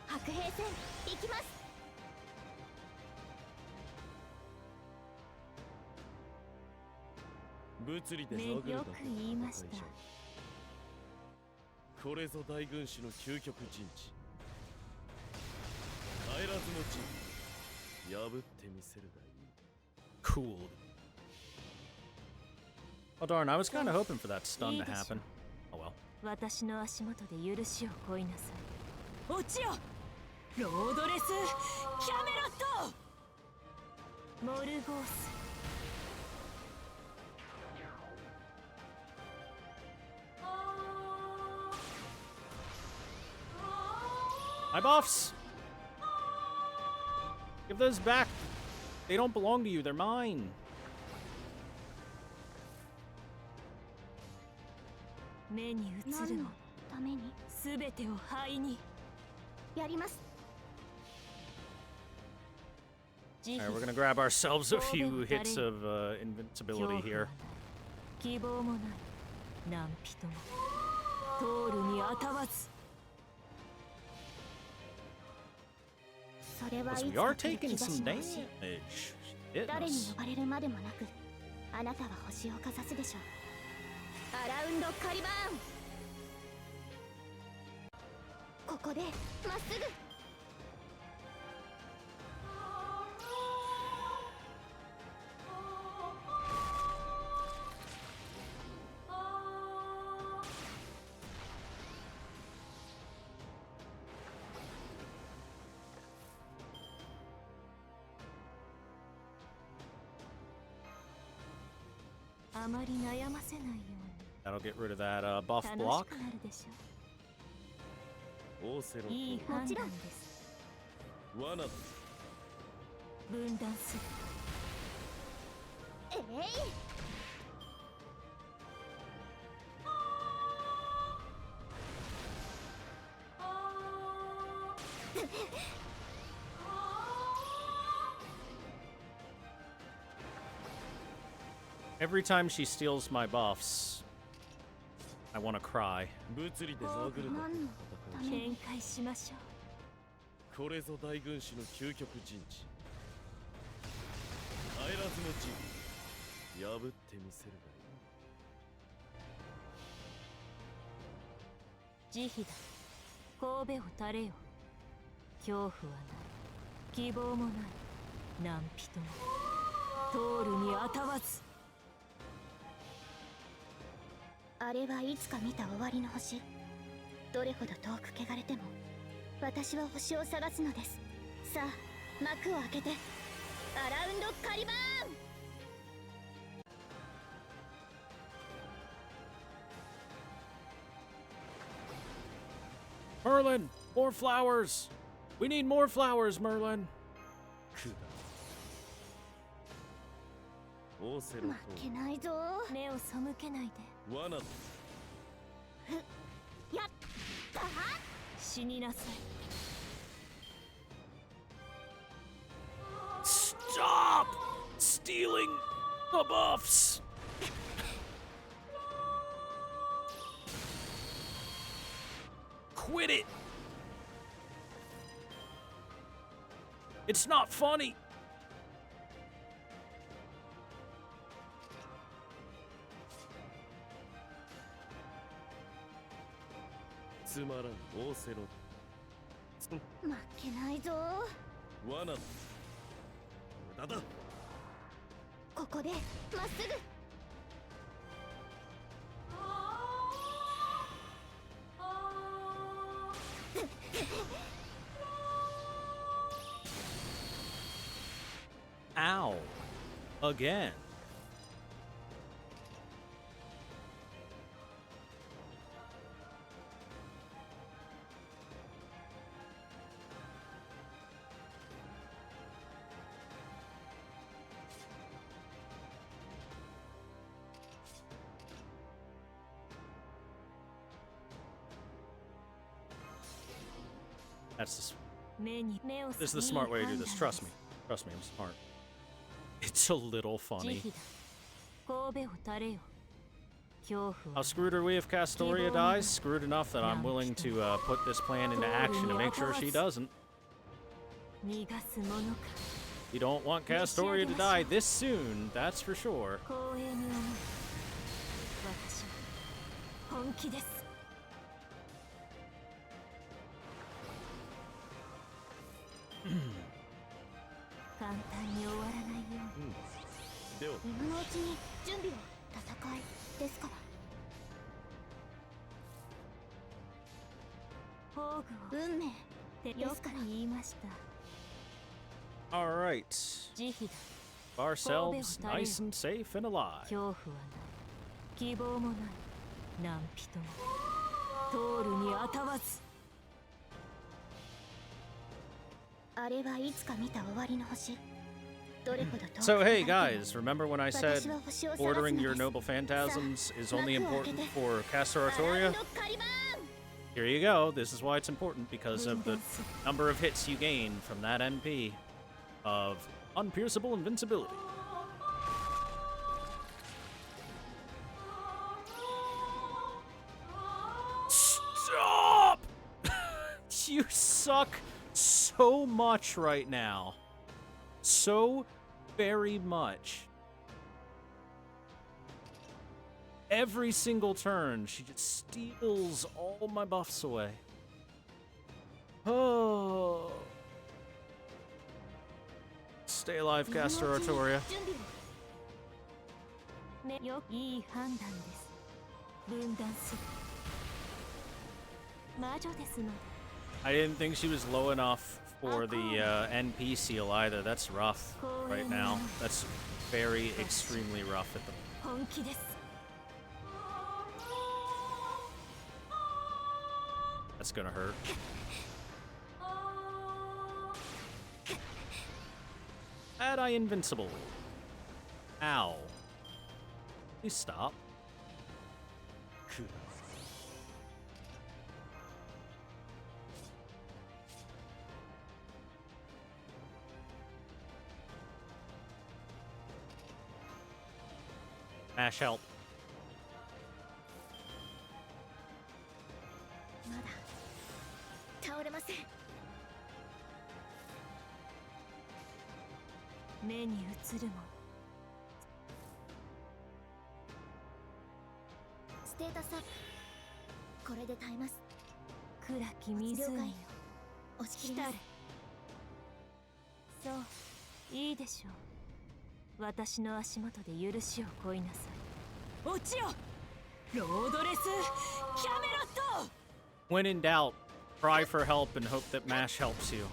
白兵戦行きます。
物理で
ね、
殴るだ
よく言いました。
これぞ大軍師の究極陣地。帰らずの陣破ってみせるがいい。
Cool. Oh darn, I was kind of hoping for that stun to happen. Oh well.
私の足元で許しを乞いなさい。落ちよ。ロードレス・キャメロット。モルゴース。
My buffs! Give those back. They don't belong to you, they're mine.
目に映るもために全てを灰にやります。
Alright, we're gonna grab ourselves a few hits of invincibility here.
希望もない何人も通るにあたわず。それはいつ
We
か
are
来る
taking
兆し
some
の星。
damage.
誰に
Goodness.
呼ばれるまでもなくあなたは星をかざすでしょう。アラウンドカリバーン。ここでまっすぐ。 あまり悩ませないように
That'll get rid of that buff
楽し
block.
くなるでし
オーセロ
ょう。いい
と
判断です。
罠だ。
分断する。えい。
Every time she steals my buffs, I want to cry.
物理で殴るだけの戦い。
見解しましょう。
これぞ大軍師の究極陣地。帰らずの陣破ってみせる
慈悲だ。神戸を垂れよ。恐怖はない。希望もない。何人も通るにあたわず。あれはいつか見た終わりの星。どれほど遠く汚れても私は星を探すのです。さあ幕を開けてアラウンドカリバーン。
Merlin, more flowers. We need more flowers, Merlin.
くだ。オーセロ
負け
と
ないぞ。目を背けないで。
罠だ。
やったは死になさい。
Stop stealing the buffs. Quit it. It's not funny.
つまらんオーセロ。
負けないぞ。
罠だ。無駄だ。
ここでまっすぐ。
Ow. Again. That's this is the smart way to do this. Trust me. Trust me, I'm smart. It's a little funny. How screwed are we if Castoria dies? Screwed enough that I'm willing to put this plan into action to make sure she doesn't. You don't want Castoria to die this soon, that's for sure.
簡単に終わらないように。
では
今のうちに準備を。戦いですから。宝具を運命ってよく言いました。
Alright.
慈悲だ。
Ourselves nice and safe and alive.
恐怖はない。希望もない。何人も通るにあたわず。あれはいつか見た終わりの星。
So hey guys, remember when I said ordering your noble phantasms is only important for Castor Artoria? Here you go. This is why it's important, because of the number of hits you gain from that NP of unpierceable invincibility. Stop! You suck so much right now. So very much. Every single turn, she just steals all my buffs away. Oh. Stay alive, Caster Artoria.
いい判断です。分断する。魔女ですので。
I didn't think she was low enough for the NP seal either. That's rough right now. That's very extremely rough at the moment.
本気です。
That's gonna hurt. Add I invincible. Ow. Please stop. Ash, help.
まだ倒れません。
目に映るもの。
ステータスアップ。これで耐えます。
暗き湖よ。
押し切ります。
そう、いいでしょう。私の足元で許しを乞いなさい。落ちよ、ロードレス・キャメロット。
When in doubt, cry for help and hope that MASH helps you.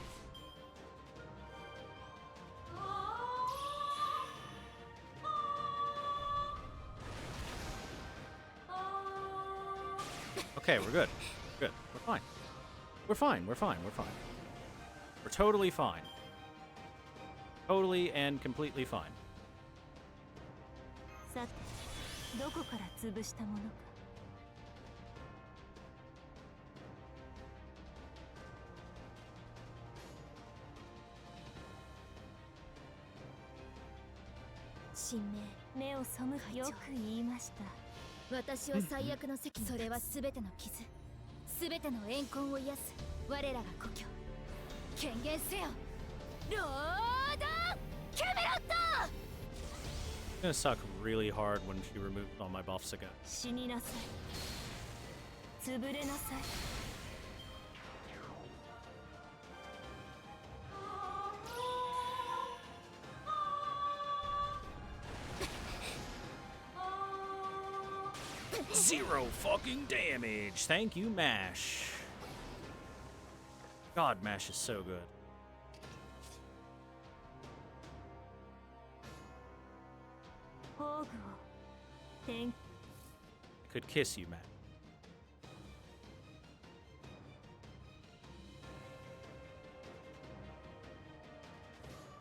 Okay, we're good. Good. We're fine. We're fine. We're fine. We're fine. We're totally fine. Totally and completely fine.
さて、どこから潰したものか。
神明、
目を背く。よく言いました。
私は最悪の責それは全ての傷、全ての怨恨を癒す我らが故郷。権限せよ、ロードキャメロット。
It's gonna suck really hard when she removes all my buffs again.
死になさい。潰れなさい。
Zero fucking damage. Thank you, MASH. God, MASH is so good. Could kiss you, Matt.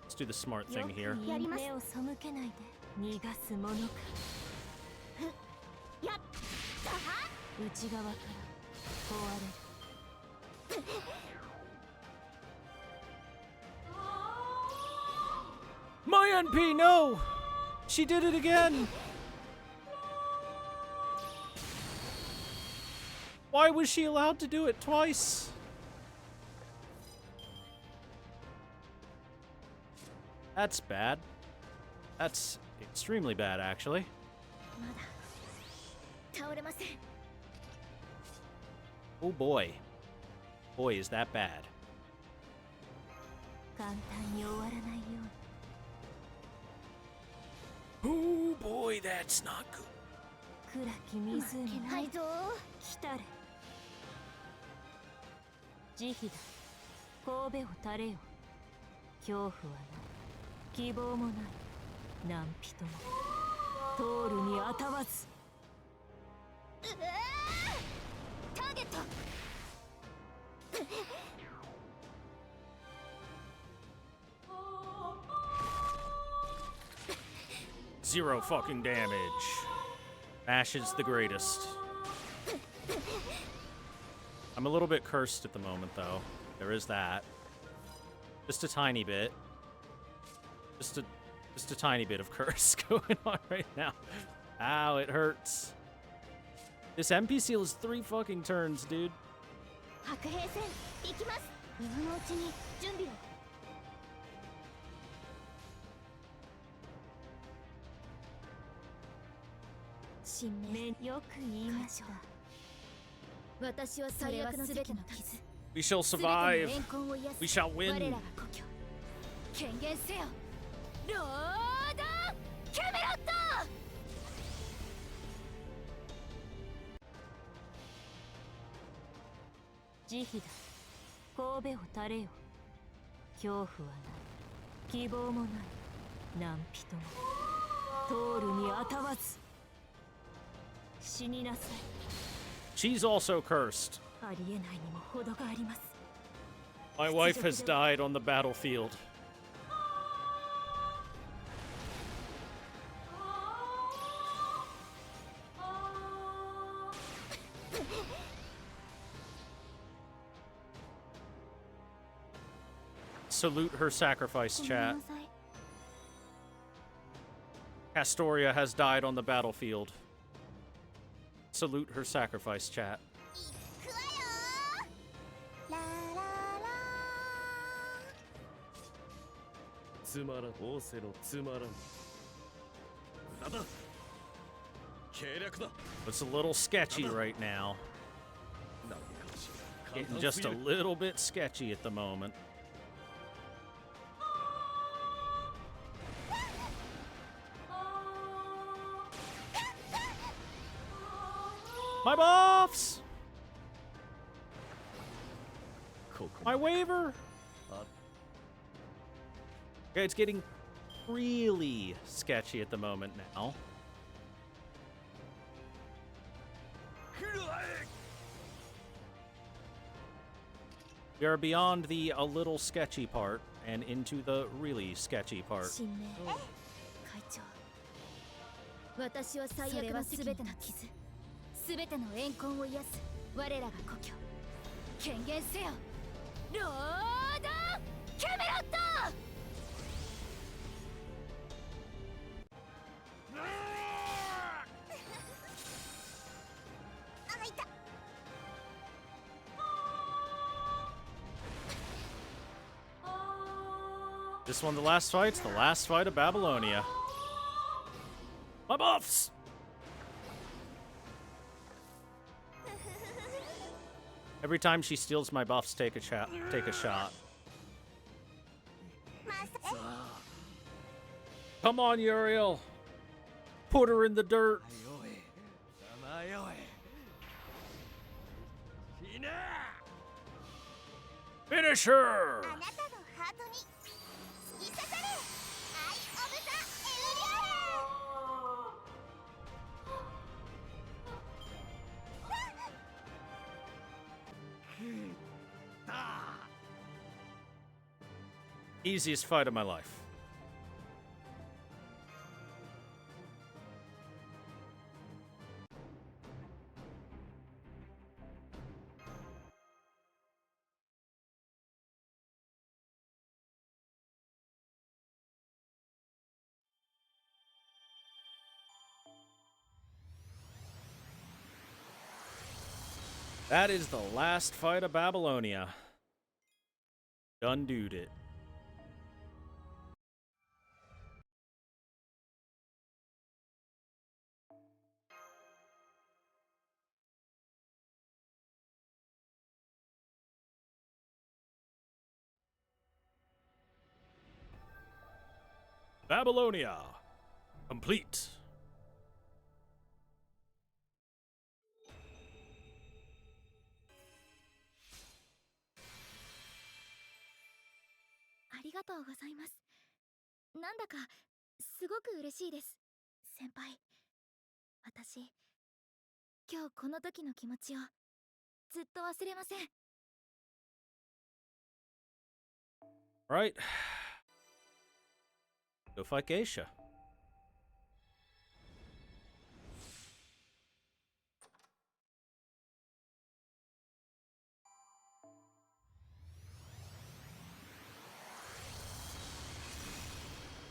Let's do the smart thing here.
目を背けないで。逃がすものか。
やったは。
内側から壊れる。
My NP, no! She did it again! Why was she allowed to do it twice? That's bad. That's extremely bad, actually.
まだ倒れません。
Oh boy. Boy, is that bad.
簡単に終わらないように。
Oh boy, that's not good.
暗き湖。
負けないぞ。
来たれ。慈悲だ。神戸を垂れよ。恐怖はない。希望もない。何人も。通るにあたわず。
ターゲット。
Zero fucking damage. Ash is the greatest. I'm a little bit cursed at the moment, though. There is that. Just a tiny bit. Just a tiny bit of curse going on right now. Ow, it hurts. This MP seal is 3 fucking turns, dude.
白兵戦行きます。今のうちに準備を。神明よく言いました。私は最悪の全ての傷。
We shall survive. We shall
我
win.
らが故郷。権限せよ。ロードキャメロット。
慈悲だ。神戸を垂れよ。恐怖はない。希望もない。何人も。通るにあたわず。死になさい。
She's also cursed.
ありえないにも程があります。
My wife has died on the battlefield. Salute her sacrifice, chat. Castoria has died on the battlefield. Salute her sacrifice, chat.
つまらん仰せのつまらん無駄だ計略だ
It's a little sketchy right now.
投げかもしれん
Getting just a little bit sketchy at the moment. My buffs! My waiver! Okay, it's getting really sketchy at the moment now. We are beyond the a little sketchy part and into the really sketchy part.
神明会長私は最悪の全ての傷全ての怨恨を癒す我らが故郷権限せよロードキャメロット
This one, the last fight's the last fight of Babylonia. My buffs! Every time she steals my buffs, take a shot. Come on, Uriel. Put her in the dirt. Finish her! Easiest fight of my life. That is the last fight of Babylonia. Done dude it. Babylonia complete.
ありがとうございます。なんだかすごく嬉しいです。先輩。私、今日この時の気持ちをずっと忘れません。
Right. Go fight Geisha.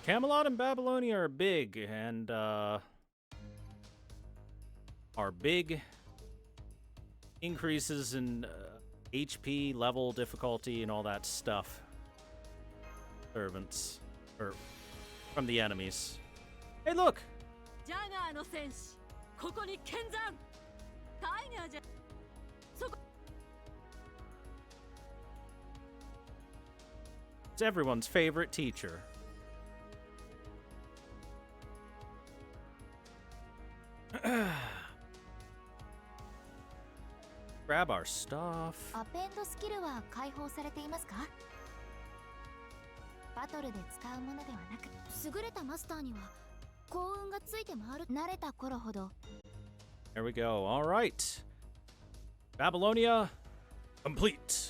Camelot and Babylonia are big, and are big increases in HP, level, difficulty, and all that stuff. Servants. Or from the enemies. Hey, look!
ジャガーの戦士、ここに見参。タイガーじゃ。そこ。
It's everyone's favorite teacher. Grab our stuff.
アペンドスキルは解放されていますか？バトルで使うものではなく、優れたマスターには幸運がついて回る。慣れた頃ほど。
There we go. All right. Babylonia complete.